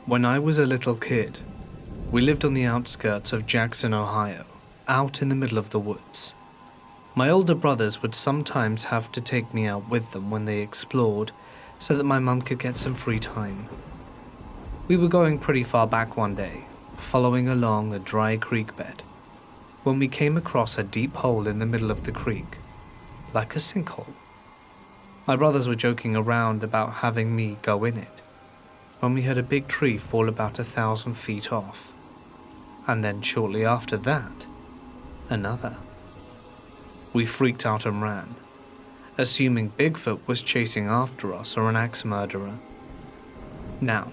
When I was a little kid, we lived on the outskirts of Jackson, Ohio, out in the middle of the woods. My older brothers would sometimes have to take me out with them when they explored so that my mum could get some free time. We were going pretty far back one day, following along a dry creek bed, when we came across a deep hole in the middle of the creek, like a sinkhole. My brothers were joking around about having me go in it, when we heard a big tree fall about 1,000 feet off, and then shortly after that, another. We freaked out and ran, assuming Bigfoot was chasing after us or an axe murderer. Now,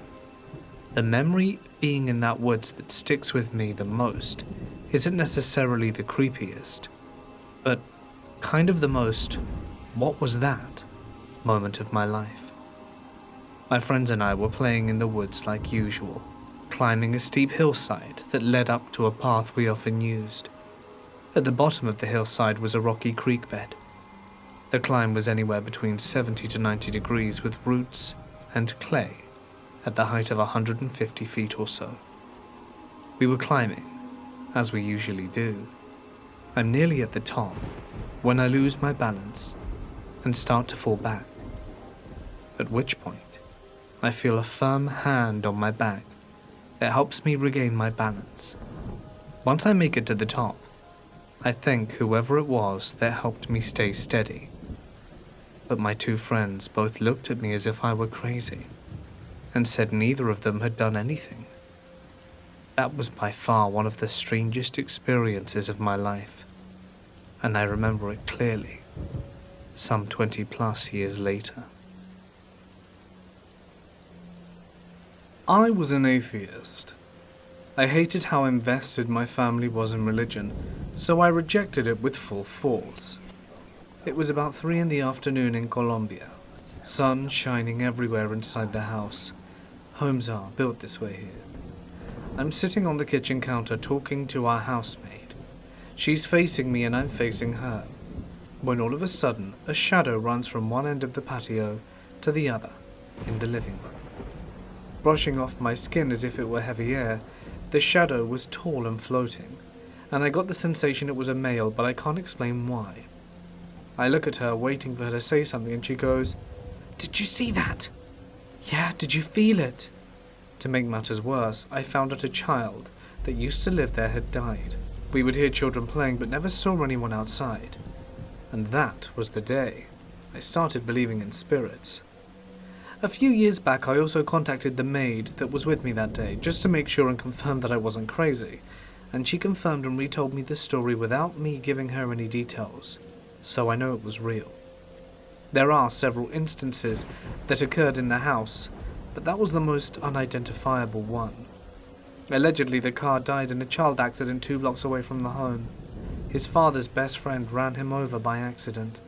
the memory being in that woods that sticks with me the most isn't necessarily the creepiest, but kind of the most, what was that, moment of my life. My friends and I were playing in the woods like usual, climbing a steep hillside that led up to a path we often used. At the bottom of the hillside was a rocky creek bed. The climb was anywhere between 70 to 90 degrees with roots and clay at the height of 150 feet or so. We were climbing, as we usually do. I'm nearly at the top when I lose my balance and start to fall back, at which point I feel a firm hand on my back that helps me regain my balance. Once I make it to the top, I thank whoever it was that helped me stay steady. But my two friends both looked at me as if I were crazy and said neither of them had done anything. That was by far one of the strangest experiences of my life, and I remember it clearly, some 20 plus years later. I was an atheist. I hated how invested my family was in religion, so I rejected it with full force. It was about 3 in the afternoon in Colombia, sun shining everywhere inside the house. Homes are built this way here. I'm sitting on the kitchen counter talking to our housemaid. She's facing me and I'm facing her, when all of a sudden a shadow runs from one end of the patio to the other in the living room. Brushing off my skin as if it were heavy air, the shadow was tall and floating, and I got the sensation it was a male, but I can't explain why. I look at her, waiting for her to say something, and she goes, "Did you see that?" "Yeah, did you feel it?" To make matters worse, I found out a child that used to live there had died. We would hear children playing, but never saw anyone outside. And that was the day I started believing in spirits. A few years back, I also contacted the maid that was with me that day, just to make sure and confirm that I wasn't crazy, and she confirmed and retold me the story without me giving her any details, so I know it was real. There are several instances that occurred in the house, but that was the most unidentifiable one. Allegedly, the car died in a child accident 2 blocks away from the home. His father's best friend ran him over by accident.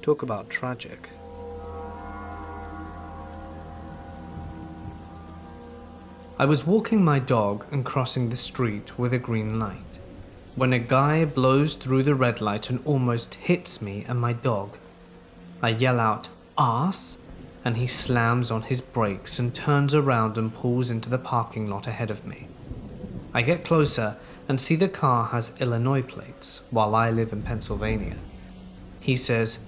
Talk about tragic. I was walking my dog and crossing the street with a green light, when a guy blows through the red light and almost hits me and my dog. I yell out, "Arse!" and he slams on his brakes and turns around and pulls into the parking lot ahead of me. I get closer and see the car has Illinois plates, while I live in Pennsylvania. He says,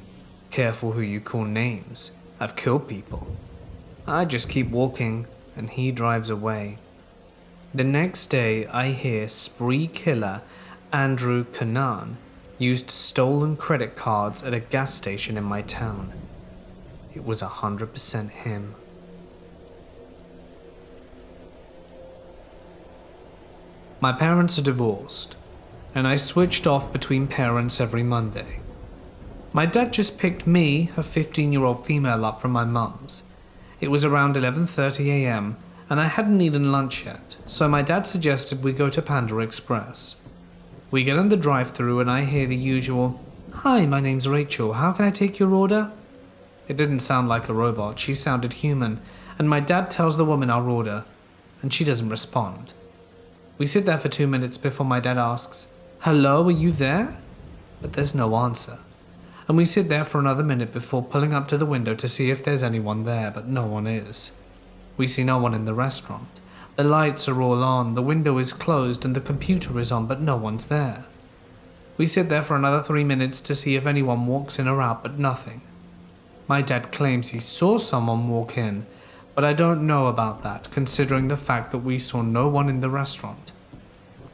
"Careful who you call names. I've killed people." I just keep walking, and he drives away. The next day, I hear spree killer Andrew Canaan used stolen credit cards at a gas station in my town. It was 100% him. My parents are divorced, and I switched off between parents every Monday. My dad just picked me, a 15-year-old female, up from my mum's. It was around 11:30 a.m., and I hadn't eaten lunch yet, so my dad suggested we go to Panda Express. We get in the drive-thru and I hear the usual, "Hi, my name's Rachel, how can I take your order?" It didn't sound like a robot, she sounded human, and my dad tells the woman our order, and she doesn't respond. We sit there for 2 minutes before my dad asks, "Hello, are you there?" But there's no answer. And we sit there for another minute before pulling up to the window to see if there's anyone there, but no one is. We see no one in the restaurant. The lights are all on, the window is closed, and the computer is on, but no one's there. We sit there for another 3 minutes to see if anyone walks in or out, but nothing. My dad claims he saw someone walk in, but I don't know about that, considering the fact that we saw no one in the restaurant.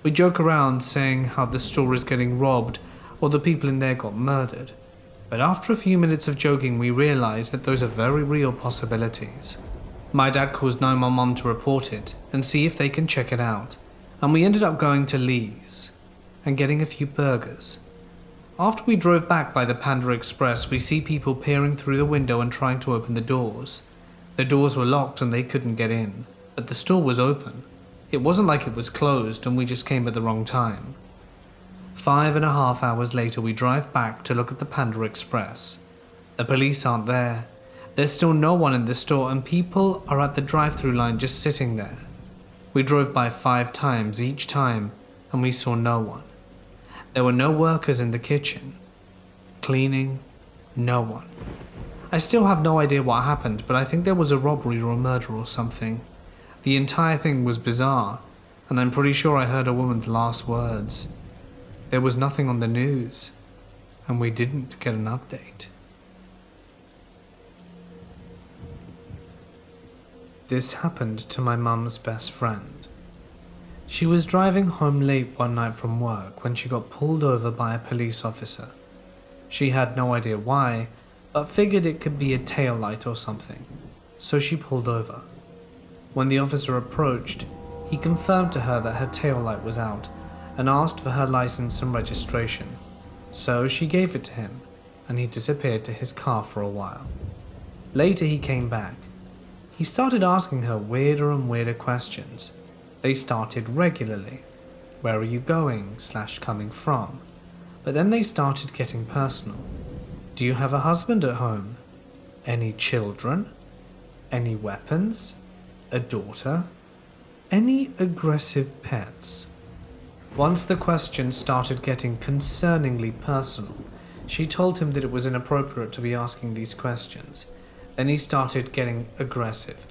We joke around saying how the store is getting robbed or the people in there got murdered, but after a few minutes of joking we realize that those are very real possibilities. My dad calls 911 to report it and see if they can check it out, and we ended up going to Lee's and getting a few burgers. After we drove back by the Panda Express, we see people peering through the window and trying to open the doors. The doors were locked and they couldn't get in, but the store was open. It wasn't like it was closed and we just came at the wrong time. 5.5 hours later, we drive back to look at the Panda Express. The police aren't there. There's still no one in the store and people are at the drive-through line just sitting there. We drove by 5 times each time and we saw no one. There were no workers in the kitchen. Cleaning, no one. I still have no idea what happened, but I think there was a robbery or a murder or something. The entire thing was bizarre, and I'm pretty sure I heard a woman's last words. There was nothing on the news, and we didn't get an update. This happened to my mum's best friend. She was driving home late one night from work when she got pulled over by a police officer. She had no idea why, but figured it could be a taillight or something, so she pulled over. When the officer approached, he confirmed to her that her taillight was out and asked for her license and registration. So she gave it to him, and he disappeared to his car for a while. Later he came back. He started asking her weirder and weirder questions. They started regularly. Where are you going / coming from? But then they started getting personal. Do you have a husband at home? Any children? Any weapons? A daughter? Any aggressive pets? Once the questions started getting concerningly personal, she told him that it was inappropriate to be asking these questions. Then he started getting aggressive.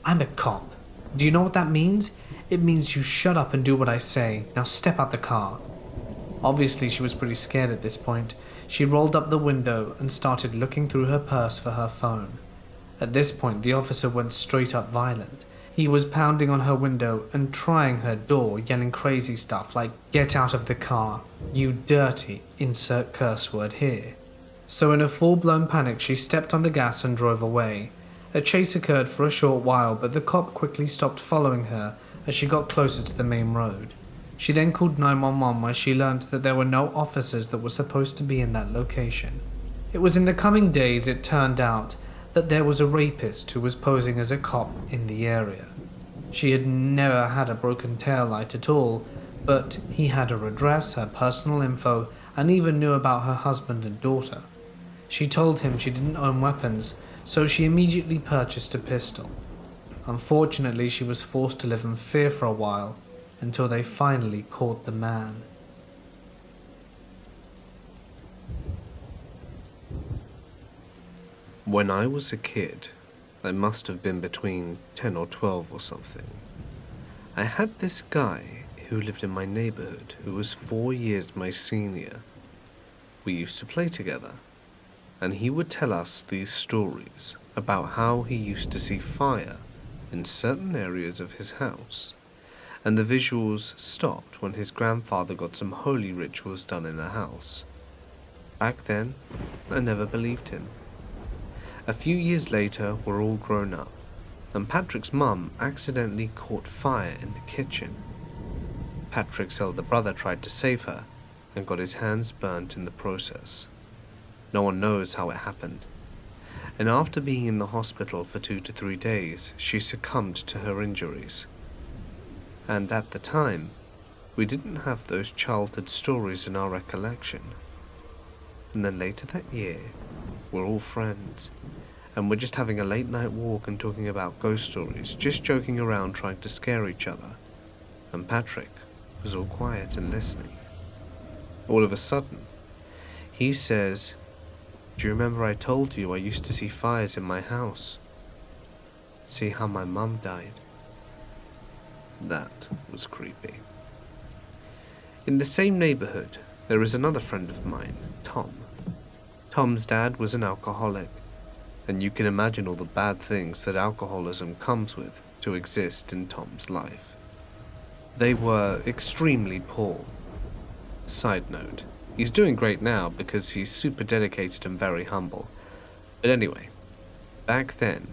I'm a cop. Do you know what that means? It means you shut up and do what I say. Now step out the car. Obviously she was pretty scared at this point. She rolled up the window and started looking through her purse for her phone. At this point the officer went straight up violent. He was pounding on her window and trying her door, yelling crazy stuff like, "Get out of the car, you dirty," insert curse word here. So in a full-blown panic she stepped on the gas and drove away. A chase occurred for a short while, but the cop quickly stopped following her as she got closer to the main road. She then called 911 where she learned that there were no officers that were supposed to be in that location. It was in the coming days it turned out that there was a rapist who was posing as a cop in the area. She had never had a broken taillight at all, but he had her address, her personal info, and even knew about her husband and daughter. She told him she didn't own weapons, so she immediately purchased a pistol. Unfortunately, she was forced to live in fear for a while, until they finally caught the man. When I was a kid, I must have been between 10 or 12 or something, I had this guy who lived in my neighborhood who was 4 years my senior. We used to play together, and he would tell us these stories about how he used to see fire in certain areas of his house, and the visuals stopped when his grandfather got some holy rituals done in the house. Back then, I never believed him. A few years later, we're all grown up, and Patrick's mum accidentally caught fire in the kitchen. Patrick's elder brother tried to save her and got his hands burnt in the process. No one knows how it happened. And after being in the hospital for 2 to 3 days, she succumbed to her injuries. And at the time, we didn't have those childhood stories in our recollection. And then later that year, we're all friends, and we're just having a late night walk and talking about ghost stories, just joking around trying to scare each other. And Patrick was all quiet and listening. All of a sudden, he says, "Do you remember I told you I used to see fires in my house?" See how my mum died? That was creepy. In the same neighborhood, there is another friend of mine, Tom. Tom's dad was an alcoholic, and you can imagine all the bad things that alcoholism comes with to exist in Tom's life. They were extremely poor. Side note, he's doing great now because he's super dedicated and very humble. But anyway, back then,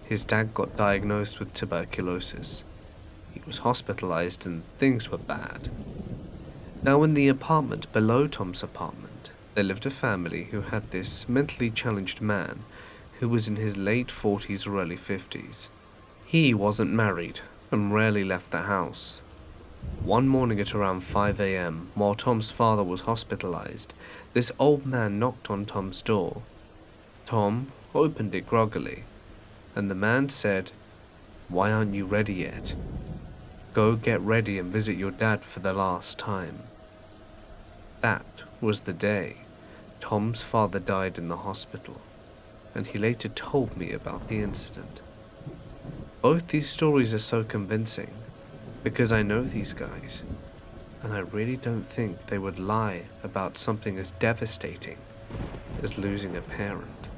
his dad got diagnosed with tuberculosis. He was hospitalized and things were bad. Now in the apartment below Tom's apartment, there lived a family who had this mentally challenged man who was in his late 40s or early 50s. He wasn't married and rarely left the house. One morning at around 5 a.m., while Tom's father was hospitalized, this old man knocked on Tom's door. Tom opened it groggily, and the man said, "Why aren't you ready yet? Go get ready and visit your dad for the last time." That was the day Tom's father died in the hospital, and he later told me about the incident. Both these stories are so convincing because I know these guys, and I really don't think they would lie about something as devastating as losing a parent.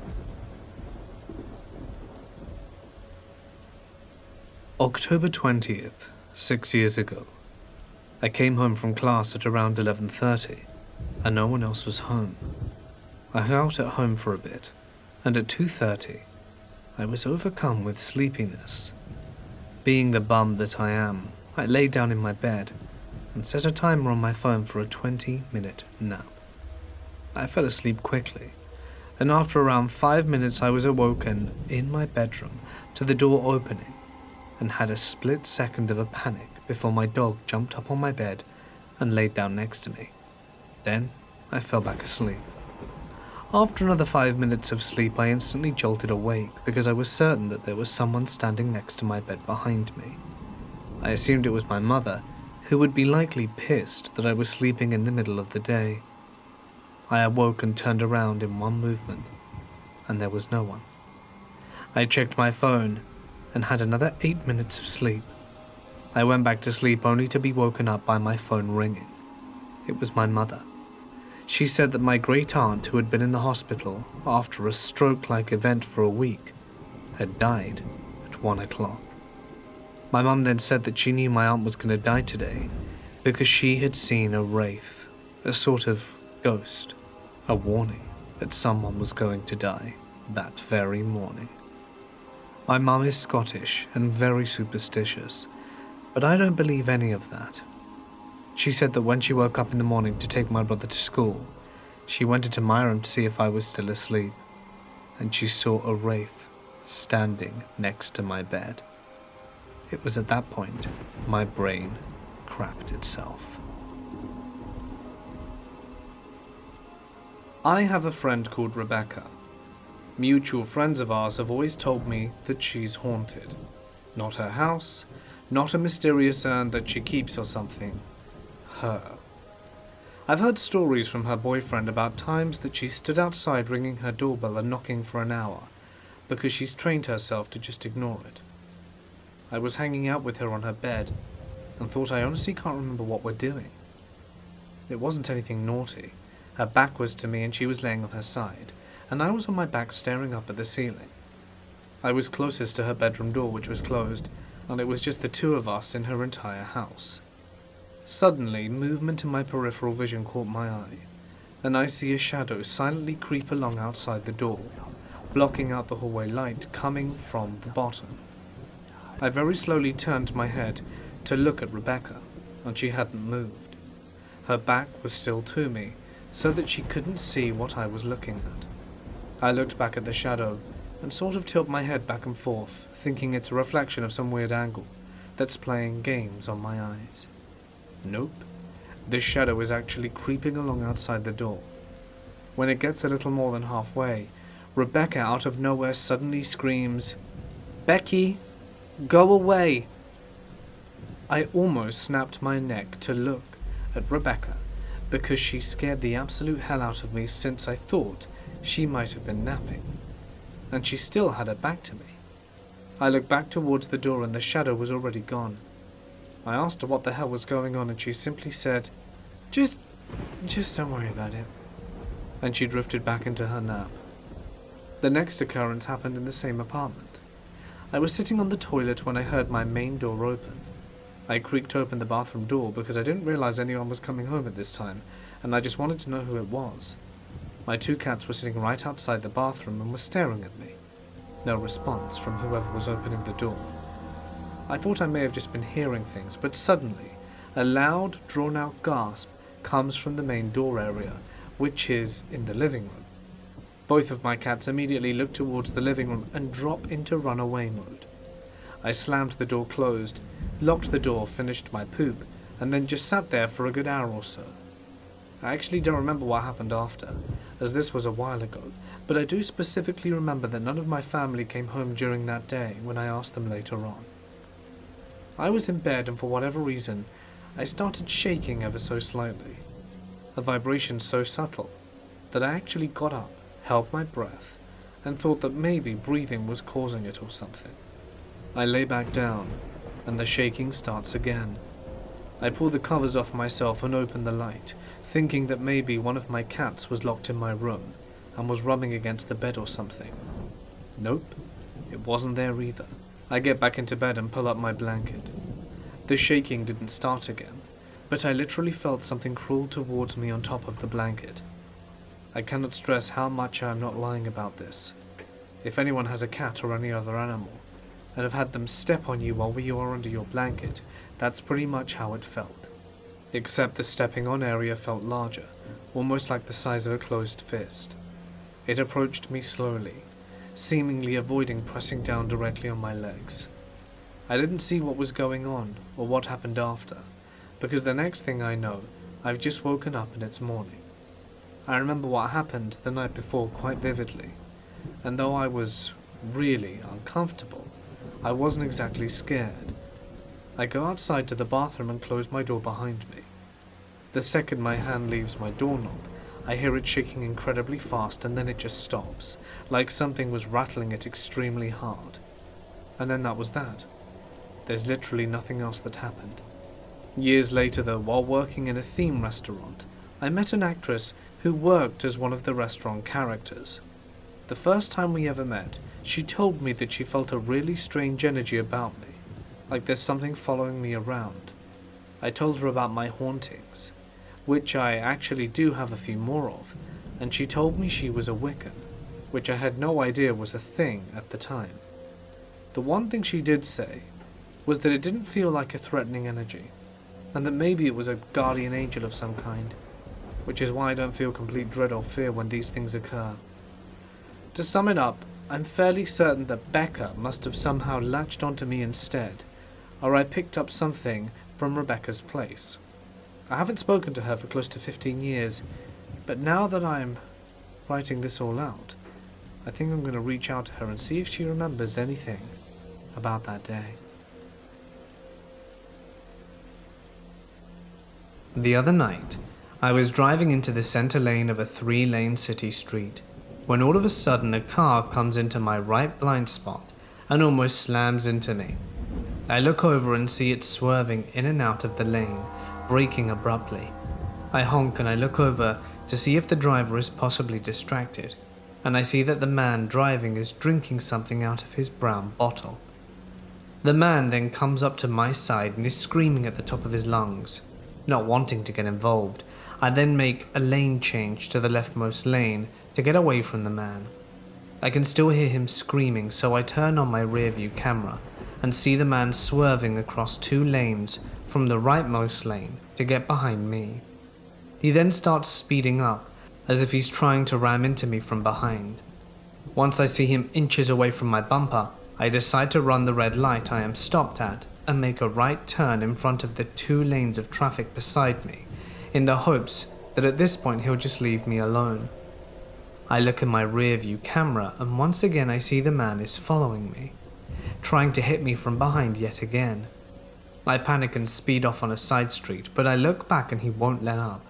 October 20th, 6 years ago. I came home from class at around 11:30, and no one else was home. I hung out at home for a bit, and at 2:30, I was overcome with sleepiness. Being the bum that I am, I lay down in my bed and set a timer on my phone for a 20-minute nap. I fell asleep quickly, and after around 5 minutes I was awoken in my bedroom to the door opening and had a split second of a panic before my dog jumped up on my bed and laid down next to me. Then I fell back asleep. After another 5 minutes of sleep, I instantly jolted awake because I was certain that there was someone standing next to my bed behind me. I assumed it was my mother, who would be likely pissed that I was sleeping in the middle of the day. I awoke and turned around in one movement, and there was no one. I checked my phone and had another 8 minutes of sleep. I went back to sleep only to be woken up by my phone ringing. It was my mother. She said that my great aunt, who had been in the hospital after a stroke-like event for a week, had died at 1 o'clock. My mum then said that she knew my aunt was going to die today because she had seen a wraith, a sort of ghost, a warning that someone was going to die that very morning. My mum is Scottish and very superstitious, but I don't believe any of that. She said that when she woke up in the morning to take my brother to school, she went into my room to see if I was still asleep, and she saw a wraith standing next to my bed. It was at that point my brain crapped itself. I have a friend called Rebecca. Mutual friends of ours have always told me that she's haunted. Not her house, not a mysterious urn that she keeps or something. Her. I've heard stories from her boyfriend about times that she stood outside ringing her doorbell and knocking for an hour because she's trained herself to just ignore it. I was hanging out with her on her bed and thought I honestly can't remember what we're doing. It wasn't anything naughty. Her back was to me and she was laying on her side, and I was on my back staring up at the ceiling. I was closest to her bedroom door, which was closed, and it was just the two of us in her entire house. Suddenly, movement in my peripheral vision caught my eye, and I see a shadow silently creep along outside the door, blocking out the hallway light coming from the bottom. I very slowly turned my head to look at Rebecca, and she hadn't moved. Her back was still to me, so that she couldn't see what I was looking at. I looked back at the shadow and sort of tilt my head back and forth, thinking it's a reflection of some weird angle that's playing games on my eyes. Nope. This shadow is actually creeping along outside the door. When it gets a little more than halfway, Rebecca out of nowhere suddenly screams, "Becky, go away!" I almost snapped my neck to look at Rebecca because she scared the absolute hell out of me, since I thought she might have been napping, and she still had her back to me. I looked back towards the door and the shadow was already gone. I asked her what the hell was going on and she simply said, Just don't worry about it. And she drifted back into her nap. The next occurrence happened in the same apartment. I was sitting on the toilet when I heard my main door open. I creaked open the bathroom door because I didn't realize anyone was coming home at this time, and I just wanted to know who it was. My 2 cats were sitting right outside the bathroom and were staring at me. No response from whoever was opening the door. I thought I may have just been hearing things, but suddenly, a loud, drawn-out gasp comes from the main door area, which is in the living room. Both of my cats immediately look towards the living room and drop into runaway mode. I slammed the door closed, locked the door, finished my poop, and then just sat there for a good hour or so. I actually don't remember what happened after, as this was a while ago, but I do specifically remember that none of my family came home during that day when I asked them later on. I was in bed and for whatever reason, I started shaking ever so slightly. A vibration so subtle that I actually got up, held my breath, and thought that maybe breathing was causing it or something. I lay back down, and the shaking starts again. I pull the covers off myself and open the light, thinking that maybe one of my cats was locked in my room and was rubbing against the bed or something. Nope, it wasn't there either. I get back into bed and pull up my blanket. The shaking didn't start again, but I literally felt something crawl towards me on top of the blanket. I cannot stress how much I am not lying about this. If anyone has a cat or any other animal, and have had them step on you while you are under your blanket, that's pretty much how it felt. Except the stepping on area felt larger, almost like the size of a closed fist. It approached me slowly, seemingly avoiding pressing down directly on my legs. I didn't see what was going on or what happened after, because the next thing I know, I've just woken up and it's morning. I remember what happened the night before quite vividly, and though I was really uncomfortable, I wasn't exactly scared. I go outside to the bathroom and close my door behind me. The second my hand leaves my doorknob, I hear it shaking incredibly fast and then it just stops, like something was rattling it extremely hard. And then that was that. There's literally nothing else that happened. Years later though, while working in a theme restaurant, I met an actress who worked as one of the restaurant characters. The first time we ever met, she told me that she felt a really strange energy about me, like there's something following me around. I told her about my hauntings, which I actually do have a few more of, and she told me she was a Wiccan, which I had no idea was a thing at the time. The one thing she did say was that it didn't feel like a threatening energy, and that maybe it was a guardian angel of some kind, which is why I don't feel complete dread or fear when these things occur. To sum it up, I'm fairly certain that Becca must have somehow latched onto me instead, or I picked up something from Rebecca's place. I haven't spoken to her for close to 15 years, but now that I'm writing this all out, I think I'm going to reach out to her and see if she remembers anything about that day. The other night, I was driving into the center lane of a 3-lane city street, when all of a sudden a car comes into my right blind spot and almost slams into me. I look over and see it swerving in and out of the lane, braking abruptly. I honk and I look over to see if the driver is possibly distracted, and I see that the man driving is drinking something out of his brown bottle. The man then comes up to my side and is screaming at the top of his lungs. Not wanting to get involved, I then make a lane change to the leftmost lane to get away from the man. I can still hear him screaming, so I turn on my rearview camera and see the man swerving across 2 lanes from the rightmost lane to get behind me. He then starts speeding up, as if he's trying to ram into me from behind. Once I see him inches away from my bumper, I decide to run the red light I am stopped at and make a right turn in front of the 2 lanes of traffic beside me, in the hopes that at this point he'll just leave me alone. I look in my rear view camera and once again I see the man is following me, trying to hit me from behind yet again. I panic and speed off on a side street, but I look back and he won't let up.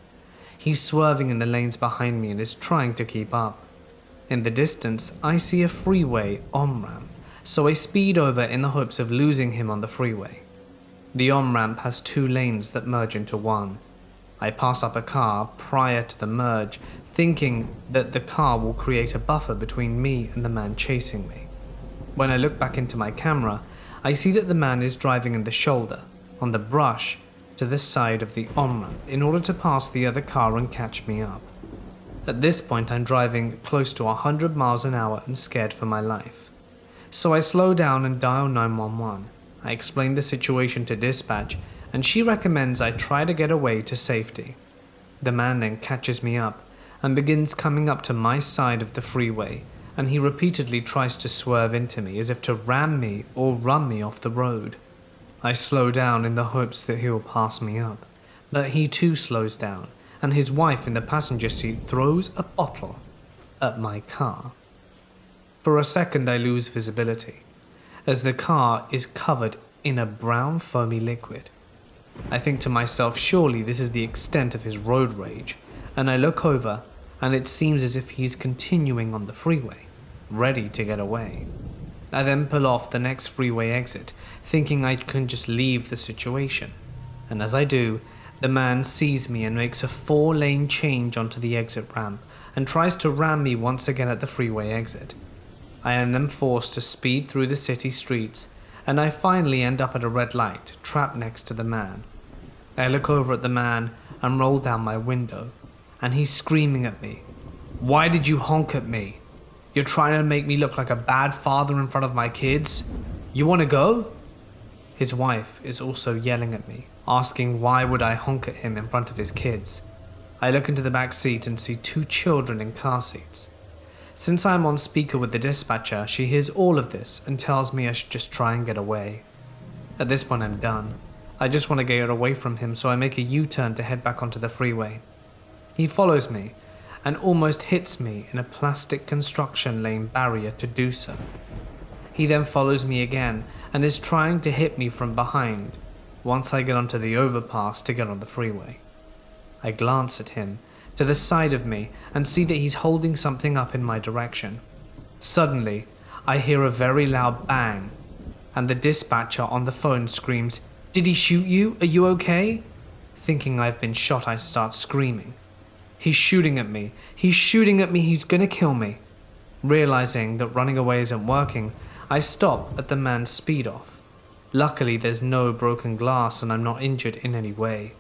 He's swerving in the lanes behind me and is trying to keep up. In the distance, I see a freeway on-ramp so I speed over in the hopes of losing him on the freeway. The on-ramp has 2 lanes that merge into one. I pass up a car prior to the merge, thinking that the car will create a buffer between me and the man chasing me. When I look back into my camera, I see that the man is driving in the shoulder, on the brush, to the side of the on-ramp in order to pass the other car and catch me up. At this point I'm driving close to 100 miles an hour and scared for my life. So I slow down and dial 911. I explain the situation to dispatch and she recommends I try to get away to safety. The man then catches me up and begins coming up to my side of the freeway, and he repeatedly tries to swerve into me as if to ram me or run me off the road. I slow down in the hopes that he will pass me up, but he too slows down, and his wife in the passenger seat throws a bottle at my car. For a second I lose visibility, as the car is covered in a brown foamy liquid. I think to myself, surely this is the extent of his road rage, and I look over, and it seems as if he's continuing on the freeway, ready to get away. I then pull off the next freeway exit, thinking I can just leave the situation, and as I do, the man sees me and makes a 4-lane change onto the exit ramp and tries to ram me once again at the freeway exit. I am then forced to speed through the city streets, and I finally end up at a red light, trapped next to the man. I look over at the man and roll down my window, and he's screaming at me. "Why did you honk at me? You're trying to make me look like a bad father in front of my kids? You want to go?" His wife is also yelling at me, asking why would I honk at him in front of his kids. I look into the back seat and see 2 children in car seats. Since I'm on speaker with the dispatcher, she hears all of this and tells me I should just try and get away. At this point I'm done. I just want to get away from him, so I make a U-turn to head back onto the freeway. He follows me and almost hits me in a plastic construction lane barrier to do so. He then follows me again and is trying to hit me from behind once I get onto the overpass to get on the freeway. I glance at him to the side of me and see that he's holding something up in my direction. Suddenly, I hear a very loud bang, and the dispatcher on the phone screams, "Did he shoot you? Are you okay?" Thinking I've been shot, I start screaming. "He's shooting at me! He's shooting at me! He's gonna kill me!" Realizing that running away isn't working, I stop at the man's speed off. Luckily, there's no broken glass and I'm not injured in any way.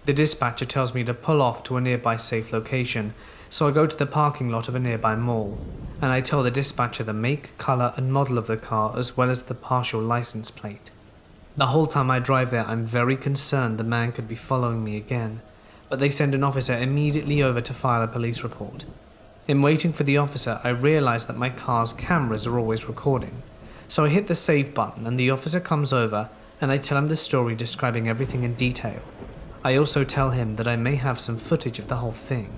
The dispatcher tells me to pull off to a nearby safe location, so I go to the parking lot of a nearby mall, and I tell the dispatcher the make, color, and model of the car as well as the partial license plate. The whole time I drive there, I'm very concerned the man could be following me again, but they send an officer immediately over to file a police report. In waiting for the officer, I realize that my car's cameras are always recording, so I hit the save button and the officer comes over and I tell him the story describing everything in detail. I also tell him that I may have some footage of the whole thing.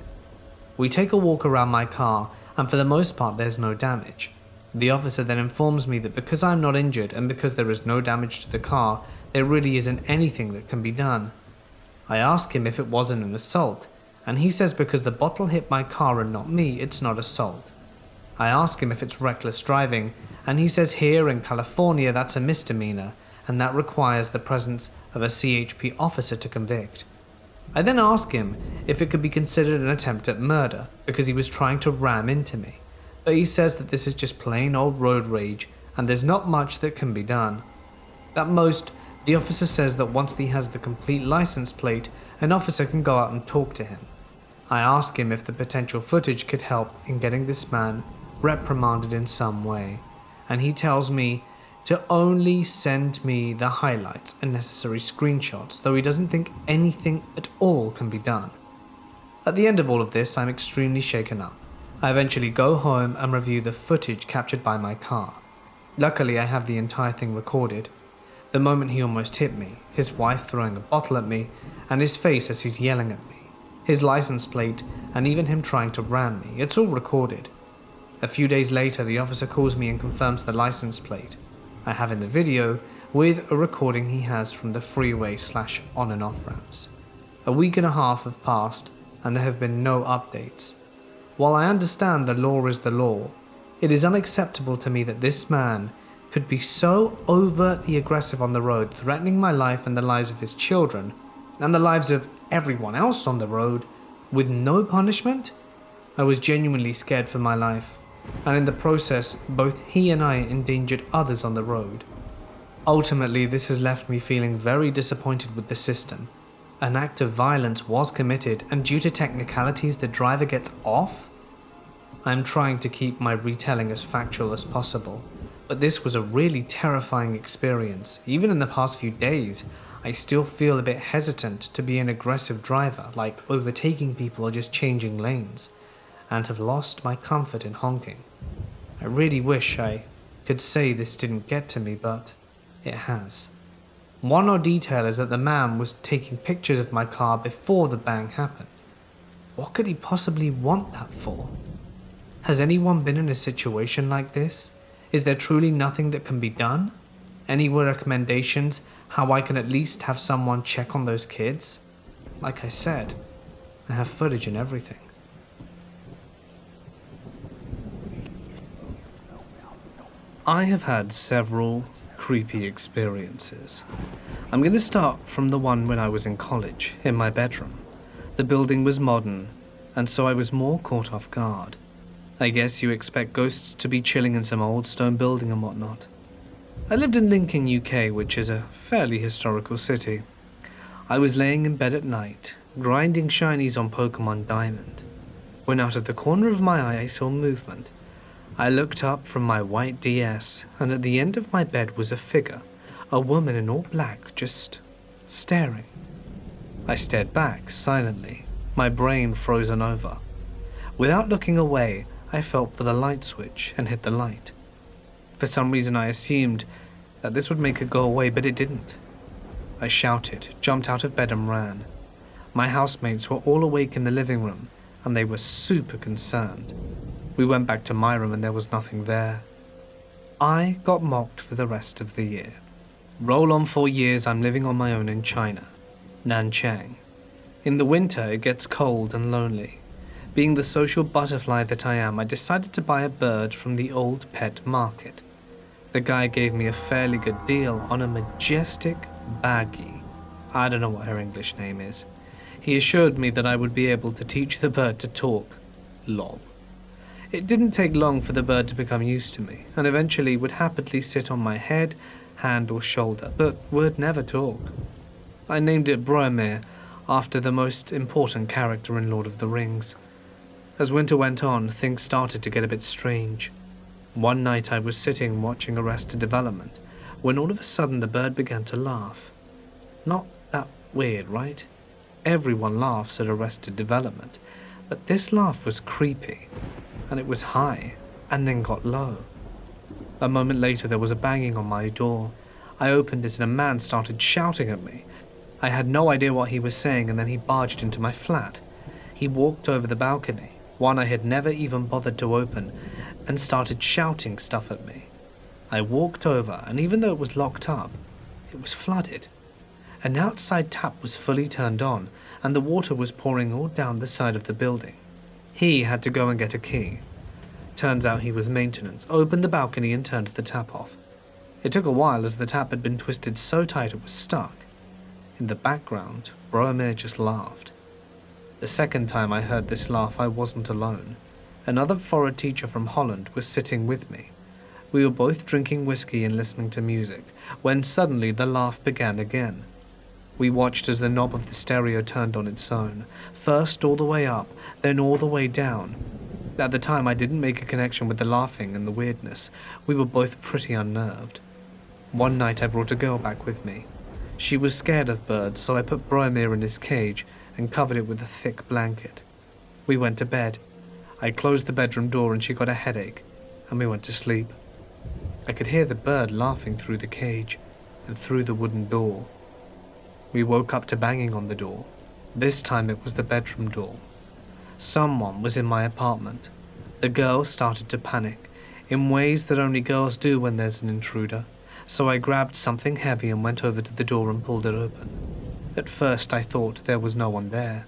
We take a walk around my car, and for the most part there's no damage. The officer then informs me that because I'm not injured and because there is no damage to the car, there really isn't anything that can be done. I ask him if it wasn't an assault, and he says because the bottle hit my car and not me, it's not assault. I ask him if it's reckless driving, and he says here in California that's a misdemeanor, and that requires the presence of a CHP officer to convict. I then ask him if it could be considered an attempt at murder because he was trying to ram into me, but he says that this is just plain old road rage and there's not much that can be done. At most, the officer says that once he has the complete license plate, an officer can go out and talk to him. I ask him if the potential footage could help in getting this man reprimanded in some way, and he tells me to only send me the highlights and necessary screenshots, though he doesn't think anything at all can be done. At the end of all of this, I'm extremely shaken up. I eventually go home and review the footage captured by my car. Luckily, I have the entire thing recorded. The moment he almost hit me, his wife throwing a bottle at me, and his face as he's yelling at me, his license plate, and even him trying to ram me, it's all recorded. A few days later, the officer calls me and confirms the license plate I have in the video with a recording he has from the freeway / on and off ramps. A week and a half have passed and there have been no updates. While I understand the law is the law, it is unacceptable to me that this man could be so overtly aggressive on the road, threatening my life and the lives of his children, and the lives of everyone else on the road, with no punishment? I was genuinely scared for my life, and in the process, both he and I endangered others on the road. Ultimately, this has left me feeling very disappointed with the system. An act of violence was committed, and due to technicalities, the driver gets off? I'm trying to keep my retelling as factual as possible, but this was a really terrifying experience. Even in the past few days, I still feel a bit hesitant to be an aggressive driver, like overtaking people or just changing lanes, and have lost my comfort in honking. I really wish I could say this didn't get to me, but it has. One odd detail is that the man was taking pictures of my car before the bang happened. What could he possibly want that for? Has anyone been in a situation like this? Is there truly nothing that can be done? Any recommendations how I can at least have someone check on those kids? Like I said, I have footage and everything. I have had several creepy experiences. I'm going to start from the one when I was in college, in my bedroom. The building was modern, and so I was more caught off guard. I guess you expect ghosts to be chilling in some old stone building and whatnot. I lived in Lincoln, UK, which is a fairly historical city. I was laying in bed at night, grinding shinies on Pokemon Diamond, when out of the corner of my eye I saw movement. I looked up from my white DS, and at the end of my bed was a figure, a woman in all black, just staring. I stared back, silently, my brain frozen over. Without looking away, I felt for the light switch and hit the light. For some reason I assumed that this would make it go away, but it didn't. I shouted, jumped out of bed and ran. My housemates were all awake in the living room, and they were super concerned. We went back to my room and there was nothing there. I got mocked for the rest of the year. Roll on 4 years, I'm living on my own in China, Nanchang. In the winter, it gets cold and lonely. Being the social butterfly that I am, I decided to buy a bird from the old pet market. The guy gave me a fairly good deal on a majestic baggie. I don't know what her English name is. He assured me that I would be able to teach the bird to talk. Lol. It didn't take long for the bird to become used to me, and eventually would happily sit on my head, hand or shoulder, but would never talk. I named it Boromir, after the most important character in Lord of the Rings. As winter went on, things started to get a bit strange. One night I was sitting watching Arrested Development, when all of a sudden the bird began to laugh. Not that weird, right? Everyone laughs at Arrested Development, but this laugh was creepy. And it was high, and then got low. A moment later there was a banging on my door. I opened it and a man started shouting at me. I had no idea what he was saying, and then he barged into my flat. He walked over the balcony, one I had never even bothered to open, and started shouting stuff at me. I walked over, and even though it was locked up, it was flooded. An outside tap was fully turned on, and the water was pouring all down the side of the building. He had to go and get a key. Turns out he was maintenance, opened the balcony and turned the tap off. It took a while as the tap had been twisted so tight it was stuck. In the background, Boromir just laughed. The second time I heard this laugh, I wasn't alone. Another foreign teacher from Holland was sitting with me. We were both drinking whiskey and listening to music, when suddenly the laugh began again. We watched as the knob of the stereo turned on its own, first all the way up, then all the way down. At the time I didn't make a connection with the laughing and the weirdness. We were both pretty unnerved. One night I brought a girl back with me. She was scared of birds, so I put Boromir in his cage and covered it with a thick blanket. We went to bed. I closed the bedroom door and she got a headache, and we went to sleep. I could hear the bird laughing through the cage and through the wooden door. We woke up to banging on the door. This time it was the bedroom door. Someone was in my apartment. The girl started to panic, in ways that only girls do when there's an intruder, so I grabbed something heavy and went over to the door and pulled it open. At first I thought there was no one there,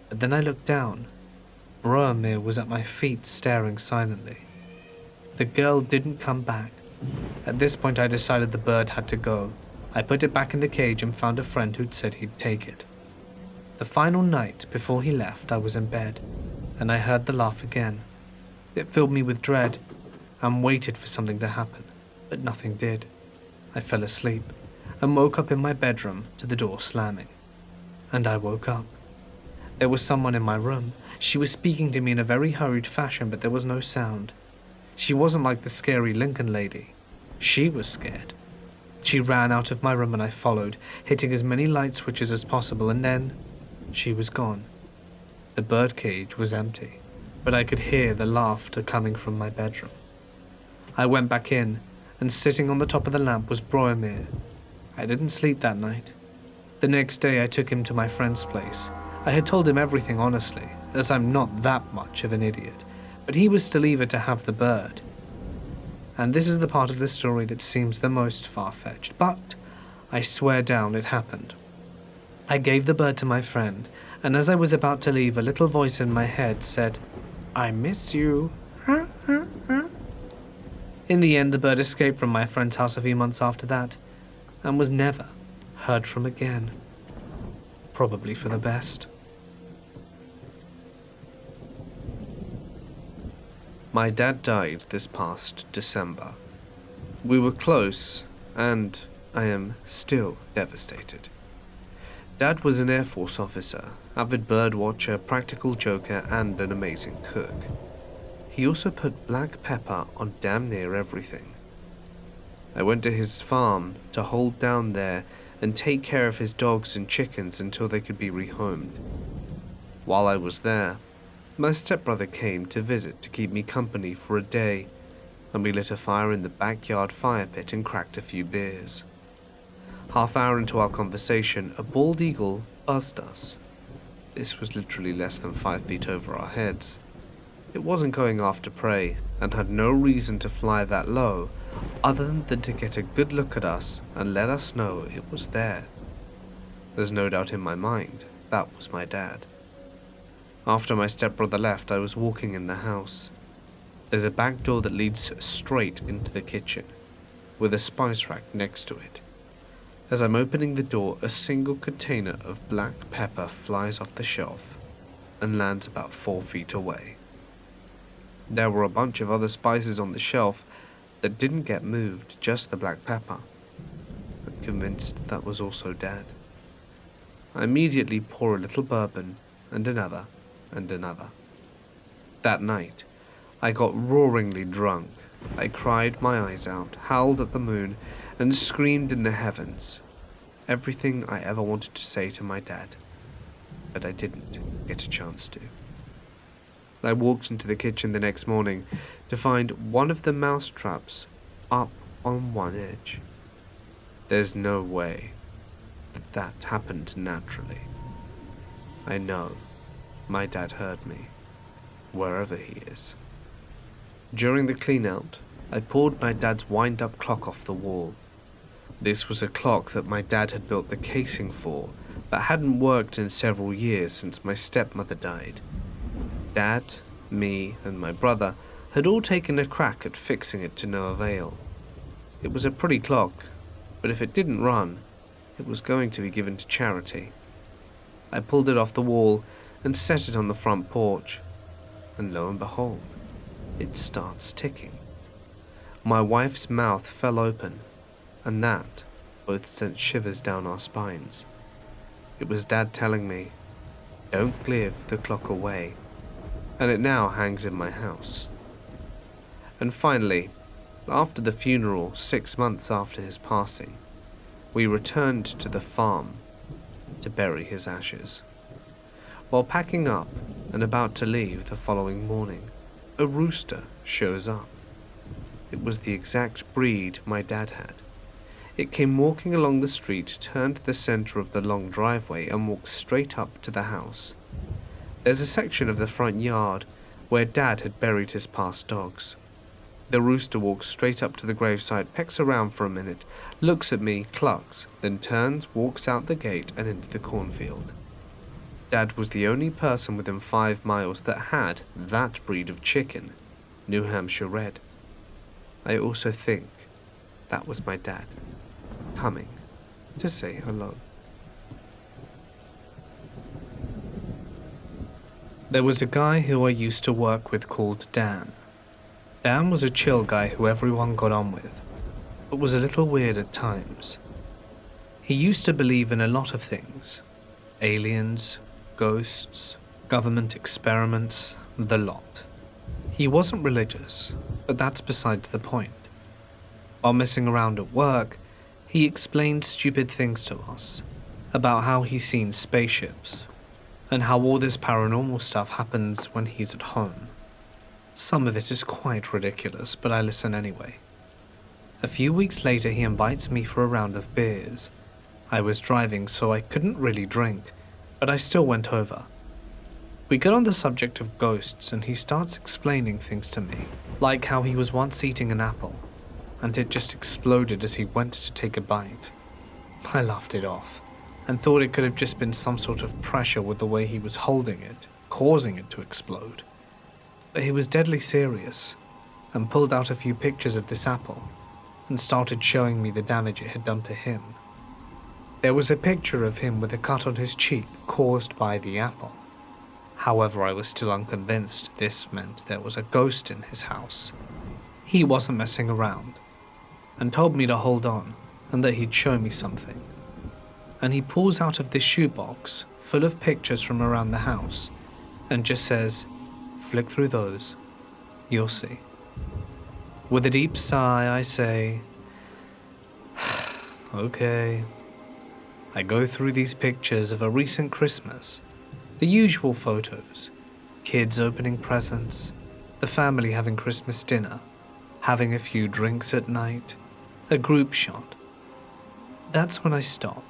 but then I looked down. Boromir was at my feet staring silently. The girl didn't come back, At this point, I decided the bird had to go. I put it back in the cage and found a friend who'd said he'd take it. The final night before he left, I was in bed, and I heard the laugh again. It filled me with dread, and waited for something to happen, but nothing did. I fell asleep, and woke up in my bedroom to the door slamming. And I woke up. There was someone in my room. She was speaking to me in a very hurried fashion, but there was no sound. She wasn't like the scary Lincoln lady. She was scared. She ran out of my room and I followed, hitting as many light switches as possible, and then she was gone. The birdcage was empty, but I could hear the laughter coming from my bedroom. I went back in, and sitting on the top of the lamp was Broimir. I didn't sleep that night. The next day I took him to my friend's place. I had told him everything honestly, as I'm not that much of an idiot, but he was still eager to have the bird. And this is the part of the story that seems the most far-fetched, but I swear down it happened. I gave the bird to my friend, and as I was about to leave, a little voice in my head said, "I miss you." In the end, the bird escaped from my friend's house a few months after that, and was never heard from again. Probably for the best. My dad died this past December. We were close, and I am still devastated. Dad was an Air Force officer, avid bird watcher, practical joker, and an amazing cook. He also put black pepper on damn near everything. I went to his farm to hold down there and take care of his dogs and chickens until they could be rehomed. While I was there, my stepbrother came to visit to keep me company for a day, and we lit a fire in the backyard fire pit and cracked a few beers. Half-hour into our conversation, a bald eagle buzzed us. This was literally less than 5 feet over our heads. It wasn't going after prey, and had no reason to fly that low, other than to get a good look at us and let us know it was there. There's no doubt in my mind, that was my dad. After my stepbrother left, I was walking in the house. There's a back door that leads straight into the kitchen, with a spice rack next to it. As I'm opening the door, a single container of black pepper flies off the shelf and lands about 4 feet away. There were a bunch of other spices on the shelf that didn't get moved, just the black pepper. I'm convinced that was also Dad. I immediately pour a little bourbon and another and another. That night, I got roaringly drunk. I cried my eyes out, howled at the moon, and screamed in the heavens. Everything I ever wanted to say to my dad, but I didn't get a chance to. I walked into the kitchen the next morning to find one of the mouse traps up on one edge. There's no way that happened naturally. I know my dad heard me, wherever he is. During the clean-out, I pulled my dad's wind-up clock off the wall. This was a clock that my dad had built the casing for, but hadn't worked in several years since my stepmother died. Dad, me, and my brother had all taken a crack at fixing it to no avail. It was a pretty clock, but if it didn't run, it was going to be given to charity. I pulled it off the wall and set it on the front porch, and lo and behold, it starts ticking. My wife's mouth fell open, and that both sent shivers down our spines. It was Dad telling me, "Don't give the clock away," and it now hangs in my house. And finally, after the funeral, 6 months after his passing, we returned to the farm to bury his ashes. While packing up and about to leave the following morning, a rooster shows up. It was the exact breed my dad had. It came walking along the street, turned to the center of the long driveway, and walked straight up to the house. There's a section of the front yard where Dad had buried his past dogs. The rooster walks straight up to the gravesite, pecks around for a minute, looks at me, clucks, then turns, walks out the gate and into the cornfield. Dad was the only person within 5 miles that had that breed of chicken, New Hampshire Red. I also think That was my dad, coming to say hello. There was a guy who I used to work with called Dan. Dan was a chill guy who everyone got on with, but was a little weird at times. He used to believe in a lot of things: aliens, ghosts, government experiments, the lot. He wasn't religious, but that's besides the point. While messing around at work, he explained stupid things to us about how he's seen spaceships and how all this paranormal stuff happens when he's at home. Some of it is quite ridiculous, but I listen anyway. A few weeks later, he invites me for a round of beers. I was driving, so I couldn't really drink, but I still went over. We get on the subject of ghosts, and he starts explaining things to me, like how he was once eating an apple, and it just exploded as he went to take a bite. I laughed it off, and thought it could have just been some sort of pressure with the way he was holding it, causing it to explode. But he was deadly serious, and pulled out a few pictures of this apple, and started showing me the damage it had done to him. There was a picture of him with a cut on his cheek caused by the apple. However, I was still unconvinced this meant there was a ghost in his house. He wasn't messing around, and told me to hold on, and that he'd show me something. And he pulls out of this shoebox full of pictures from around the house, and just says, "Flick through those, you'll see." With a deep sigh, I say, "Okay." I go through these pictures of a recent Christmas, the usual photos, kids opening presents, the family having Christmas dinner, having a few drinks at night, a group shot. That's when I stop.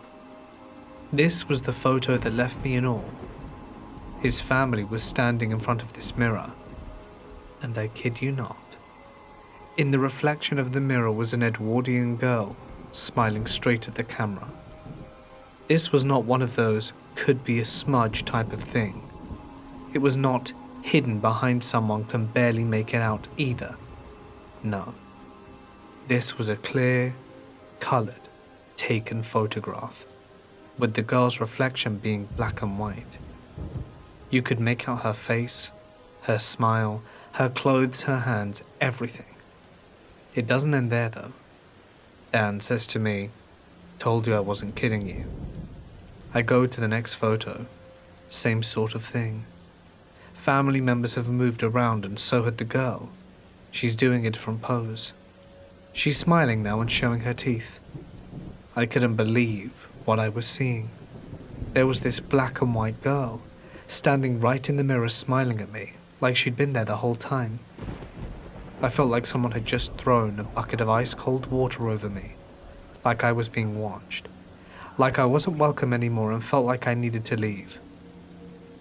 This was the photo that left me in awe. His family was standing in front of this mirror, and I kid you not, in the reflection of the mirror was an Edwardian girl smiling straight at the camera. This was not one of those could be a smudge type of thing. It was not hidden behind someone can barely make it out either. No. This was a clear, colored, taken photograph, with the girl's reflection being black and white. You could make out her face, her smile, her clothes, her hands, everything. It doesn't end there though. Dan says to me, "Told you I wasn't kidding you." I go to the next photo. Same sort of thing. Family members have moved around and so had the girl. She's doing a different pose. She's smiling now and showing her teeth. I couldn't believe what I was seeing. There was this black and white girl, standing right in the mirror smiling at me, like she'd been there the whole time. I felt like someone had just thrown a bucket of ice-cold water over me, like I was being watched, like I wasn't welcome anymore and felt like I needed to leave.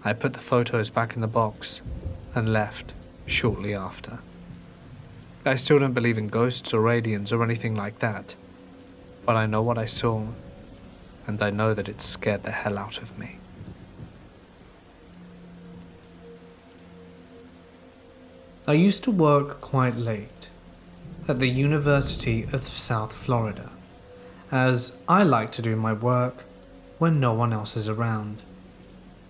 I put the photos back in the box and left shortly after. I still don't believe in ghosts or aliens or anything like that, but I know what I saw, and I know that it scared the hell out of me. I used to work quite late at the University of South Florida, as I like to do my work when no one else is around.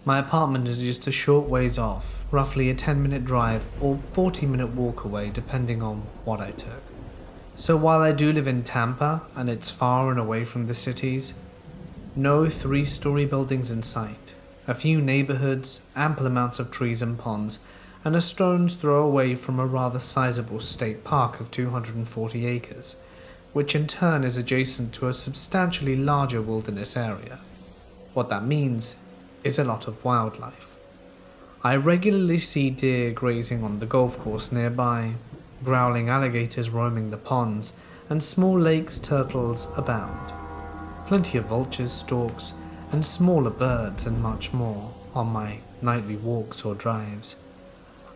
My apartment is just a short ways off, roughly a 10-minute drive or 40-minute walk away depending on what I took. So while I do live in Tampa and it's far and away from the cities, no 3-story buildings in sight, a few neighborhoods, ample amounts of trees and ponds, and a stone's throw away from a rather sizable state park of 240 acres, which in turn is adjacent to a substantially larger wilderness area. What that means is a lot of wildlife. I regularly see deer grazing on the golf course nearby, growling alligators roaming the ponds, and small lakes turtles abound. Plenty of vultures, storks, and smaller birds and much more on my nightly walks or drives.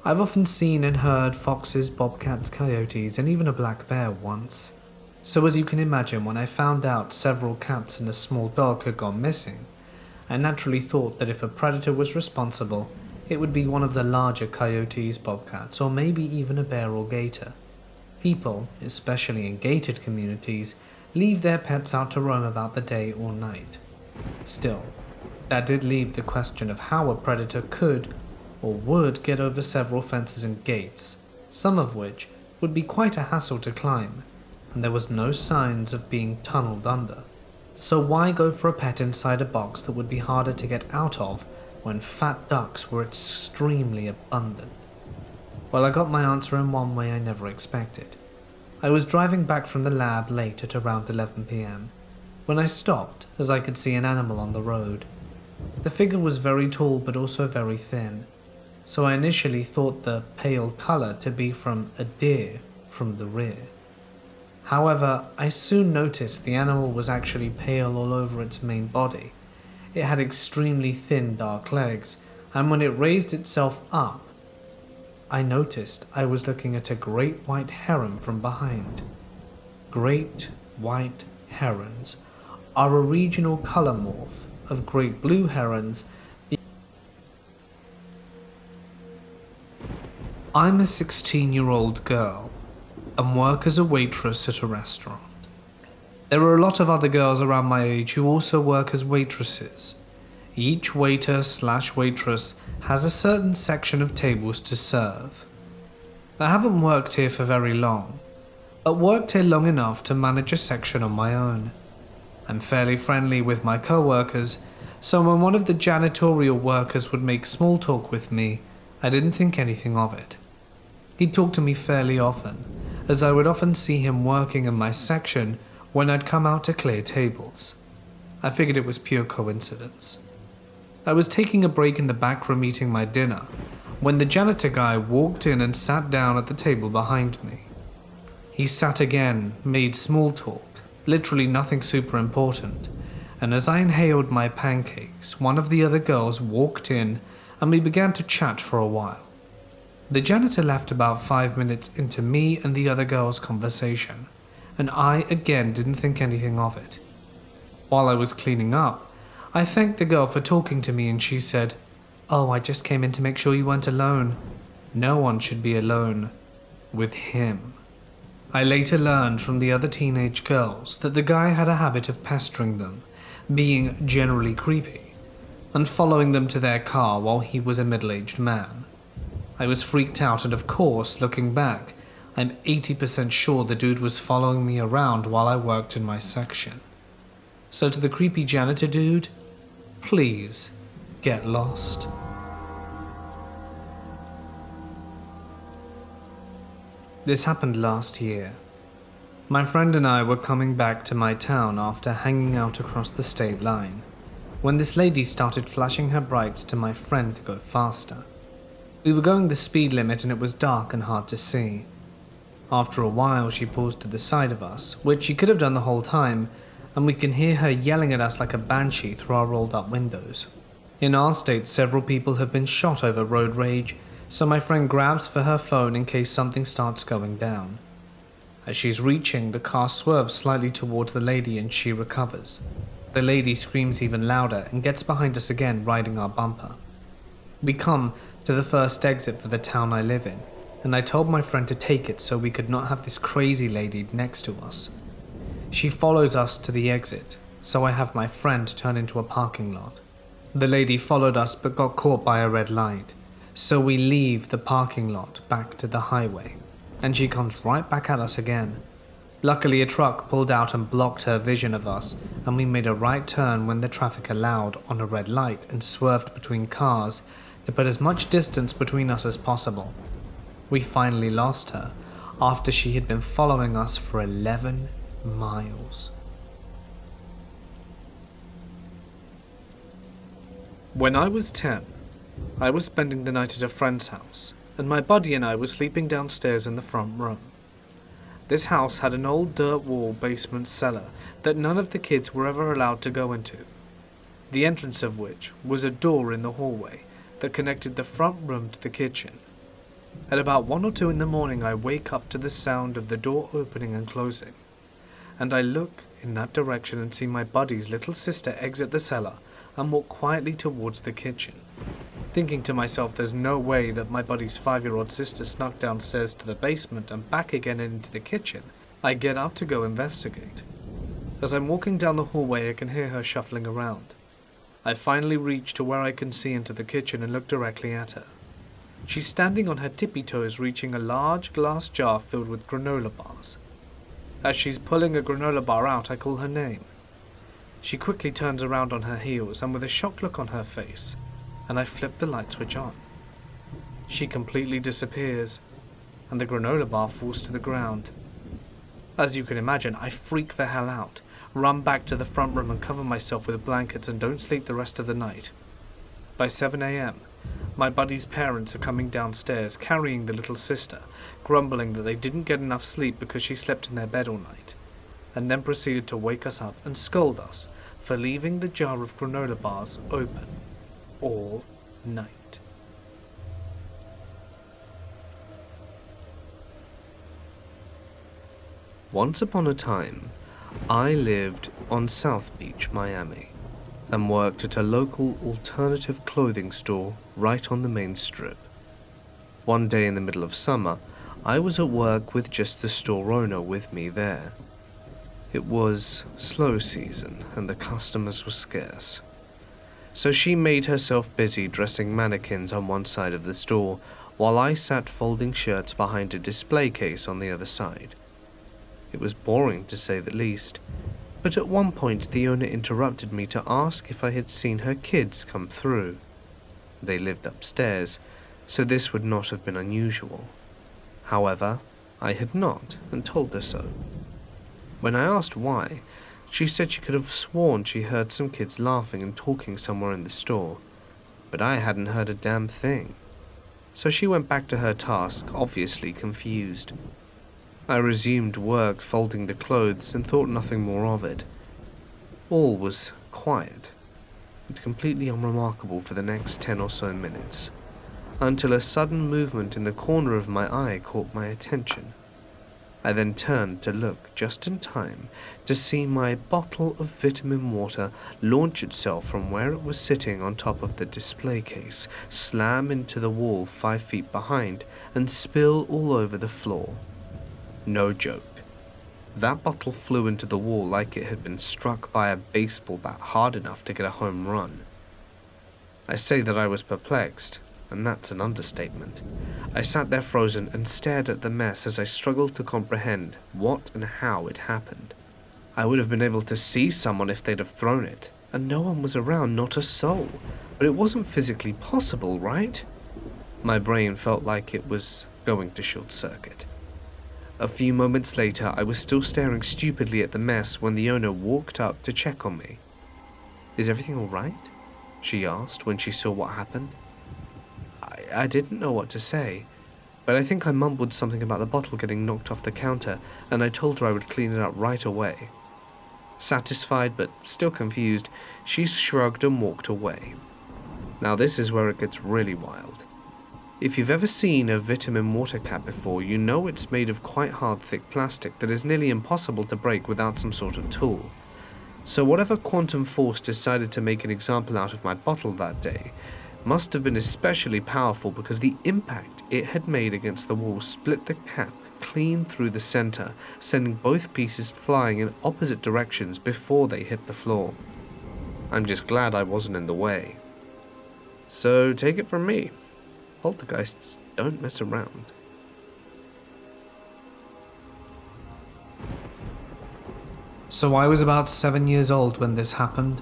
I've often seen and heard foxes, bobcats, coyotes, and even a black bear once. So as you can imagine, when I found out several cats and a small dog had gone missing, I naturally thought that if a predator was responsible, it would be one of the larger coyotes, bobcats, or maybe even a bear or gator. People, especially in gated communities, leave their pets out to roam about the day or night. Still, that did leave the question of how a predator could or would get over several fences and gates, some of which would be quite a hassle to climb, and there was no signs of being tunneled under. So why go for a pet inside a box that would be harder to get out of when fat ducks were extremely abundant? Well, I got my answer in one way I never expected. I was driving back from the lab late at around 11 p.m. when I stopped as I could see an animal on the road. The figure was very tall but also very thin, so I initially thought the pale color to be from a deer from the rear. However, I soon noticed the animal was actually pale all over its main body. It had extremely thin dark legs, and when it raised itself up, I noticed I was looking at a great white heron from behind. Great white herons are a regional color morph of great blue herons. I'm a 16-year-old girl and work as a waitress at a restaurant. There are a lot of other girls around my age who also work as waitresses. Each waiter/waitress has a certain section of tables to serve. I haven't worked here for very long, but worked here long enough to manage a section on my own. I'm fairly friendly with my co-workers, so when one of the janitorial workers would make small talk with me, I didn't think anything of it. He'd talk to me fairly often, as I would often see him working in my section when I'd come out to clear tables. I figured it was pure coincidence. I was taking a break in the back room eating my dinner when the janitor guy walked in and sat down at the table behind me. He sat again, made small talk, literally nothing super important, and as I inhaled my pancakes, one of the other girls walked in and we began to chat for a while. The janitor left about 5 minutes into me and the other girl's conversation, and I again didn't think anything of it. While I was cleaning up, I thanked the girl for talking to me and she said, "Oh, I just came in to make sure you weren't alone. No one should be alone with him." I later learned from the other teenage girls that the guy had a habit of pestering them, being generally creepy, and following them to their car while he was a middle-aged man. I was freaked out and of course, looking back, I'm 80% sure the dude was following me around while I worked in my section. So to the creepy janitor dude, please get lost. This happened last year. My friend and I were coming back to my town after hanging out across the state line, when this lady started flashing her brights to my friend to go faster. We were going the speed limit and it was dark and hard to see. After a while she paused to the side of us, which she could have done the whole time, and we can hear her yelling at us like a banshee through our rolled up windows. In our state, several people have been shot over road rage, so my friend grabs for her phone in case something starts going down. As she's reaching, the car swerves slightly towards the lady and she recovers. The lady screams even louder and gets behind us again, riding our bumper. We come to the first exit for the town I live in, and I told my friend to take it so we could not have this crazy lady next to us. She follows us to the exit, so I have my friend turn into a parking lot. The lady followed us but got caught by a red light, so we leave the parking lot back to the highway, and she comes right back at us again. Luckily a truck pulled out and blocked her vision of us, and we made a right turn when the traffic allowed on a red light and swerved between cars to put as much distance between us as possible. We finally lost her after she had been following us for 11 miles. When I was 10, I was spending the night at a friend's house, and my buddy and I were sleeping downstairs in the front room. This house had an old dirt wall basement cellar that none of the kids were ever allowed to go into, the entrance of which was a door in the hallway that connected the front room to the kitchen. At about 1 or 2 in the morning, I wake up to the sound of the door opening and closing, and I look in that direction and see my buddy's little sister exit the cellar and walk quietly towards the kitchen. Thinking to myself there's no way that my buddy's 5-year-old sister snuck downstairs to the basement and back again into the kitchen, I get out to go investigate. As I'm walking down the hallway, I can hear her shuffling around. I finally reach to where I can see into the kitchen and look directly at her. She's standing on her tippy toes reaching a large glass jar filled with granola bars. As she's pulling a granola bar out, I call her name. She quickly turns around on her heels and with a shocked look on her face, and I flip the light switch on. She completely disappears, and the granola bar falls to the ground. As you can imagine, I freak the hell out, run back to the front room and cover myself with blankets and don't sleep the rest of the night. By 7 a.m., my buddy's parents are coming downstairs carrying the little sister, grumbling that they didn't get enough sleep because she slept in their bed all night, and then proceeded to wake us up and scold us for leaving the jar of granola bars open all night. Once upon a time, I lived on South Beach, Miami, and worked at a local alternative clothing store right on the main strip. One day in the middle of summer, I was at work with just the store owner with me there. It was slow season and the customers were scarce. So she made herself busy dressing mannequins on one side of the store while I sat folding shirts behind a display case on the other side. It was boring to say the least, but at one point the owner interrupted me to ask if I had seen her kids come through. They lived upstairs, so this would not have been unusual. However, I had not, and told her so. When I asked why, she said she could have sworn she heard some kids laughing and talking somewhere in the store, but I hadn't heard a damn thing. So she went back to her task, obviously confused. I resumed work folding the clothes and thought nothing more of it. All was quiet and completely unremarkable for the next 10 or so minutes, until a sudden movement in the corner of my eye caught my attention. I then turned to look just in time to see my bottle of vitamin water launch itself from where it was sitting on top of the display case, slam into the wall 5 feet behind, and spill all over the floor. No joke. That bottle flew into the wall like it had been struck by a baseball bat hard enough to get a home run. I say that I was perplexed, and that's an understatement. I sat there frozen and stared at the mess as I struggled to comprehend what and how it happened. I would have been able to see someone if they'd have thrown it, and no one was around, not a soul. But it wasn't physically possible, right? My brain felt like it was going to short circuit. A few moments later, I was still staring stupidly at the mess when the owner walked up to check on me. "Is everything all right?" she asked when she saw what happened. I didn't know what to say, but I think I mumbled something about the bottle getting knocked off the counter, and I told her I would clean it up right away. Satisfied but still confused, she shrugged and walked away. Now this is where it gets really wild. If you've ever seen a vitamin water cap before, you know it's made of quite hard, thick plastic that is nearly impossible to break without some sort of tool. So whatever quantum force decided to make an example out of my bottle that day must have been especially powerful, because the impact it had made against the wall split the cap clean through the center, sending both pieces flying in opposite directions before they hit the floor. I'm just glad I wasn't in the way. So take it from me, poltergeists don't mess around. So I was about 7 years old when this happened.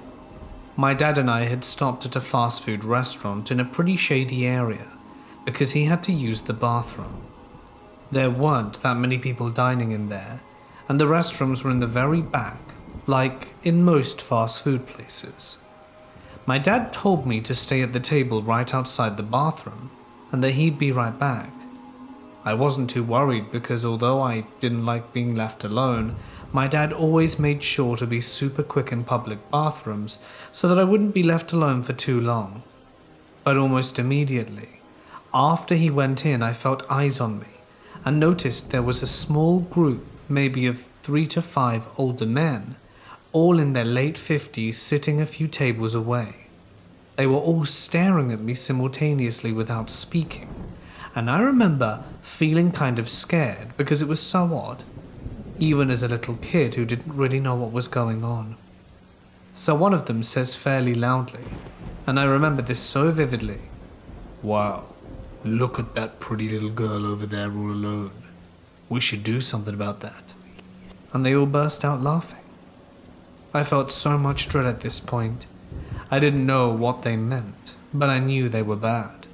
My dad and I had stopped at a fast food restaurant in a pretty shady area because he had to use the bathroom. There weren't that many people dining in there, and the restrooms were in the very back, like in most fast food places. My dad told me to stay at the table right outside the bathroom and that he'd be right back. I wasn't too worried because although I didn't like being left alone, my dad always made sure to be super quick in public bathrooms so that I wouldn't be left alone for too long. But almost immediately, after he went in, I felt eyes on me and noticed there was a small group, maybe of 3 to 5 older men, all in their late 50s, sitting a few tables away. They were all staring at me simultaneously without speaking, and I remember feeling kind of scared because it was so odd, even as a little kid who didn't really know what was going on. So one of them says fairly loudly, and I remember this so vividly, "Wow, look at that pretty little girl over there all alone. We should do something about that." And they all burst out laughing. I felt so much dread at this point. I didn't know what they meant, but I knew they were bad.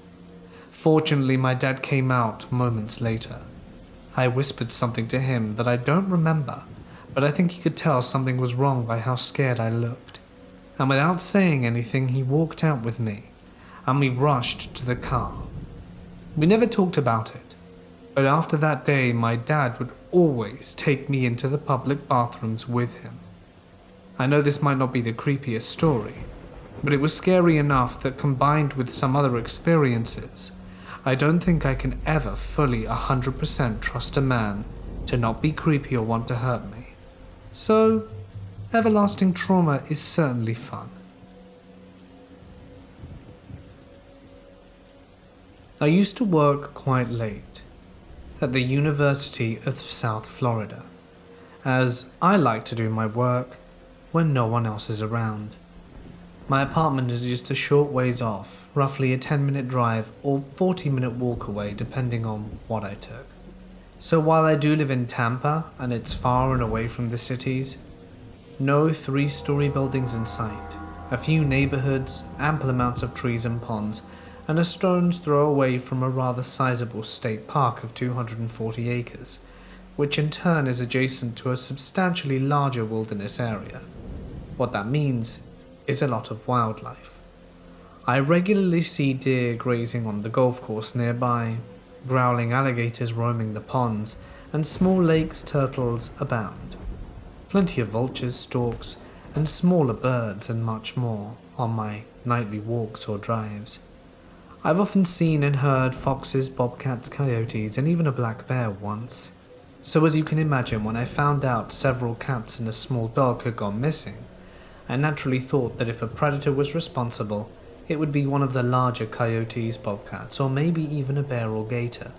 Fortunately, my dad came out moments later. I whispered something to him that I don't remember, but I think he could tell something was wrong by how scared I looked. And without saying anything, he walked out with me, and we rushed to the car. We never talked about it, but after that day, my dad would always take me into the public bathrooms with him. I know this might not be the creepiest story, but it was scary enough that combined with some other experiences, I don't think I can ever fully 100% trust a man to not be creepy or want to hurt me. So, everlasting trauma is certainly fun. I used to work quite late at the University of South Florida, as I like to do my work when no one else is around. My apartment is just a short ways off, roughly a 10-minute drive or 40-minute walk away depending on what I took. So while I do live in Tampa and it's far and away from the cities, no 3-story buildings in sight, a few neighborhoods, ample amounts of trees and ponds, and a stone's throw away from a rather sizable state park of 240 acres, which in turn is adjacent to a substantially larger wilderness area. What that means is a lot of wildlife. I regularly see deer grazing on the golf course nearby, growling alligators roaming the ponds, and small lakes turtles abound. Plenty of vultures, storks, and smaller birds and much more on my nightly walks or drives. I've often seen and heard foxes, bobcats, coyotes, and even a black bear once. So as you can imagine, when I found out several cats and a small dog had gone missing, I naturally thought that if a predator was responsible, it would be one of the larger coyotes, bobcats, or maybe even a bear or gator.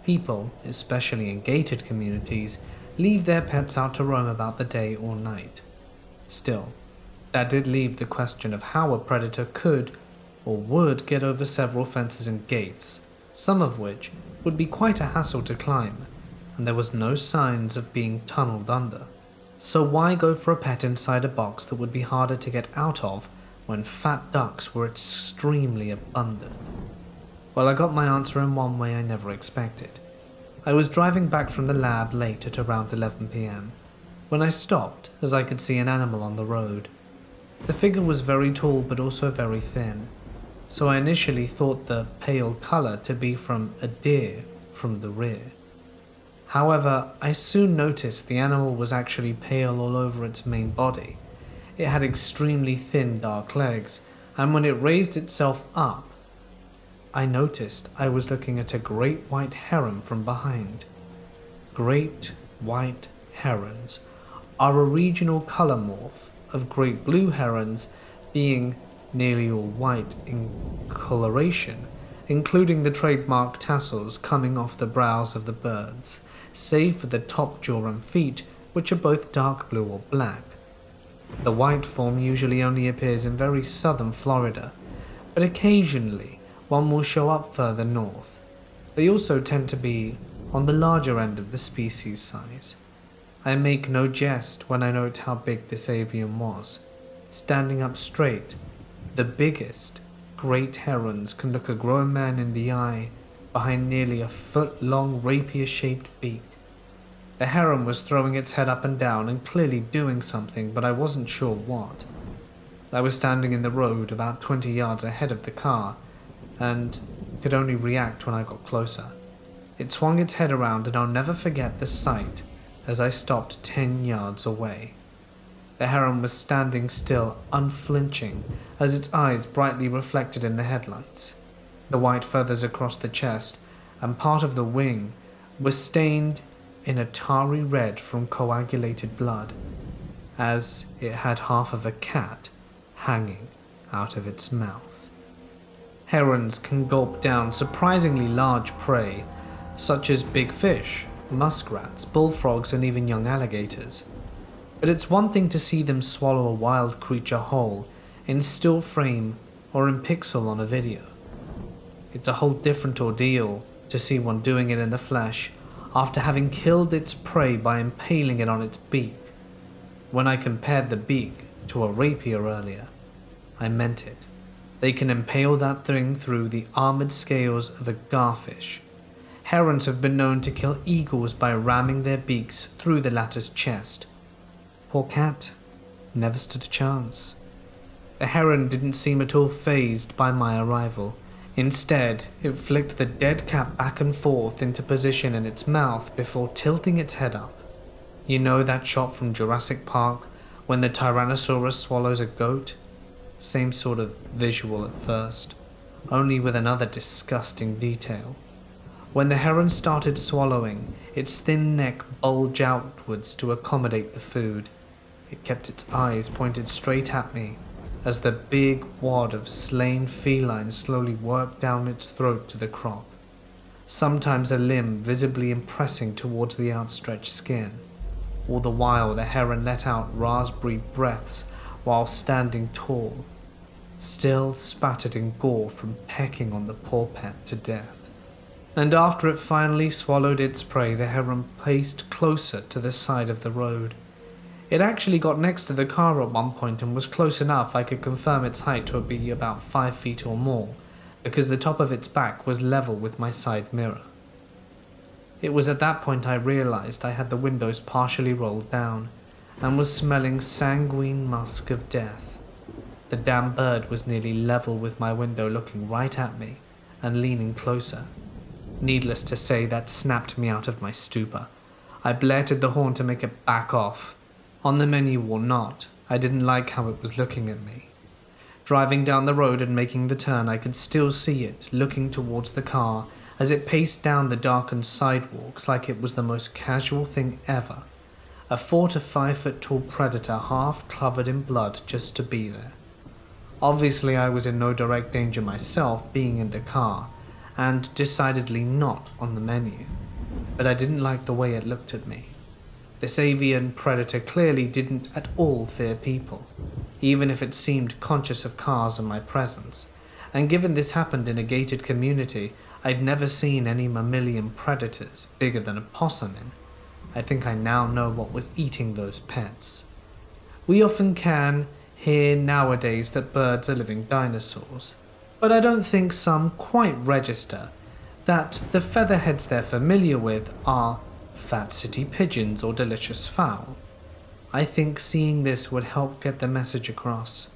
People, especially in gated communities, leave their pets out to roam about the day or night. Still, that did leave the question of how a predator could or would get over several fences and gates, some of which would be quite a hassle to climb, and there was no signs of being tunneled under. So why go for a pet inside a box that would be harder to get out of when fat ducks were extremely abundant? Well, I got my answer in one way I never expected. I was driving back from the lab late at around 11 p.m. when I stopped as I could see an animal on the road. The figure was very tall but also very thin, so I initially thought the pale color to be from a deer from the rear. However, I soon noticed the animal was actually pale all over its main body. It had extremely thin dark legs, and when it raised itself up, I noticed I was looking at a great white heron from behind. Great white herons are a regional color morph of great blue herons being nearly all white in coloration, including the trademark tassels coming off the brows of the birds, save for the top jaw and feet, which are both dark blue or black. The white form usually only appears in very southern Florida, but occasionally one will show up further north. They also tend to be on the larger end of the species size. I make no jest when I note how big this avian was. Standing up straight, the biggest great herons can look a grown man in the eye behind nearly a foot-long rapier-shaped beak. The heron was throwing its head up and down and clearly doing something, but I wasn't sure what. I was standing in the road about 20 yards ahead of the car, and could only react when I got closer. It swung its head around, and I'll never forget the sight as I stopped 10 yards away. The heron was standing still, unflinching, as its eyes brightly reflected in the headlights. The white feathers across the chest and part of the wing were stained in a tarry red from coagulated blood, as it had half of a cat hanging out of its mouth. Herons can gulp down surprisingly large prey, such as big fish, muskrats, bullfrogs, and even young alligators. But it's one thing to see them swallow a wild creature whole, in still frame or in pixel on a video. It's a whole different ordeal to see one doing it in the flesh after having killed its prey by impaling it on its beak. When I compared the beak to a rapier earlier, I meant it. They can impale that thing through the armored scales of a garfish. Herons have been known to kill eagles by ramming their beaks through the latter's chest. Poor cat never stood a chance. The heron didn't seem at all fazed by my arrival. Instead, it flicked the dead cat back and forth into position in its mouth before tilting its head up. You know that shot from Jurassic Park when the Tyrannosaurus swallows a goat? Same sort of visual at first, only with another disgusting detail. When the heron started swallowing, its thin neck bulged outwards to accommodate the food. It kept its eyes pointed straight at me as the big wad of slain feline slowly worked down its throat to the crop, sometimes a limb visibly impressing towards the outstretched skin. All the while the heron let out raspberry breaths while standing tall, still spattered in gore from pecking on the poor pet to death. And after it finally swallowed its prey, the heron paced closer to the side of the road. It actually got next to the car at one point and was close enough I could confirm its height to be about 5 feet or more, because the top of its back was level with my side mirror. It was at that point I realized I had the windows partially rolled down, and was smelling sanguine musk of death. The damn bird was nearly level with my window, looking right at me, and leaning closer. Needless to say, that snapped me out of my stupor. I blared the horn to make it back off. On the menu or not, I didn't like how it was looking at me. Driving down the road and making the turn, I could still see it, looking towards the car, as it paced down the darkened sidewalks like it was the most casual thing ever. A 4 to 5 foot tall predator half covered in blood just to be there. Obviously I was in no direct danger myself being in the car, and decidedly not on the menu, but I didn't like the way it looked at me. This avian predator clearly didn't at all fear people, even if it seemed conscious of cars and my presence, and given this happened in a gated community, I'd never seen any mammalian predators bigger than a possum in. I think I now know what was eating those pets. We often can hear nowadays that birds are living dinosaurs, but I don't think some quite register that the featherheads they're familiar with are fat city pigeons or delicious fowl. I think seeing this would help get the message across.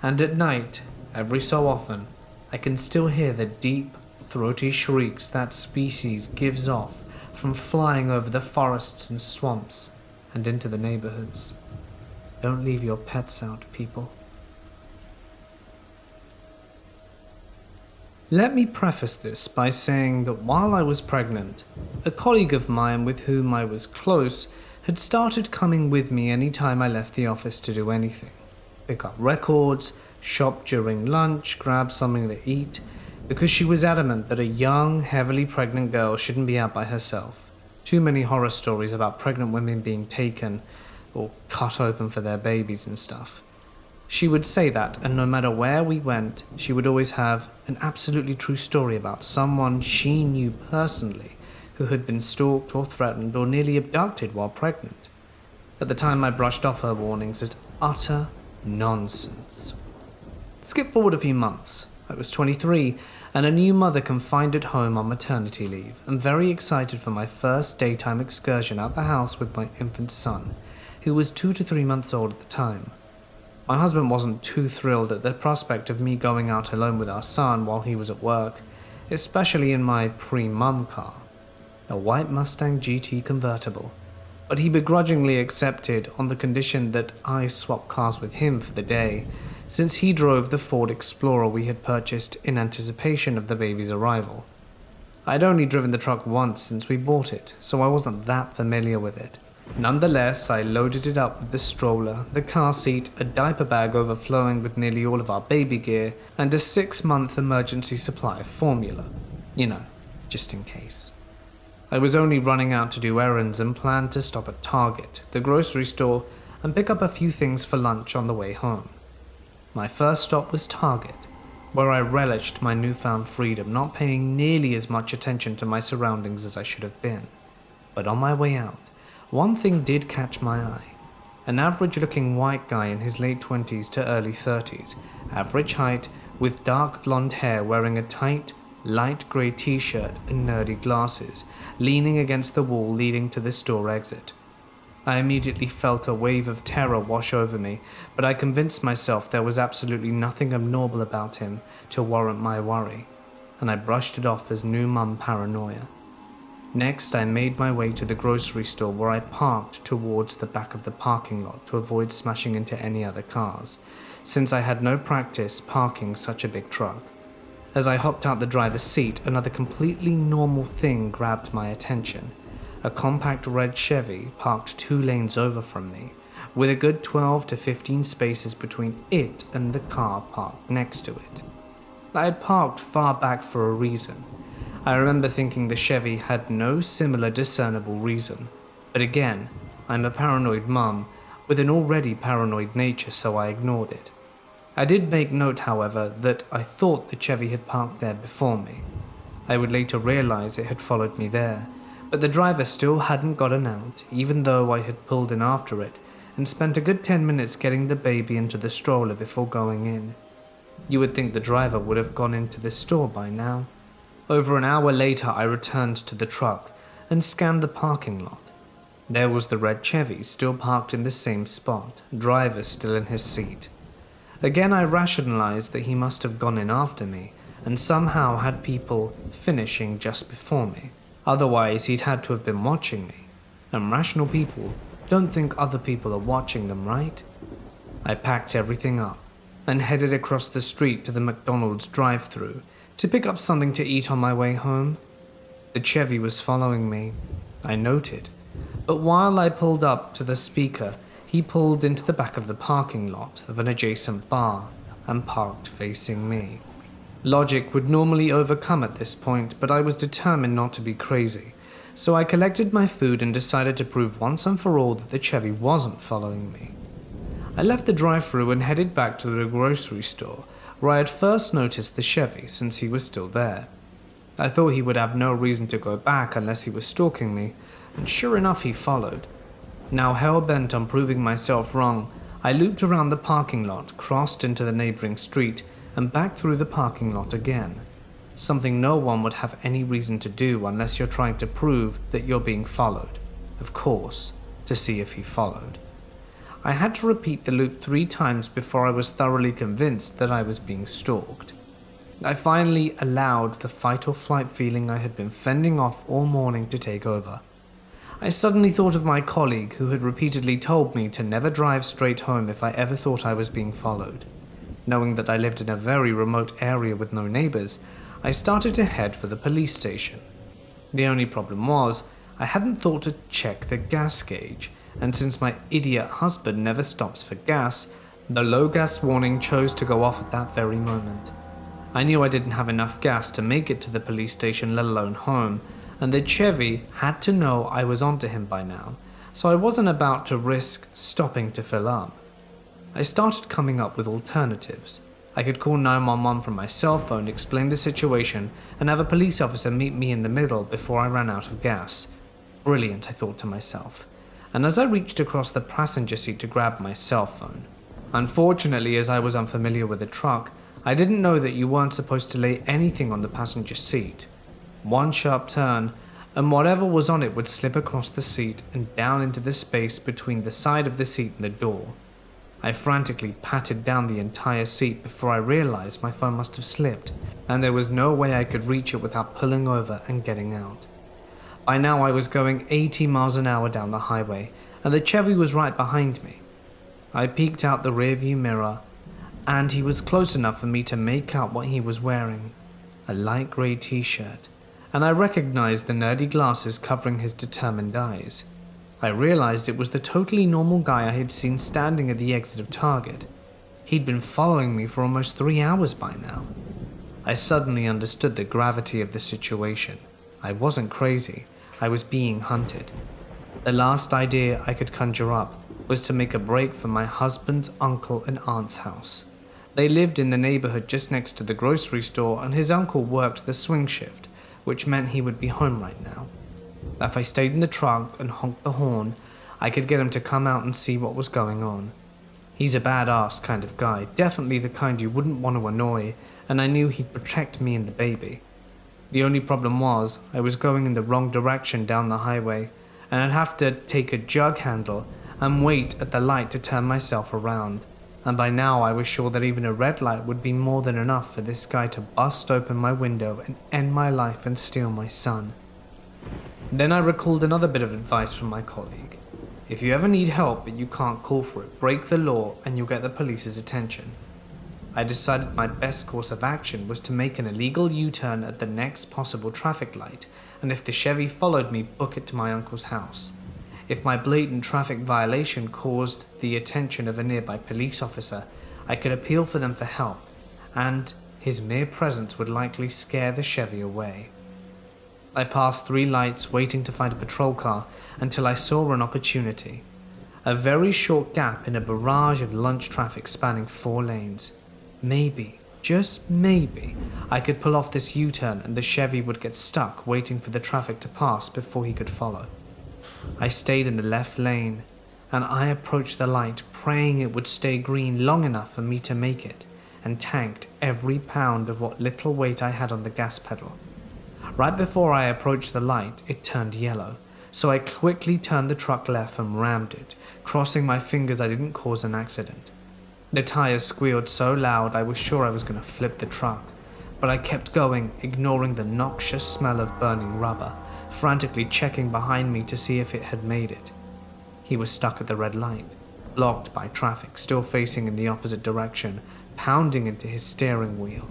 And at night, every so often, I can still hear the deep, throaty shrieks that species gives off from flying over the forests and swamps and into the neighborhoods. Don't leave your pets out, people. Let me preface this by saying that while I was pregnant, a colleague of mine with whom I was close had started coming with me any time I left the office to do anything. Pick up records, shop during lunch, grab something to eat, because she was adamant that a young, heavily pregnant girl shouldn't be out by herself. Too many horror stories about pregnant women being taken or cut open for their babies and stuff. She would say that, and no matter where we went, she would always have an absolutely true story about someone she knew personally who had been stalked or threatened or nearly abducted while pregnant. At the time, I brushed off her warnings as utter nonsense. Skip forward a few months. I was 23 and a new mother confined at home on maternity leave, and very excited for my first daytime excursion out the house with my infant son, who was 2 to 3 months old at the time. My husband wasn't too thrilled at the prospect of me going out alone with our son while he was at work, especially in my pre-mum car, a white Mustang GT convertible, but he begrudgingly accepted on the condition that I swap cars with him for the day, since he drove the Ford Explorer we had purchased in anticipation of the baby's arrival. I'd only driven the truck once since we bought it, so I wasn't that familiar with it, Nonetheless, I loaded it up with the stroller, the car seat, a diaper bag overflowing with nearly all of our baby gear, and a 6-month emergency supply of formula. You know, just in case. I was only running out to do errands and planned to stop at Target, the grocery store, and pick up a few things for lunch on the way home. My first stop was Target, where I relished my newfound freedom, not paying nearly as much attention to my surroundings as I should have been. But on my way out, one thing did catch my eye. An average-looking white guy in his late 20s to early 30s, average height, with dark blonde hair, wearing a tight, light grey t-shirt and nerdy glasses, leaning against the wall leading to the store exit. I immediately felt a wave of terror wash over me, but I convinced myself there was absolutely nothing abnormal about him to warrant my worry, and I brushed it off as new mum paranoia. Next, I made my way to the grocery store, where I parked towards the back of the parking lot to avoid smashing into any other cars, since I had no practice parking such a big truck. As I hopped out the driver's seat, another completely normal thing grabbed my attention. A compact red Chevy parked 2 lanes over from me, with a good 12 to 15 spaces between it and the car parked next to it. I had parked far back for a reason. I remember thinking the Chevy had no similar discernible reason, but again, I'm a paranoid mum with an already paranoid nature, so I ignored it. I did make note, however, that I thought the Chevy had parked there before me. I would later realize it had followed me there, but the driver still hadn't gotten out, even though I had pulled in after it and spent a good 10 minutes getting the baby into the stroller before going in. You would think the driver would have gone into the store by now. Over an hour later, I returned to the truck and scanned the parking lot. There was the red Chevy still parked in the same spot, driver still in his seat. Again, I rationalized that he must have gone in after me and somehow had people finishing just before me. Otherwise, he'd had to have been watching me. And rational people don't think other people are watching them, right? I packed everything up and headed across the street to the McDonald's drive-thru to pick up something to eat on my way home. The Chevy was following me, I noted, but while I pulled up to the speaker, he pulled into the back of the parking lot of an adjacent bar and parked facing me. Logic would normally overcome at this point, but I was determined not to be crazy, so I collected my food and decided to prove once and for all that the Chevy wasn't following me. I left the drive-thru and headed back to the grocery store, where I had first noticed the Chevy since he was still there. I thought he would have no reason to go back unless he was stalking me, and sure enough he followed. Now hell-bent on proving myself wrong, I looped around the parking lot, crossed into the neighboring street, and back through the parking lot again. Something no one would have any reason to do unless you're trying to prove that you're being followed. Of course, to see if he followed. I had to repeat the loop 3 times before I was thoroughly convinced that I was being stalked. I finally allowed the fight or flight feeling I had been fending off all morning to take over. I suddenly thought of my colleague who had repeatedly told me to never drive straight home if I ever thought I was being followed. Knowing that I lived in a very remote area with no neighbors, I started to head for the police station. The only problem was, I hadn't thought to check the gas gauge, and since my idiot husband never stops for gas, the low gas warning chose to go off at that very moment. I knew I didn't have enough gas to make it to the police station, let alone home, and the Chevy had to know I was onto him by now, so I wasn't about to risk stopping to fill up. I started coming up with alternatives. I could call 911 from my cell phone, explain the situation, and have a police officer meet me in the middle before I ran out of gas. Brilliant, I thought to myself. And as I reached across the passenger seat to grab my cell phone. Unfortunately, as I was unfamiliar with the truck, I didn't know that you weren't supposed to lay anything on the passenger seat. One sharp turn, and whatever was on it would slip across the seat and down into the space between the side of the seat and the door. I frantically patted down the entire seat before I realized my phone must have slipped, and there was no way I could reach it without pulling over and getting out. By now I was going 80 miles an hour down the highway, and the Chevy was right behind me. I peeked out the rearview mirror, and he was close enough for me to make out what he was wearing, a light grey t-shirt, and I recognized the nerdy glasses covering his determined eyes. I realized it was the totally normal guy I had seen standing at the exit of Target. He'd been following me for almost 3 hours by now. I suddenly understood the gravity of the situation. I wasn't crazy, I was being hunted. The last idea I could conjure up was to make a break for my husband's uncle and aunt's house. They lived in the neighborhood just next to the grocery store, and his uncle worked the swing shift, which meant he would be home right now. If I stayed in the trunk and honked the horn, I could get him to come out and see what was going on. He's a badass kind of guy, definitely the kind you wouldn't want to annoy, and I knew he'd protect me and the baby. The only problem was, I was going in the wrong direction down the highway, and I'd have to take a jug handle and wait at the light to turn myself around. And by now I was sure that even a red light would be more than enough for this guy to bust open my window and end my life and steal my son. Then I recalled another bit of advice from my colleague. If you ever need help but you can't call for it, break the law and you'll get the police's attention. I decided my best course of action was to make an illegal U-turn at the next possible traffic light, and if the Chevy followed me, book it to my uncle's house. If my blatant traffic violation caused the attention of a nearby police officer, I could appeal for them for help, and his mere presence would likely scare the Chevy away. I passed 3 lights waiting to find a patrol car until I saw an opportunity. A very short gap in a barrage of lunch traffic spanning 4 lanes. Maybe, just maybe, I could pull off this U-turn and the Chevy would get stuck waiting for the traffic to pass before he could follow. I stayed in the left lane, and I approached the light praying it would stay green long enough for me to make it, and tanked every pound of what little weight I had on the gas pedal. Right before I approached the light, it turned yellow, so I quickly turned the truck left and rammed it, crossing my fingers I didn't cause an accident. The tires squealed so loud I was sure I was going to flip the truck, but I kept going, ignoring the noxious smell of burning rubber, frantically checking behind me to see if it had made it. He was stuck at the red light, blocked by traffic, still facing in the opposite direction, pounding into his steering wheel.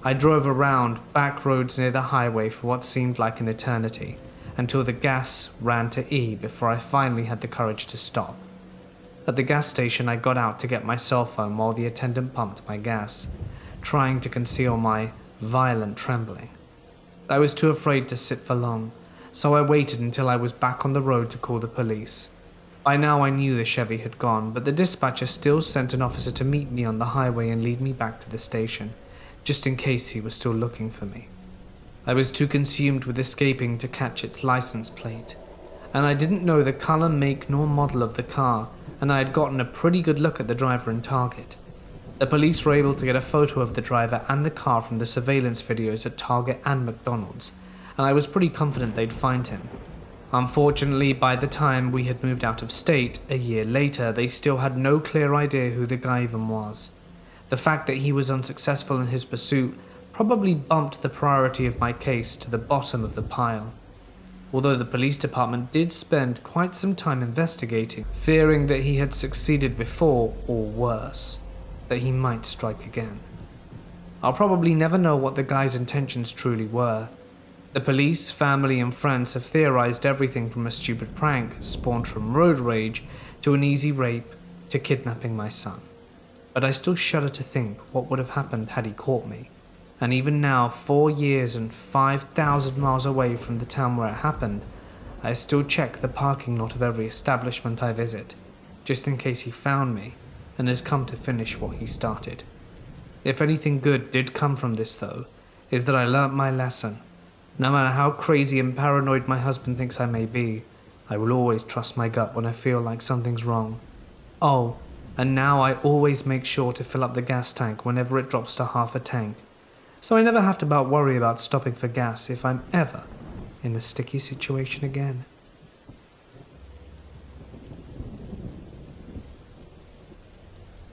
I drove around back roads near the highway for what seemed like an eternity, until the gas ran to E before I finally had the courage to stop. At the gas station, I got out to get my cell phone while the attendant pumped my gas, trying to conceal my violent trembling. I was too afraid to sit for long, so I waited until I was back on the road to call the police. By now I knew the Chevy had gone, but the dispatcher still sent an officer to meet me on the highway and lead me back to the station, just in case he was still looking for me. I was too consumed with escaping to catch its license plate, and I didn't know the color, make, nor model of the car, and I had gotten a pretty good look at the driver in Target. The police were able to get a photo of the driver and the car from the surveillance videos at Target and McDonald's, and I was pretty confident they'd find him. Unfortunately, by the time we had moved out of state, a year later, they still had no clear idea who the guy even was. The fact that he was unsuccessful in his pursuit probably bumped the priority of my case to the bottom of the pile. Although the police department did spend quite some time investigating, fearing that he had succeeded before, or worse, that he might strike again. I'll probably never know what the guy's intentions truly were. The police, family, and friends have theorized everything from a stupid prank spawned from road rage to an easy rape to kidnapping my son. But I still shudder to think what would have happened had he caught me. And even now, 4 years and 5,000 miles away from the town where it happened, I still check the parking lot of every establishment I visit, just in case he found me and has come to finish what he started. If anything good did come from this, though, is that I learnt my lesson. No matter how crazy and paranoid my husband thinks I may be, I will always trust my gut when I feel like something's wrong. Oh, and now I always make sure to fill up the gas tank whenever it drops to half a tank, so I never have to worry about stopping for gas if I'm ever in a sticky situation again.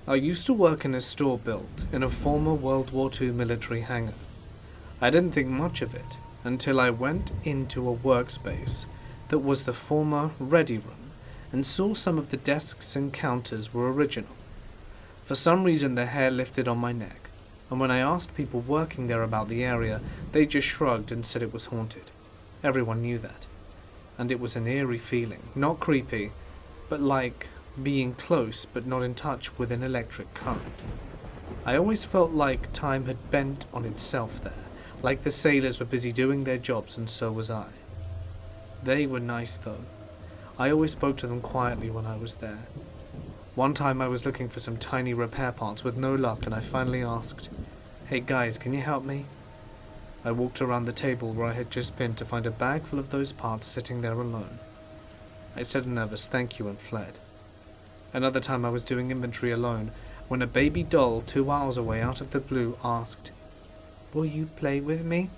I used to work in a store built in a former World War II military hangar. I didn't think much of it until I went into a workspace that was the former ready room and saw some of the desks and counters were original. For some reason the hair lifted on my neck, and when I asked people working there about the area, they just shrugged and said it was haunted. Everyone knew that. and it was an eerie feeling, not creepy, but like being close but not in touch with an electric current. I always felt like time had bent on itself there, like the sailors were busy doing their jobs and so was I. They were nice though. I always spoke to them quietly when I was there. One time I was looking for some tiny repair parts with no luck, and I finally asked, "Hey guys, can you help me?" I walked around the table where I had just been to find a bag full of those parts sitting there alone. I said a nervous thank you and fled. Another time I was doing inventory alone when a baby doll 2 hours away out of the blue asked, "Will you play with me?"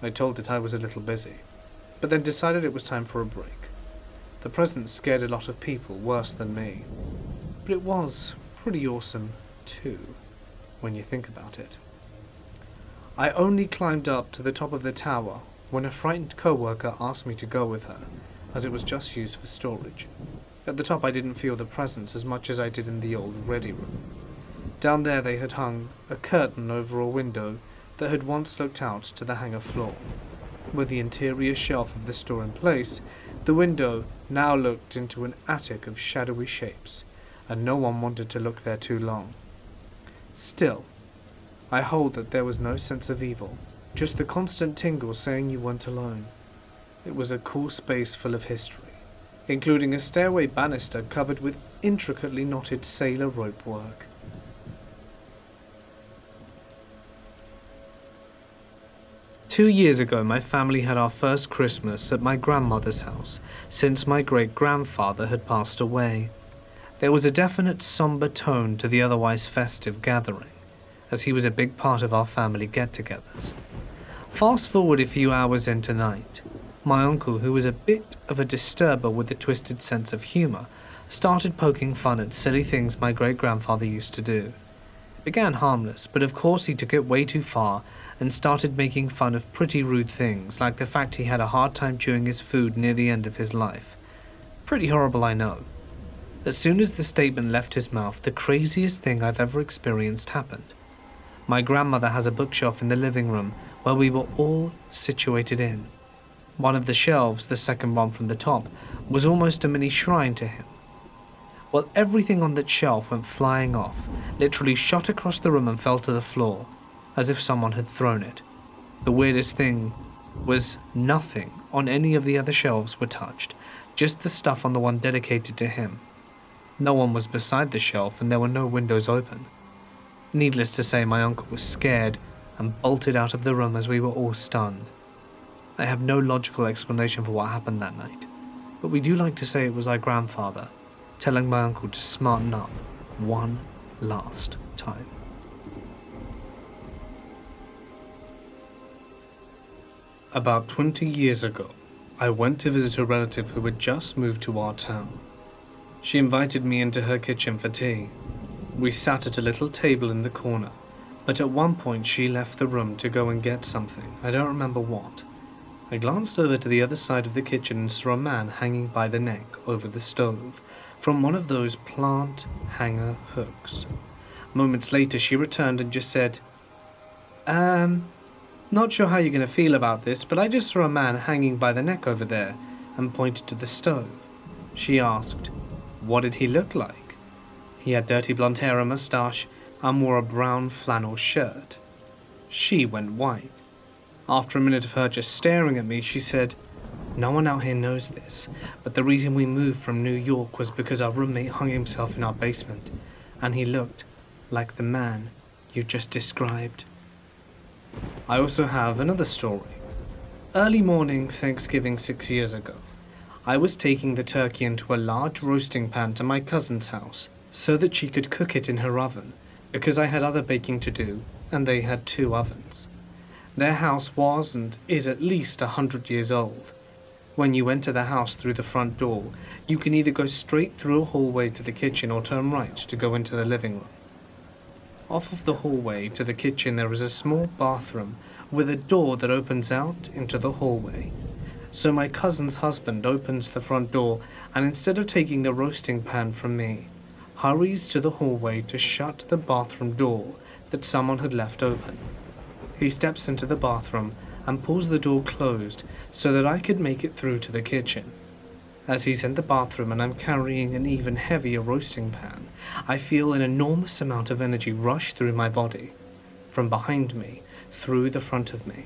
I told it I was a little busy, but then decided it was time for a break. The present scared a lot of people worse than me, but it was pretty awesome too, when you think about it. I only climbed up to the top of the tower when a frightened co-worker asked me to go with her, as it was just used for storage. At the top I didn't feel the presence as much as I did in the old ready room. Down there they had hung a curtain over a window that had once looked out to the hangar floor. With the interior shelf of the store in place, the window now looked into an attic of shadowy shapes, and no one wanted to look there too long. Still, I hold that there was no sense of evil, just the constant tingle saying you weren't alone. It was a cool space full of history, including a stairway banister covered with intricately knotted sailor rope work. Two years ago, my family had our first Christmas at my grandmother's house, since my great-grandfather had passed away. There was a definite somber tone to the otherwise festive gathering, as he was a big part of our family get-togethers. Fast forward a few hours into night. My uncle, who was a bit of a disturber with a twisted sense of humour, started poking fun at silly things my great-grandfather used to do. It began harmless, but of course he took it way too far and started making fun of pretty rude things, like the fact he had a hard time chewing his food near the end of his life. Pretty horrible, I know. As soon as the statement left his mouth, the craziest thing I've ever experienced happened. My grandmother has a bookshelf in the living room where we were all situated in. One of the shelves, the second one from the top, was almost a mini shrine to him. Well, everything on that shelf went flying off, literally shot across the room and fell to the floor, as if someone had thrown it. The weirdest thing was nothing on any of the other shelves were touched, just the stuff on the one dedicated to him. No one was beside the shelf and there were no windows open. Needless to say, my uncle was scared and bolted out of the room as we were all stunned. I have no logical explanation for what happened that night, but we do like to say it was our grandfather telling my uncle to smarten up one last time. About 20 years ago, I went to visit a relative who had just moved to our town. She invited me into her kitchen for tea. We sat at a little table in the corner, but at one point she left the room to go and get something. I don't remember what. I glanced over to the other side of the kitchen and saw a man hanging by the neck over the stove from one of those plant hanger hooks. Moments later she returned and just said, "Not sure how you're going to feel about this, but I just saw a man hanging by the neck over there," and pointed to the stove. She asked, "What did he look like?" He had dirty blonde hair and moustache and wore a brown flannel shirt. She went white. After a minute of her just staring at me, she said, "No one out here knows this, but the reason we moved from New York was because our roommate hung himself in our basement, and he looked like the man you just described." I also have another story. Early morning Thanksgiving 6 years ago, I was taking the turkey into a large roasting pan to my cousin's house so that she could cook it in her oven, because I had other baking to do, and they had 2 ovens. Their house was and is at least 100 years old. When you enter the house through the front door, you can either go straight through a hallway to the kitchen or turn right to go into the living room. Off of the hallway to the kitchen there is a small bathroom with a door that opens out into the hallway. So my cousin's husband opens the front door and instead of taking the roasting pan from me, hurries to the hallway to shut the bathroom door that someone had left open. He steps into the bathroom and pulls the door closed so that I could make it through to the kitchen. As he's in the bathroom and I'm carrying an even heavier roasting pan, I feel an enormous amount of energy rush through my body, from behind me, through the front of me.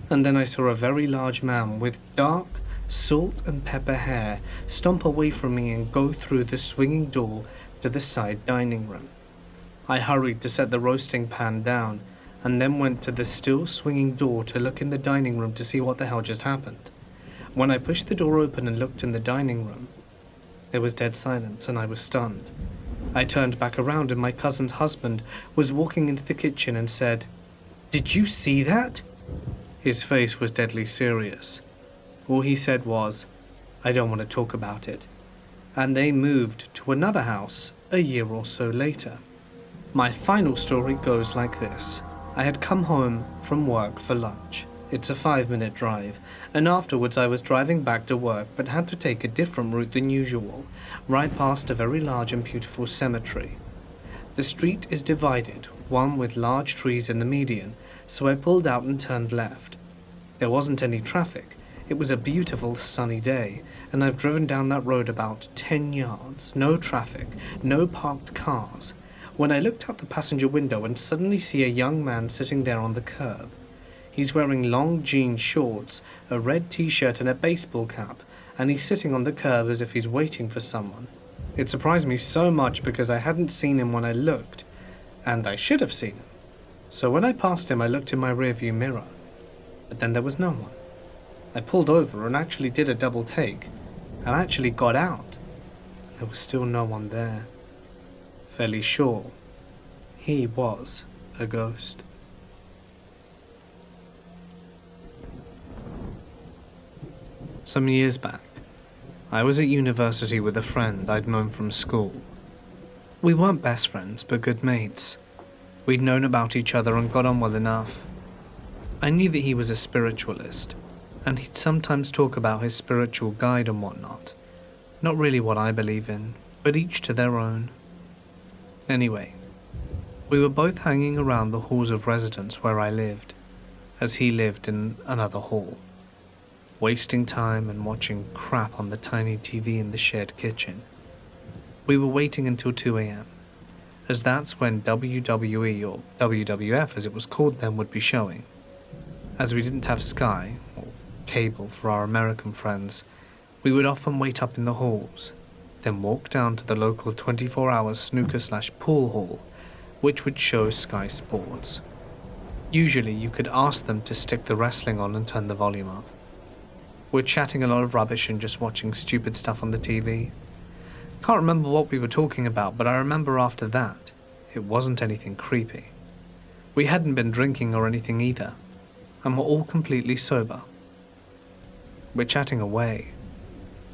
And then I saw a very large man with dark, salt and pepper hair stomp away from me and go through the swinging door to the side dining room. I hurried to set the roasting pan down, and then went to the still swinging door to look in the dining room to see what the hell just happened. When I pushed the door open and looked in the dining room, there was dead silence and I was stunned. I turned back around and my cousin's husband was walking into the kitchen and said, "Did you see that?" His face was deadly serious. All he said was, "I don't want to talk about it." And they moved to another house a year or so later. My final story goes like this. I had come home from work for lunch. It's a 5-minute drive, and afterwards I was driving back to work but had to take a different route than usual, right past a very large and beautiful cemetery. The street is divided, one with large trees in the median, so I pulled out and turned left. There wasn't any traffic. It was a beautiful sunny day, and I've driven down that road about 10 yards, no traffic, no parked cars, when I looked out the passenger window and suddenly see a young man sitting there on the curb. He's wearing long jean shorts, a red t-shirt and a baseball cap, and he's sitting on the curb as if he's waiting for someone. It surprised me so much because I hadn't seen him when I looked, and I should have seen him. So when I passed him, I looked in my rearview mirror, but then there was no one. I pulled over and actually did a double take, and actually got out. There was still no one there. Fairly sure he was a ghost. Some years back, I was at university with a friend I'd known from school. We weren't best friends, but good mates. We'd known about each other and got on well enough. I knew that he was a spiritualist, and he'd sometimes talk about his spiritual guide and whatnot. Not really what I believe in, but each to their own. Anyway, we were both hanging around the halls of residence where I lived, as he lived in another hall, wasting time and watching crap on the tiny TV in the shared kitchen. We were waiting until 2 a.m, as that's when WWE, or WWF as it was called then, would be showing. As we didn't have Sky, or cable for our American friends, we would often wait up in the halls, then walk down to the local 24-hour snooker/pool hall, which would show Sky Sports. Usually you could ask them to stick the wrestling on and turn the volume up. We're chatting a lot of rubbish and just watching stupid stuff on the TV. Can't remember what we were talking about, but I remember after that, it wasn't anything creepy. We hadn't been drinking or anything either, and were all completely sober. We're chatting away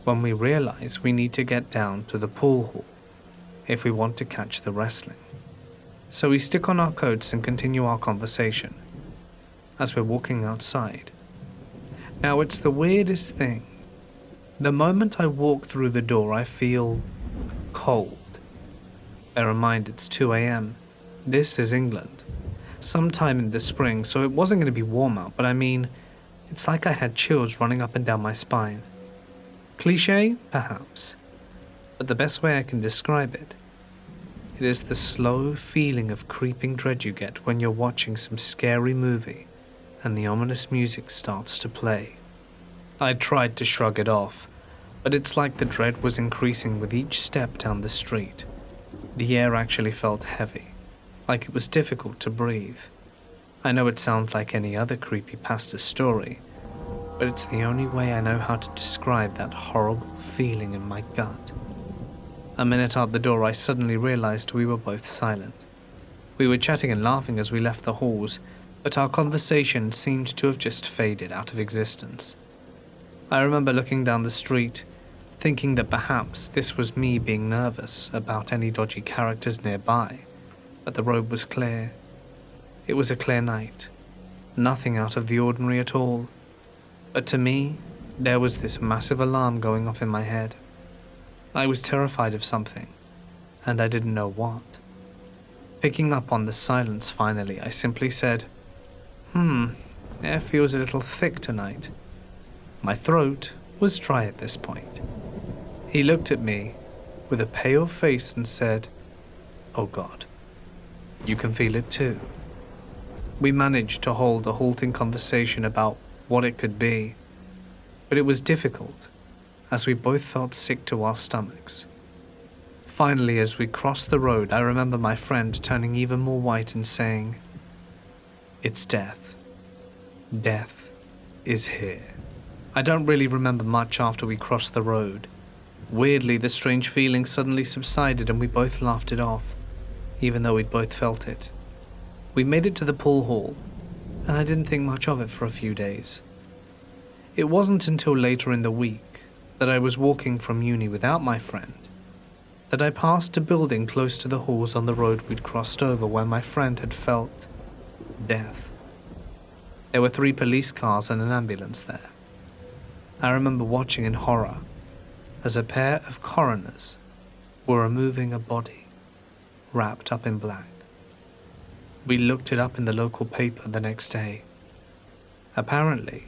when we realize we need to get down to the pool hall if we want to catch the wrestling. So we stick on our coats and continue our conversation as we're walking outside. Now it's the weirdest thing. The moment I walk through the door, I feel cold. Bear in mind it's 2 a.m. This is England. Sometime in the spring, so it wasn't going to be warm out, but I mean, it's like I had chills running up and down my spine. Cliché? Perhaps. But the best way I can describe it is the slow feeling of creeping dread you get when you're watching some scary movie and the ominous music starts to play. I tried to shrug it off, but it's like the dread was increasing with each step down the street. The air actually felt heavy, like it was difficult to breathe. I know it sounds like any other creepypasta story, but it's the only way I know how to describe that horrible feeling in my gut. A minute out the door, I suddenly realized we were both silent. We were chatting and laughing as we left the halls, but our conversation seemed to have just faded out of existence. I remember looking down the street, thinking that perhaps this was me being nervous about any dodgy characters nearby, but the road was clear. It was a clear night, nothing out of the ordinary at all. But to me, there was this massive alarm going off in my head. I was terrified of something, and I didn't know what. Picking up on the silence finally, I simply said, Air feels a little thick tonight. My throat was dry at this point. He looked at me with a pale face and said, "Oh God, you can feel it too." We managed to hold a halting conversation about what it could be, but it was difficult as we both felt sick to our stomachs. Finally, as we crossed the road, I remember my friend turning even more white and saying, "It's death. Death is here." I don't really remember much after we crossed the road. Weirdly, the strange feeling suddenly subsided and we both laughed it off, even though we'd both felt it. We made it to the pool hall, and I didn't think much of it for a few days. It wasn't until later in the week that I was walking from uni without my friend that I passed a building close to the halls on the road we'd crossed over where my friend had felt death. There were 3 police cars and an ambulance there. I remember watching in horror as a pair of coroners were removing a body wrapped up in black. We looked it up in the local paper the next day. Apparently,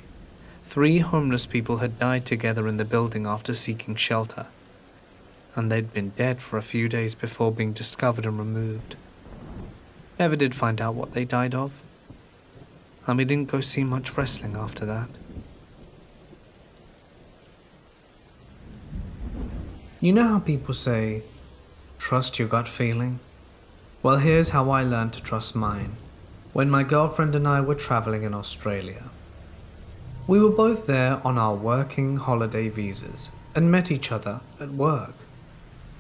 3 homeless people had died together in the building after seeking shelter, and they'd been dead for a few days before being discovered and removed. Never did find out what they died of, and we didn't go see much wrestling after that. You know how people say, trust your gut feeling? Well, here's how I learned to trust mine. When my girlfriend and I were traveling in Australia. We were both there on our working holiday visas and met each other at work.